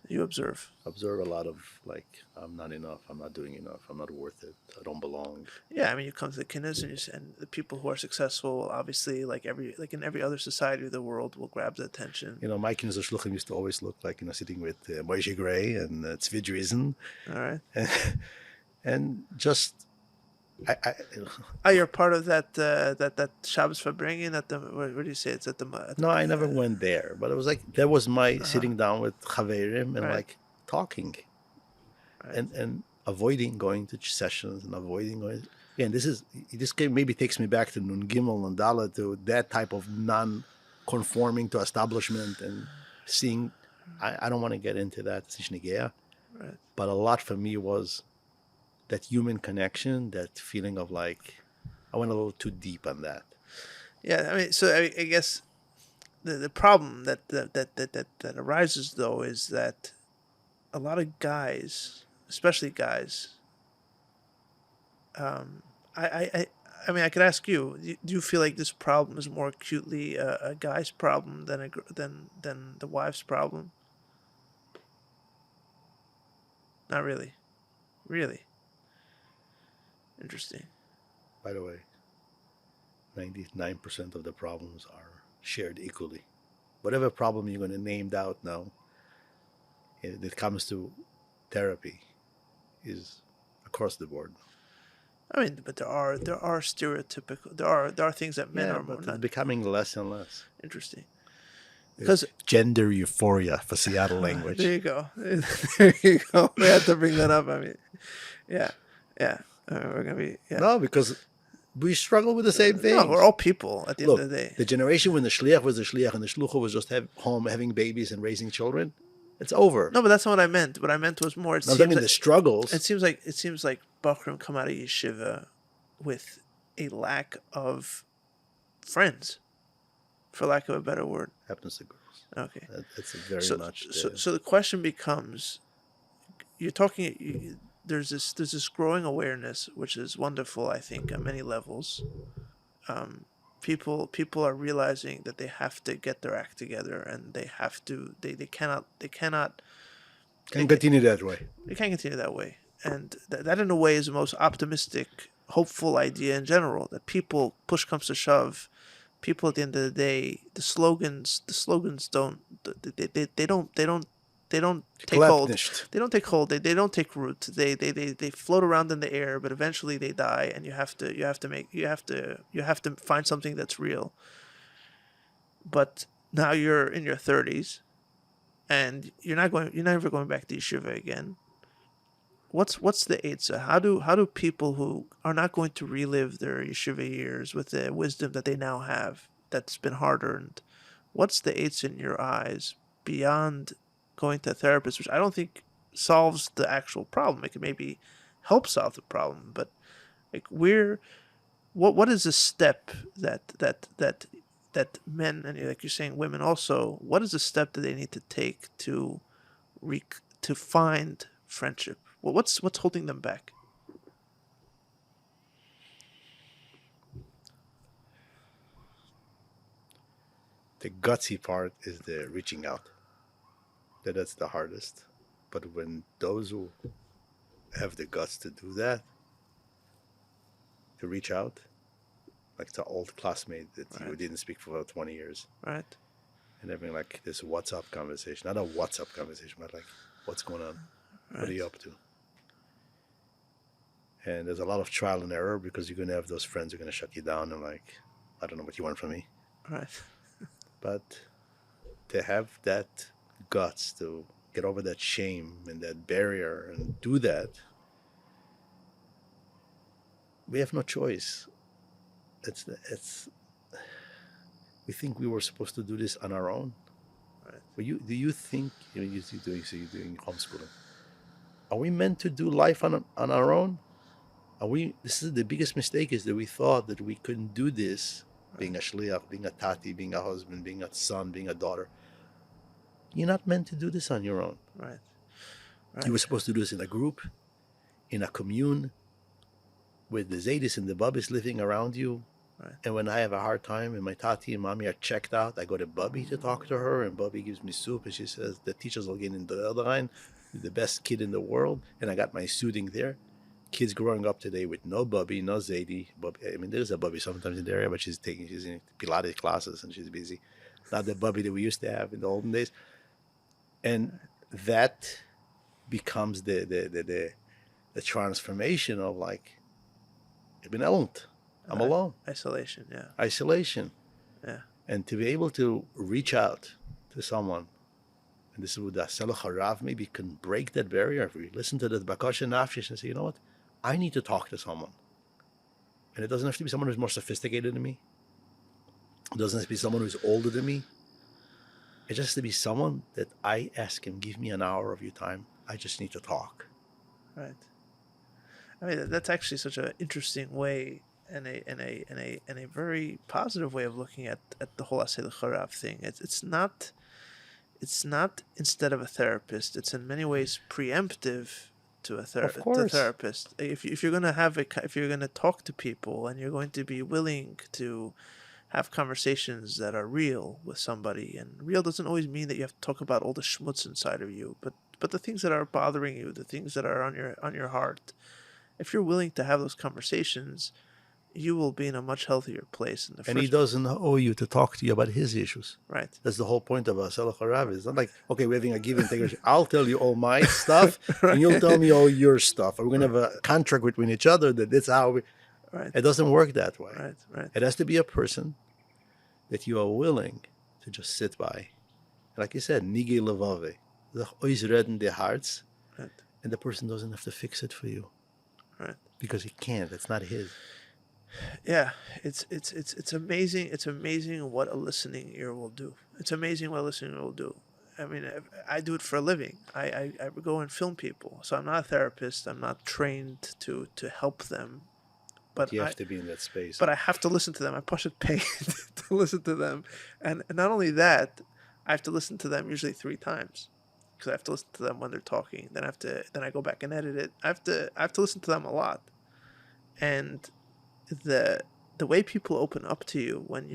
you observe a lot of, like, I'm not enough, I'm not doing enough, I'm not worth it, I don't belong. Yeah, I mean, you come to the kinnis and the people who are successful, obviously, like in every other society of the world, will grab the attention. You know, my kinnis of shluchim used to always look like, sitting with Moshe Gray and Tzvi Drizin. All right. And just, you're part of that Shabbos Farbrengen at the, what do you say? It's at the. No, I never went there, but it was like that was my sitting down with chaverim and like talking, and avoiding going to sessions and avoiding going. Again, this maybe takes me back to Nun Gimel and Dalet, to that type of non-conforming to establishment and seeing. I don't want to get into that, right. But a lot for me was that human connection, that feeling of like, I went a little too deep on that. Yeah, I mean, so I guess the problem that arises though is that a lot of guys, especially guys, I mean, I could ask you, do you feel like this problem is more acutely a guy's problem than the wife's problem? Not really. Really? Interesting. By the way, 99% of the problems are shared equally. Whatever problem you're going to name out now, when it comes to therapy, is across the board. I mean, but there are stereotypical. There are things that men are more. But it's becoming less and less. Interesting. Because gender euphoria for Seattle language. There you go. There you go. We had to bring that up. I mean, yeah. We're gonna be. Yeah. No, because we struggle with the same thing. No, we're all people at the end of the day. The generation when the Shliach was the Shliach and the shlucha was just home having babies and raising children, it's over. No, but that's not what I meant. What I meant was more. The struggles. It seems like Bachrim come out of yeshiva with a lack of friends, for lack of a better word. Happens to girls. Okay. That's very much. So the question becomes, you're talking. There's this growing awareness, which is wonderful, I think, on many levels. People are realizing that they have to get their act together, and they cannot continue that way. They can't continue that way, and that in a way is the most optimistic, hopeful idea in general. That people, push comes to shove, people at the end of the day, the slogans don't take hold. They don't take hold. They don't take root. They float around in the air, but eventually they die, and you have to find something that's real. But now you're in your 30s, and you're never going back to yeshiva again. What's the eitzah? How do people who are not going to relive their yeshiva years with the wisdom that they now have, that's been hard earned, what's the eitzah in your eyes beyond going to a therapist, which I don't think solves the actual problem. It can maybe help solve the problem, but like what is the step that men, and like you're saying women also, what is the step that they need to take to to find friendship? Well, what's holding them back? The gutsy part is the reaching out. That's the hardest. But when those who have the guts to do that, to reach out, like to old classmate that you Right. didn't speak for about 20 years, Right. and having like this WhatsApp conversation, not a WhatsApp conversation, but like, what's going on? What are you up to? And there's a lot of trial and error because you're going to have those friends who are going to shut you down and like, I don't know what you want from me. Right. But to have that guts to get over that shame and that barrier and do that, we have no choice. It's we think we were supposed to do this on our own. Right. But do you think you're doing homeschooling? Are we meant to do life on our own? This is the biggest mistake, is that we thought that we couldn't do this, being a shliach, being a tati, being a husband, being a son, being a daughter. You're not meant to do this on your own. Right. You were supposed to do this in a group, in a commune, with the zaydis and the babis living around you. Right. And when I have a hard time and my tati and mommy are checked out, I go to Bubby to talk to her, and Bubby gives me soup, and she says, the teachers will get in the other line, the best kid in the world, and I got my soothing there. Kids growing up today with no Bubby, no Zadie. I mean, there's a Bubby sometimes in the area, but she's in Pilates classes and she's busy. Not the Bubby that we used to have in the olden days. And that becomes the transformation of like, I'm alone. Isolation, yeah. Isolation. Yeah. And to be able to reach out to someone, and this is with the Harav, maybe can break that barrier. If we listen to the bakosho nafshis and say, you know what, I need to talk to someone. And it doesn't have to be someone who's more sophisticated than me. It doesn't have to be someone who's older than me. It just has to be someone that I ask him, give me an hour of your time. I just need to talk. Right. I mean, that's actually such an interesting way and a very positive way of looking at the whole Asay L'Charav thing. It's not instead of a therapist. It's in many ways preemptive to a therapist. If you're gonna talk to people and you're going to be willing to have conversations that are real with somebody, and real doesn't always mean that you have to talk about all the schmutz inside of you, but the things that are bothering you, the things that are on your heart. If you're willing to have those conversations, you will be in a much healthier place in the And he doesn't owe you to talk to you about his issues. Right. That's the whole point of Asay L'Charav. It's not like, okay, we're having a give and take. I'll tell you all my stuff, Right. and you'll tell me all your stuff. And we're going to have a contract between each other that that's how we... Right. It doesn't work that way. Right. It has to be a person that you are willing to just sit by. Like you said, nige levave. The ois redden the hearts. Right. And the person doesn't have to fix it for you. Right. Because he can't. It's not his. Yeah, it's amazing. It's amazing what a listening ear will do. It's amazing what a listening ear will do. I mean, I do it for a living. I go and film people. So I'm not a therapist. I'm not trained to help them. But you have to be in that space. But I have to listen to them. I push it paid to listen to them. And not only that, I have to listen to them usually 3 times. Because I have to listen to them when they're talking. Then I go back and edit it. I have to listen to them a lot. And the way people open up to you when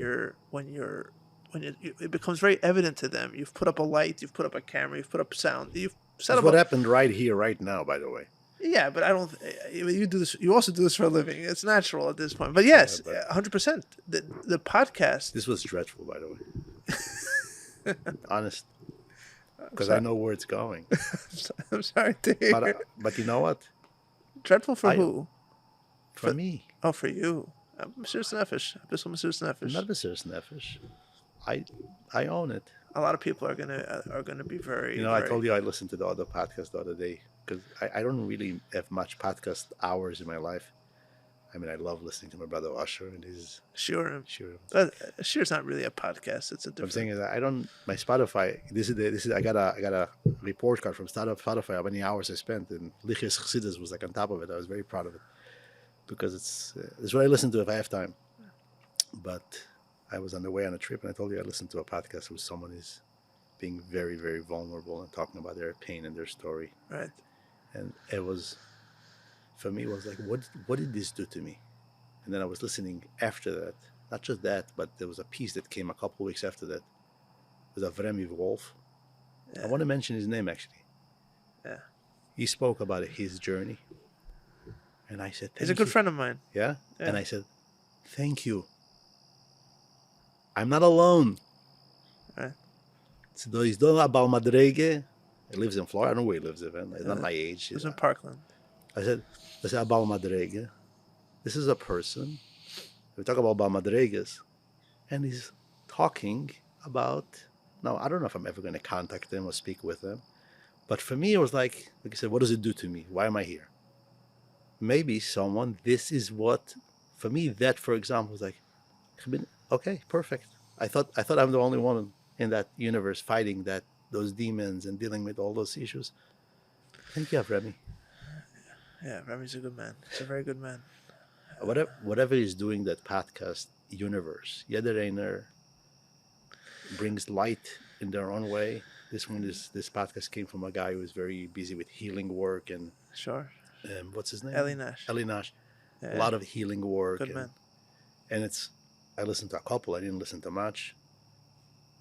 it becomes very evident to them. You've put up a light, you've put up a camera, you've put up sound, you've set up. What happened right here, right now, by the way. Yeah, but I don't. You do this. You also do this for a living. It's natural at this point. But yes, 100%. The podcast. This was dreadful, by the way. Honest, because I know where it's going. I'm sorry to hear. But you know what? Dreadful for who? For me. Oh, for you. Mesiras Nefesh. Mesiras Nefesh. Not Mesiras Nefesh. I own it. A lot of people are gonna be very. I told you I listened to the other podcast the other day because I don't really have much podcast hours in my life, I mean, I love listening to my brother Usher and his Sure. sure. But Sheer's not really a podcast. It's a What I'm different. saying is that I don't my Spotify. This is I got a report card from Spotify how many hours I spent, and Lichis Chassidus was like on top of it. I was very proud of it because it's what I listen to if I have time. But I was on the way on a trip, and I told you I listened to a podcast where someone is being very, very vulnerable and talking about their pain and their story. Right. And it was, for me, it was like, what did this do to me? And then I was listening after that. Not just that, but there was a piece that came a couple of weeks after that. It was a Vremi Wolf. Yeah. I want to mention his name, actually. Yeah. He spoke about his journey. And I said, He's a good friend of mine. Yeah? Yeah. And I said, thank you. I'm not alone. Right. So he's done about Madrege. He lives in Florida. I don't know where he lives in. He's not my age. He lives in Parkland. I said about Madrege. This is a person. We talk about Madreges. And he's talking about, now I don't know if I'm ever going to contact him or speak with him. But for me, it was like I said, what does it do to me? Why am I here? Maybe someone, this is what, for me, that, for example, was like, okay, perfect. I thought I'm the only one in that universe fighting those demons and dealing with all those issues. Thank you, Remy. Yeah, Remy's a good man. He's a very good man. Whatever he's doing, that podcast universe, Yedereiner brings light in their own way. This podcast came from a guy who was very busy with healing work and sure. What's his name? Eli Nash. Yeah. A lot of healing work. Good man. And I listened to a couple. I didn't listen to much.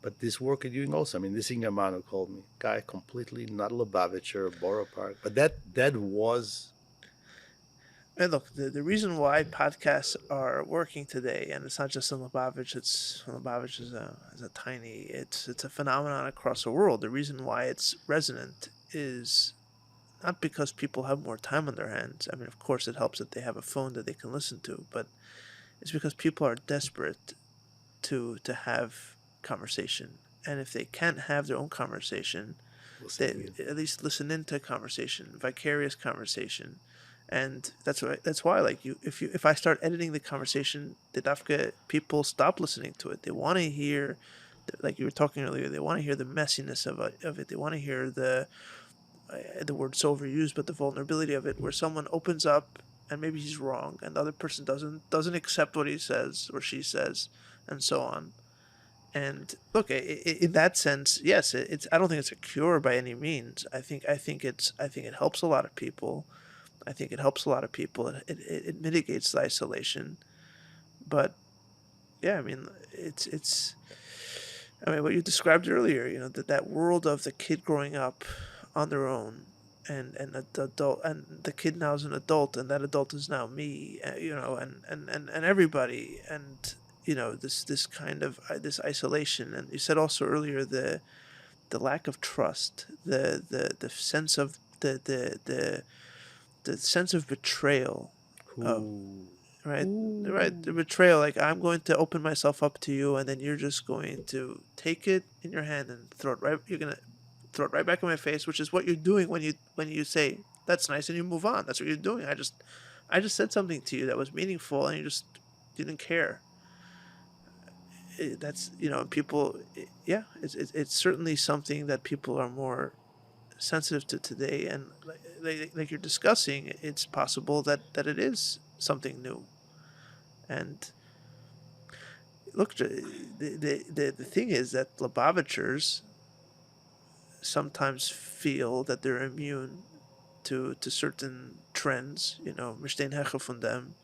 But this work you're doing also. I mean, this young man who called me, guy completely not a Lubavitcher, Borough Park. But that was... And look, the reason why podcasts are working today, and it's not just in Lubavitch. Lubavitch is a tiny. It's a phenomenon across the world. The reason why it's resonant is not because people have more time on their hands. I mean, of course, it helps that they have a phone that they can listen to, but it's because people are desperate to have conversation, and if they can't have their own conversation, they at least listen into conversation, vicarious conversation. And that's why like if I start editing the conversation, the dafka people stop listening to it. They want to hear, like you were talking earlier, they want to hear the messiness of it. They want to hear the word's so overused, but the vulnerability of it, where someone opens up and maybe he's wrong and the other person doesn't accept what he says or she says, and so on. And look, in that sense, yes, it's. I don't think it's a cure by any means. I think it helps a lot of people. It mitigates the isolation, but yeah, I mean, it's. I mean, what you described earlier, that world of the kid growing up on their own, and the adult, and the kid now is an adult, and that adult is now me, and everybody, and this kind of this isolation, and you said also earlier the lack of trust, the sense of the sense of betrayal, right, the betrayal. Like, I'm going to open myself up to you, and then you're just going to take it in your hand and throw it right. You're gonna throw it right back in my face, which is what you're doing when you say that's nice and you move on. That's what you're doing. I just said something to you that was meaningful, and you just didn't care. That's people. Yeah, it's certainly something that people are more sensitive to today, and like you're discussing, it's possible that it is something new. And look, the thing is that Lubavitchers sometimes feel that they're immune to certain trends. Mishtein hecha von them.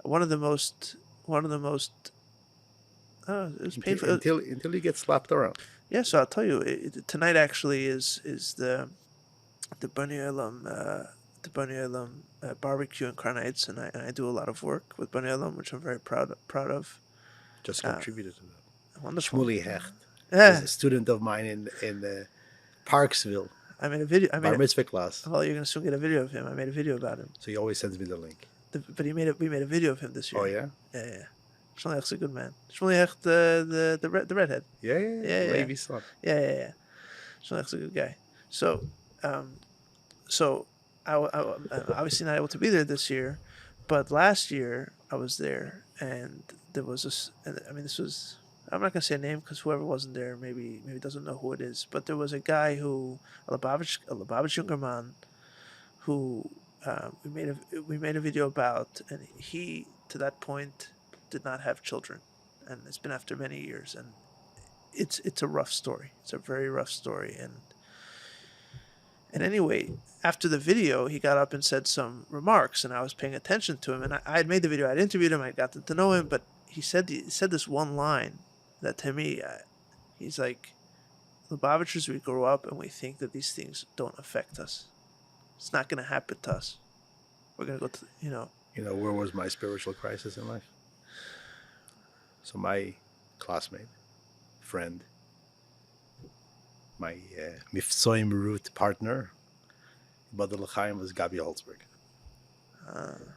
One of the most. It was painful until you get slapped around. Yeah, so I'll tell you, tonight actually is the Bnei Olam barbecue in Carnites, and I do a lot of work with Bnei Olam, which I'm very proud of. Just contributed to that. Wonderful. Shmuley Hecht, was a student of mine in Parksville. I made a video. Bar mitzvah class. Well, you're gonna soon get a video of him. I made a video about him. So he always sends me the link. But we made a video of him this year. Oh yeah. Yeah. Shliach's a good man. Shliach, the redhead. Yeah. Levi's son. Yeah. Shliach's a good guy. So, I obviously not able to be there this year, But last year I was there, and there was this. And I mean, this was. I'm not gonna say a name because whoever wasn't there maybe doesn't know who it is. But there was a guy who a Lubavitch younger man who we made a video about, and he to that point did not have children, and it's been after many years, and it's a rough story. It's a very rough story, and anyway, after the video, he got up and said some remarks, and I was paying attention to him. And I had made the video, I'd interviewed him, I got to know him, but he said this one line that to me, he's like, Lubavitchers, we grow up and we think that these things don't affect us. It's not going to happen to us. We're going to go to, Where was my spiritual crisis in life? So my classmate, friend, my Mifsoim root partner, Bosi Lgani, was Gabi Holzberg.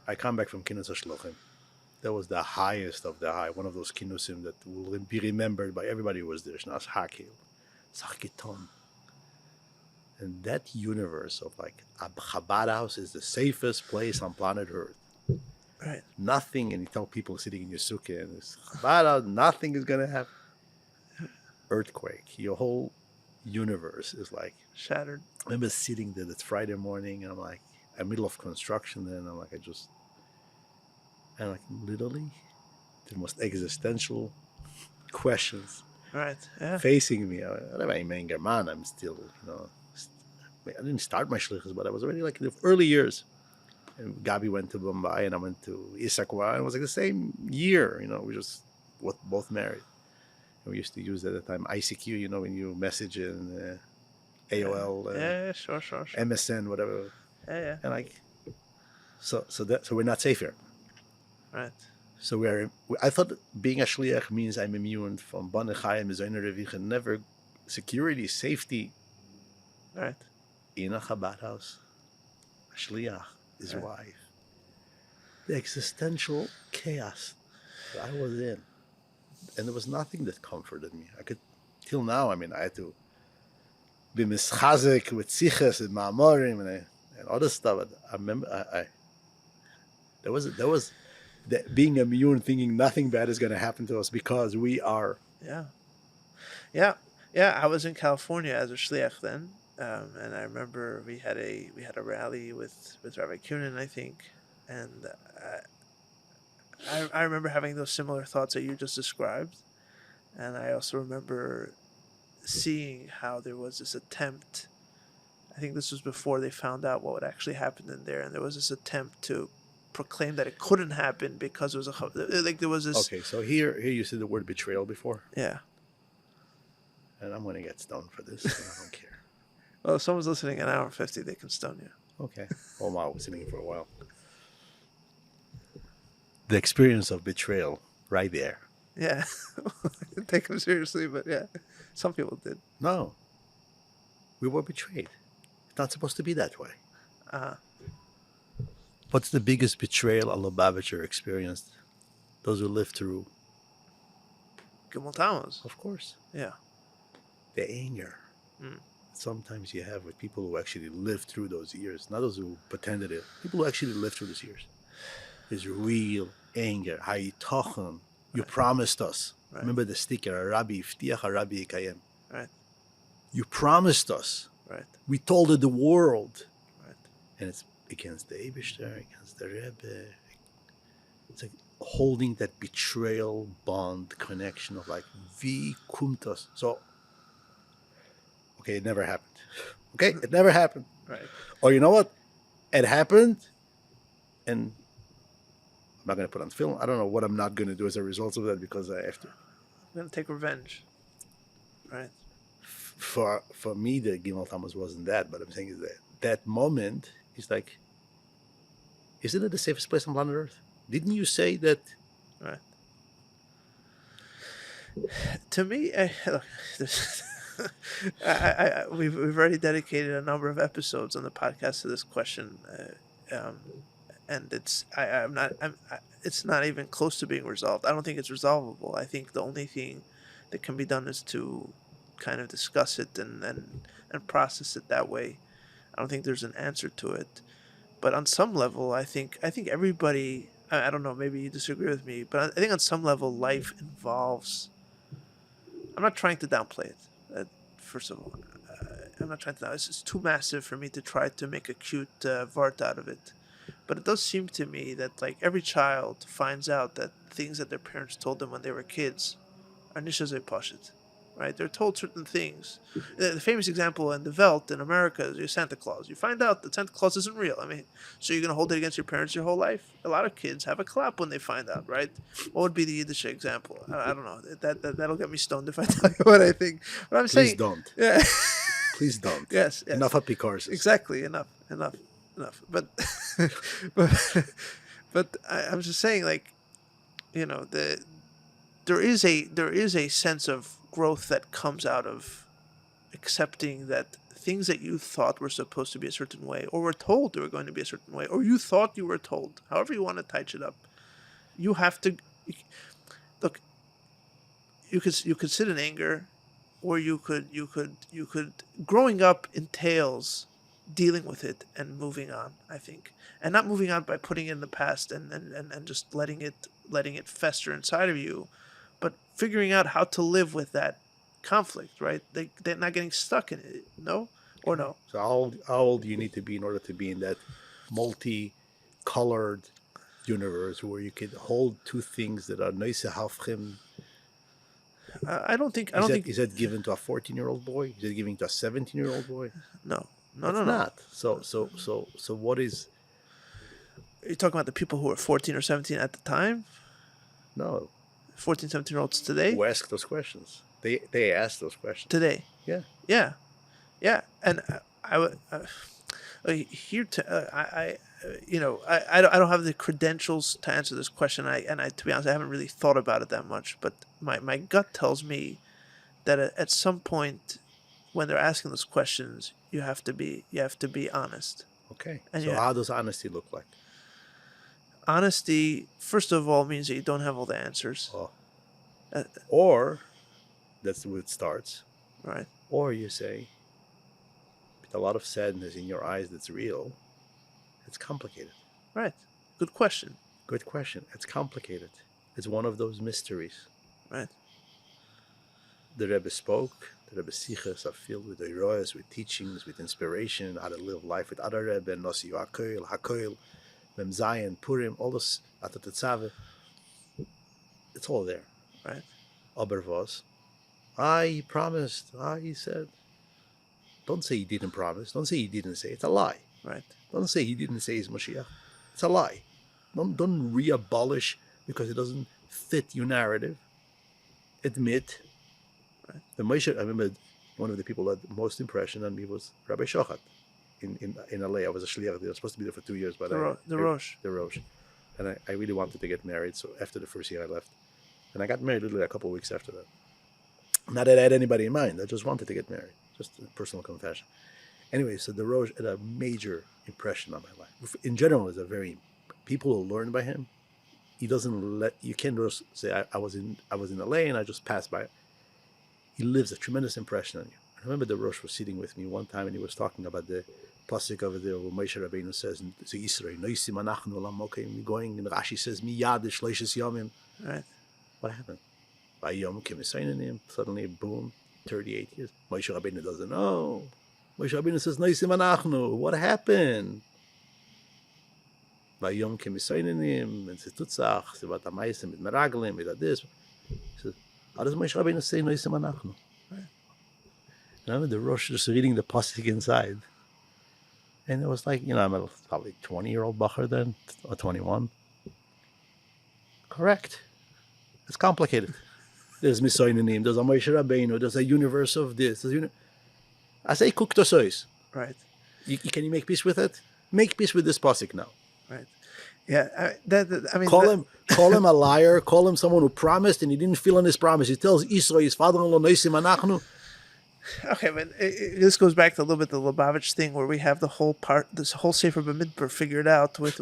I come back from Kinnus shluchim. That was the highest of the high, one of those kinnusim that will be remembered by everybody who was there. Shnas Hakil, Sachiton. And that universe of like, a Chabad house is the safest place on planet Earth. right. Nothing, and you tell people sitting in your sukkah, and it's Chabad house, nothing is going to happen. Earthquake. Your whole universe is like Shattered. I remember sitting there, it's Friday morning, and I'm like, in the middle of construction, and I'm like, literally, the most existential questions Right. Yeah. facing me. I'm still, I didn't start my shlichus, but I was already like in the early years. And Gabi went to Bombay, and I went to Issaquah, and it was like the same year, we just both married. And we used to use at the time ICQ, when you message in AOL, Yeah, sure. MSN, whatever. Yeah. And like, so we're not safe here. Right. So I thought being a shliach means I'm immune from banechayim, mizoiner revich, never security, safety. Right. In a Chabad house, a shliach, his wife, the existential chaos that I was in, and there was nothing that comforted me. I could, till now, I had to be mischazik with siches and ma'amorim and other stuff. I remember there was that being immune, thinking nothing bad is going to happen to us because we are. Yeah. I was in California as a shliach then, and I remember we had a rally with Rabbi Kunin, I think, and I remember having those similar thoughts that you just described, and I also remember seeing how there was this attempt. I think this was before they found out what actually happened in there, and there was this attempt to proclaim that it couldn't happen because it was there was this. Okay, so here you said the word betrayal before. Yeah. And I'm going to get stoned for this. So I don't care. Well, if someone's listening an hour and 50, they can stone you. Okay. Well, I was sitting for a while. The experience of betrayal, right there. Yeah. I didn't take them seriously, but yeah, some people did. No. We were betrayed. It's not supposed to be that way. What's the biggest betrayal a Lubavitcher experienced? Those who lived through. Gimel Tammuz. Of course. Yeah. The anger. Sometimes you have with people who actually lived through those years, not those who pretended it. People who actually lived through those years. There's real anger. Hayitochen. You promised us. Right. Remember the sticker, Rabbi, Iftiach Rabbi Yikayem. Right. You promised us. Right. We told it the world. Right. And it's against the Eibishter, against the Rebbe. It's like holding that betrayal bond connection of like, vi kumtas. So, okay, it never happened. Okay, it never happened. Right. Or you know what? It happened, and I'm not going to put on film. I don't know what I'm not going to do as a result of that because I have to. I'm going to take revenge. Right. For me, the Gimel Tammuz wasn't that, but I'm saying is that moment is like, isn't it the safest place on planet Earth? Didn't you say that? Right. To me, look, we've already dedicated a number of episodes on the podcast to this question, and it's not even close to being resolved. I don't think it's resolvable. I think the only thing that can be done is to kind of discuss it and process it that way. I don't think there's an answer to it, But on some level, I think everybody. I don't know. Maybe you disagree with me, but I think on some level, life involves. I'm not trying to downplay it. First of all, I'm not trying to. It's too massive for me to try to make a cute vart out of it. But it does seem to me that like every child finds out that things that their parents told them when they were kids are nishazei pashit, right? They're told certain things. The famous example in the Welt in America is your Santa Claus. You find out that Santa Claus isn't real. I mean, so you're gonna hold it against your parents your whole life? A lot of kids have a clap when they find out, right? What would be the Yiddish example? I don't know. That'll get me stoned if I tell you what I think. But I'm Please saying, don't. yeah. Please don't. Yes. Enough happy courses. Exactly. Enough. But, but I'm just saying, like, there is a sense of growth that comes out of accepting that things that you thought were supposed to be a certain way, or were told they were going to be a certain way, or you thought you were told, however you want to touch it up, you have to look. You could sit in anger, or you could growing up entails dealing with it and moving on, I think, and not moving on by putting it in the past and just letting it fester inside of you, but figuring out how to live with that conflict, right? They're not getting stuck in it, no, or no. So how old do you need to be in order to be in that multi-colored universe where you could hold two things that are nice hafchim? I don't think. Is that given to a 14-year-old boy? Is it given to a 17-year-old boy? No. It's not. So what is? You're talking about the people who were 14 or 17 at the time? No. 14, 17-year-olds today? Who ask those questions? They ask those questions. Today? Yeah. Yeah. And I would here to I don't have the credentials to answer this question. I to be honest, I haven't really thought about it that much. But my gut tells me that at some point, when they're asking those questions, you have to be honest. Okay. And so how does honesty look like? Honesty, first of all, means that you don't have all the answers. Oh. Or that's where it starts. Right. Or you say, with a lot of sadness in your eyes that's real, it's complicated. Right. Good question. Good question. It's complicated. It's one of those mysteries. Right. The Rebbe spoke. The Rebbe's sichos are filled with iroas, with teachings, with inspiration, how to live life with other Rebbe, Nosi Hakoil, Mem Zayin, Purim, all this, Atatetzave. It's all there. Right. Aber was? He promised. He said. Don't say he didn't promise. Don't say he didn't say. It's a lie. Right. Don't say he didn't say he's Mashiach. It's a lie. Don't re-abolish because it doesn't fit your narrative. Admit. Right. The Moshe, I remember one of the people that had the most impression on me was Rabbi Shochat in LA. I was a Shliach. I was supposed to be there for 2 years, but the Rosh. And I really wanted to get married. So after the first year, I left. And I got married literally a couple of weeks after that. Not that I had anybody in mind. I just wanted to get married. Just a personal confession. Anyway, so the Rosh had a major impression on my life. In general, is a very people who learn by him. He doesn't let you can't just say I was in LA and I just passed by. He leaves a tremendous impression on you. I remember the Rosh was sitting with me one time and he was talking about the pasuk over there where Moshe Rabbeinu says in Yisrael, "Noisim anachnu olam mokim." Going and Rashi says, "Miyad shleishes yomim." Right. What happened? By Yom Kippur, suddenly boom, 38 years. Moshe Rabbeinu doesn't know. Moshe Rabbeinu says, "Noisim anachnu." What happened? By Yom Kippur, and Tutzach, about the Meisim, with Meraglim, with this. He says, how does Moshe Rabbeinu say Noisim anachnu? Right. And I remember the Rosh just reading the pasuk inside. And it was like, I'm a probably 20-year-old bacher then, or 21. Correct. It's complicated. There's Misoinim, there's a Moshe Rabbeinu, there's a universe of this. I say, cook to sois. Right. Can you make peace with it? Make peace with this pasuk now. Right. Yeah. I mean, call him a liar. Call him someone who promised and he didn't fill on his promise. He tells Israel, his father-in-law, Noisim anachnu. Okay, but this goes back to a little bit the Lubavitch thing where we have this whole Sefer B'Midbar figured out with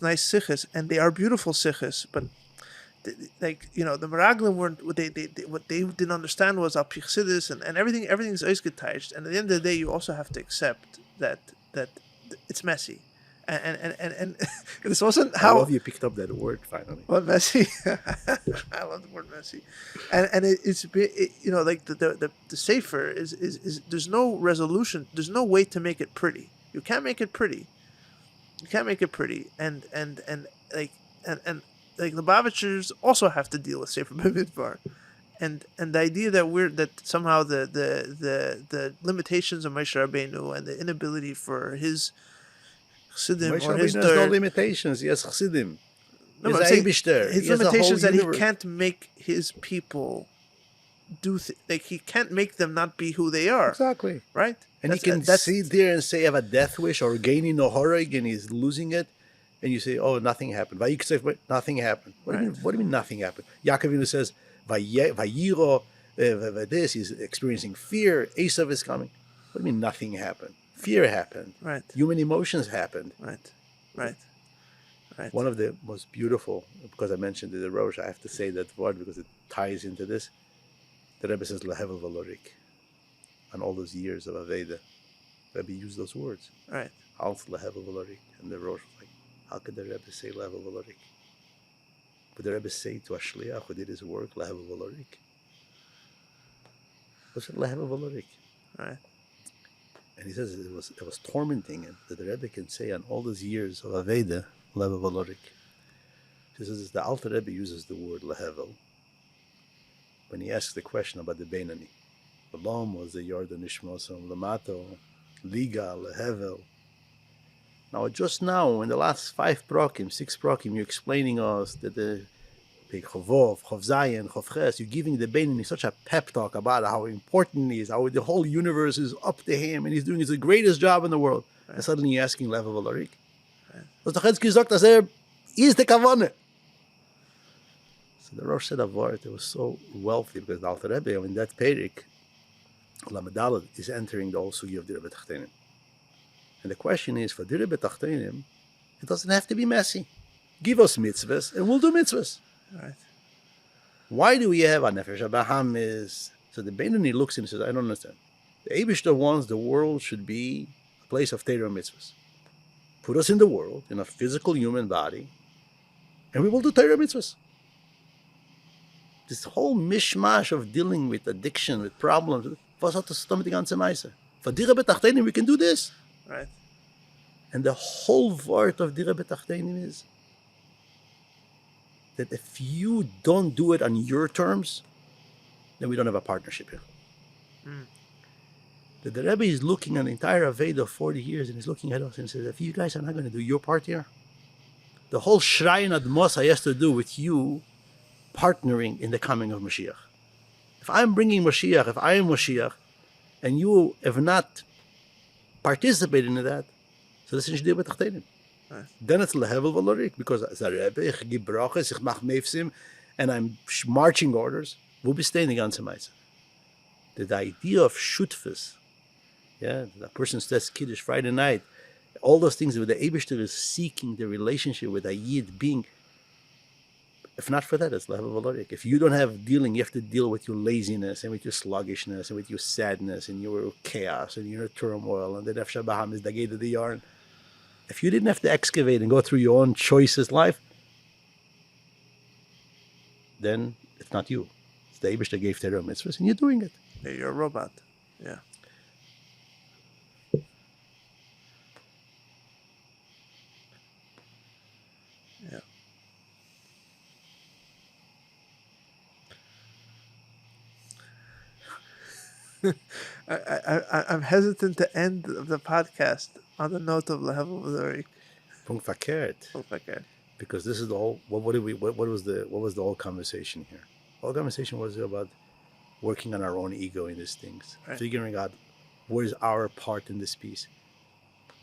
nice sichos, and they are beautiful sichos, but the Meraglim weren't what they didn't understand was al pichsidis and everything's oisgetaycht, and at the end of the day you also have to accept that it's messy, and this wasn't I how. love you picked up that word finally. What messy? I love the word messy, and like the safer is there's no resolution. There's no way to make it pretty. You can't make it pretty. You can't make it pretty, and like and like Lubavitchers also have to deal with safer b'midbar, and the idea that somehow the limitations of Moshe Rabbeinu and the inability for his chassidim Moshe or his Rabbeinu has no der. limitations. He has chassidim. No, He's I'm saying Eibishter. his He has a whole limitations that he universe. can't make his people do like he can't make them not be who they are. Exactly. Right? And he can sit there and say, I have a death wish, or gaining no horror, and he's losing it. And you say, oh, nothing happened. But you can say, wait, nothing happened. What do you mean nothing happened? Yaakov says, Vayiro, this, he's experiencing fear. Esav is coming. What do you mean nothing happened? Fear happened. Right. Human emotions happened. Right. One of the most beautiful, because I mentioned the Rosh, I have to say that word because it ties into this. The Rebbe says, Lehevel Valorik. On all those years of Aveda, the Rebbe used those words. Right. Alf Lehevel Valorik. And the Rosh was like, how could the Rebbe say Lehevel Valorik? Would the Rebbe say to a Shliach who did his work, Lehevel Valorik? What's it, Lehevel Valorik? Right. And he says it was tormenting him that the Rebbe can say on all those years of Aveda, Lehevel Valorik. He says the Alter Rebbe uses the word Lehevel when he asks the question about the Beinani. Lom was the Yordan Ishmosam, Lamato, Liga, Lehevel. Now, just now, in the last 6 prokim, you're explaining us that the Chovov, Chov Zayin, Chov Ches, you're giving the Beinani such a pep talk about how important he is, how the whole universe is up to him, and he's doing the greatest job in the world. Right. And suddenly you're asking Lehevel Valorik. Was the Chetzki gesagt, dass is the Kavanah. So the Rosh said a word that was so wealthy because the Alter Rebbe, in that Perik, Lamadalad is entering the whole sugi of the Rebbe Tachtenim. And the question is, for the Rebbe Tachtenim, it doesn't have to be messy. Give us mitzvahs and we'll do mitzvahs. Right. Why do we have a Nefesh HaBahamis? So the Beinani looks and says, I don't understand. The Eibishter wants the world should be a place of Torah mitzvahs. Put us in the world, in a physical human body, and we will do Torah mitzvahs. This whole mishmash of dealing with addiction, with problems, was hat das damit die ganze Meise. For die Rebbe Tachtenim, we can do this. Right. And the whole word of the Rebbe Tachtenim is that if you don't do it on your terms, then we don't have a partnership here. That the Rebbe is looking at the entire Aveda of 40 years and he's looking at us and says, if you guys are not going to do your part here, the whole Shrine Admosa has to do with you partnering in the coming of Mashiach. If I'm bringing Mashiach, if I am Mashiach, and you have not participated in that, so this is Rebbe Tachtenim. Then it's Lehevel Valorik, because as a Rebbe, ich gebe brachas, ich mach mefsim, and I'm marching orders, we'll be staying the ganze Meise. The idea of shutfus, the person says Kiddush Friday night, all those things where the Eibishter is seeking the relationship with a Yid being. If not for that, it's Lehevel Valorik. If you don't have dealing, you have to deal with your laziness and with your sluggishness and with your sadness and your chaos and your turmoil and the Nefesh HaBaham is the gate of the yarn. If you didn't have to excavate and go through your own choices life, then it's not you. It's the Eibishter gave Torah mitzvahs and you're doing it. Yeah, you're a robot. Yeah. Yeah. I'm hesitant to end the podcast on the note of Lehevel Valorik. Punkt verkehrt. Because this is the whole. What was the whole conversation here? The whole conversation was about working on our own ego in these things, right. Figuring out what is our part in this piece.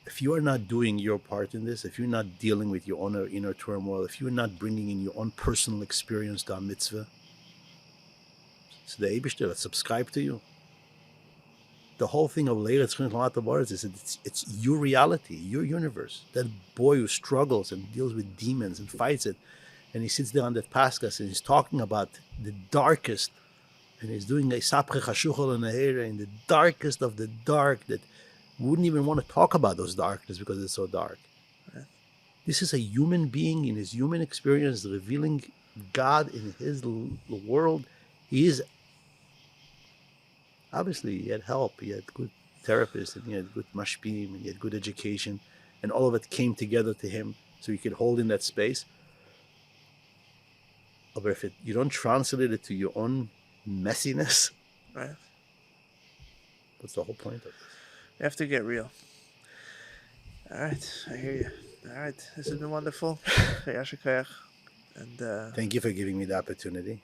If you are not doing your part in this, if you're not dealing with your own inner turmoil, if you're not bringing in your own personal experience to a mitzvah, so the Eibishter that subscribe to you. The whole thing of Leiretz is it's your reality, your universe. That boy who struggles and deals with demons and fights it, and he sits there on that paskas and he's talking about the darkest, and he's doing a sapche chashuchol and in the darkest of the dark that wouldn't even want to talk about those darkness because it's so dark. This is a human being in his human experience, revealing God in his world. He is, obviously, he had help. He had good therapists, and he had good mashpia, and he had good education, and all of it came together to him so he could hold in that space. But if you don't translate it to your own messiness, Right. what's the whole point of this? You have to get real. All right, I hear you. All right, this has been wonderful. And Thank you for giving me the opportunity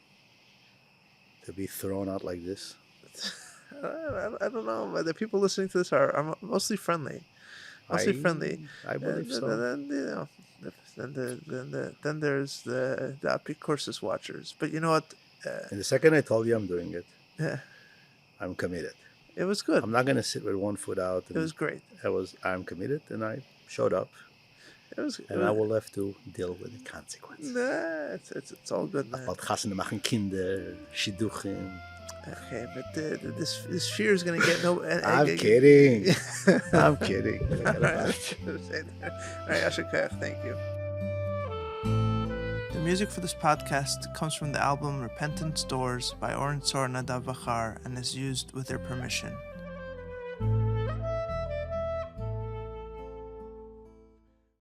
to be thrown out like this. I don't know, but the people listening to this are mostly friendly. Mostly friendly. I believe so. Then there's the Apicursus watchers. But you know what? And the second I told you I'm doing it, Yeah, I'm committed. it was good. I'm not going to sit with one foot out. It was great. I'm committed, and I showed up. I will have to deal with the consequences. Nah, it's all good, man. Machen Kinder, Shidduchim. Okay, but this fear is gonna get no. I'm kidding. I'm kidding. All right, Issaquah, thank you. The music for this podcast comes from the album Repentance Doors by Oren Sor Nadav Vachar and is used with their permission.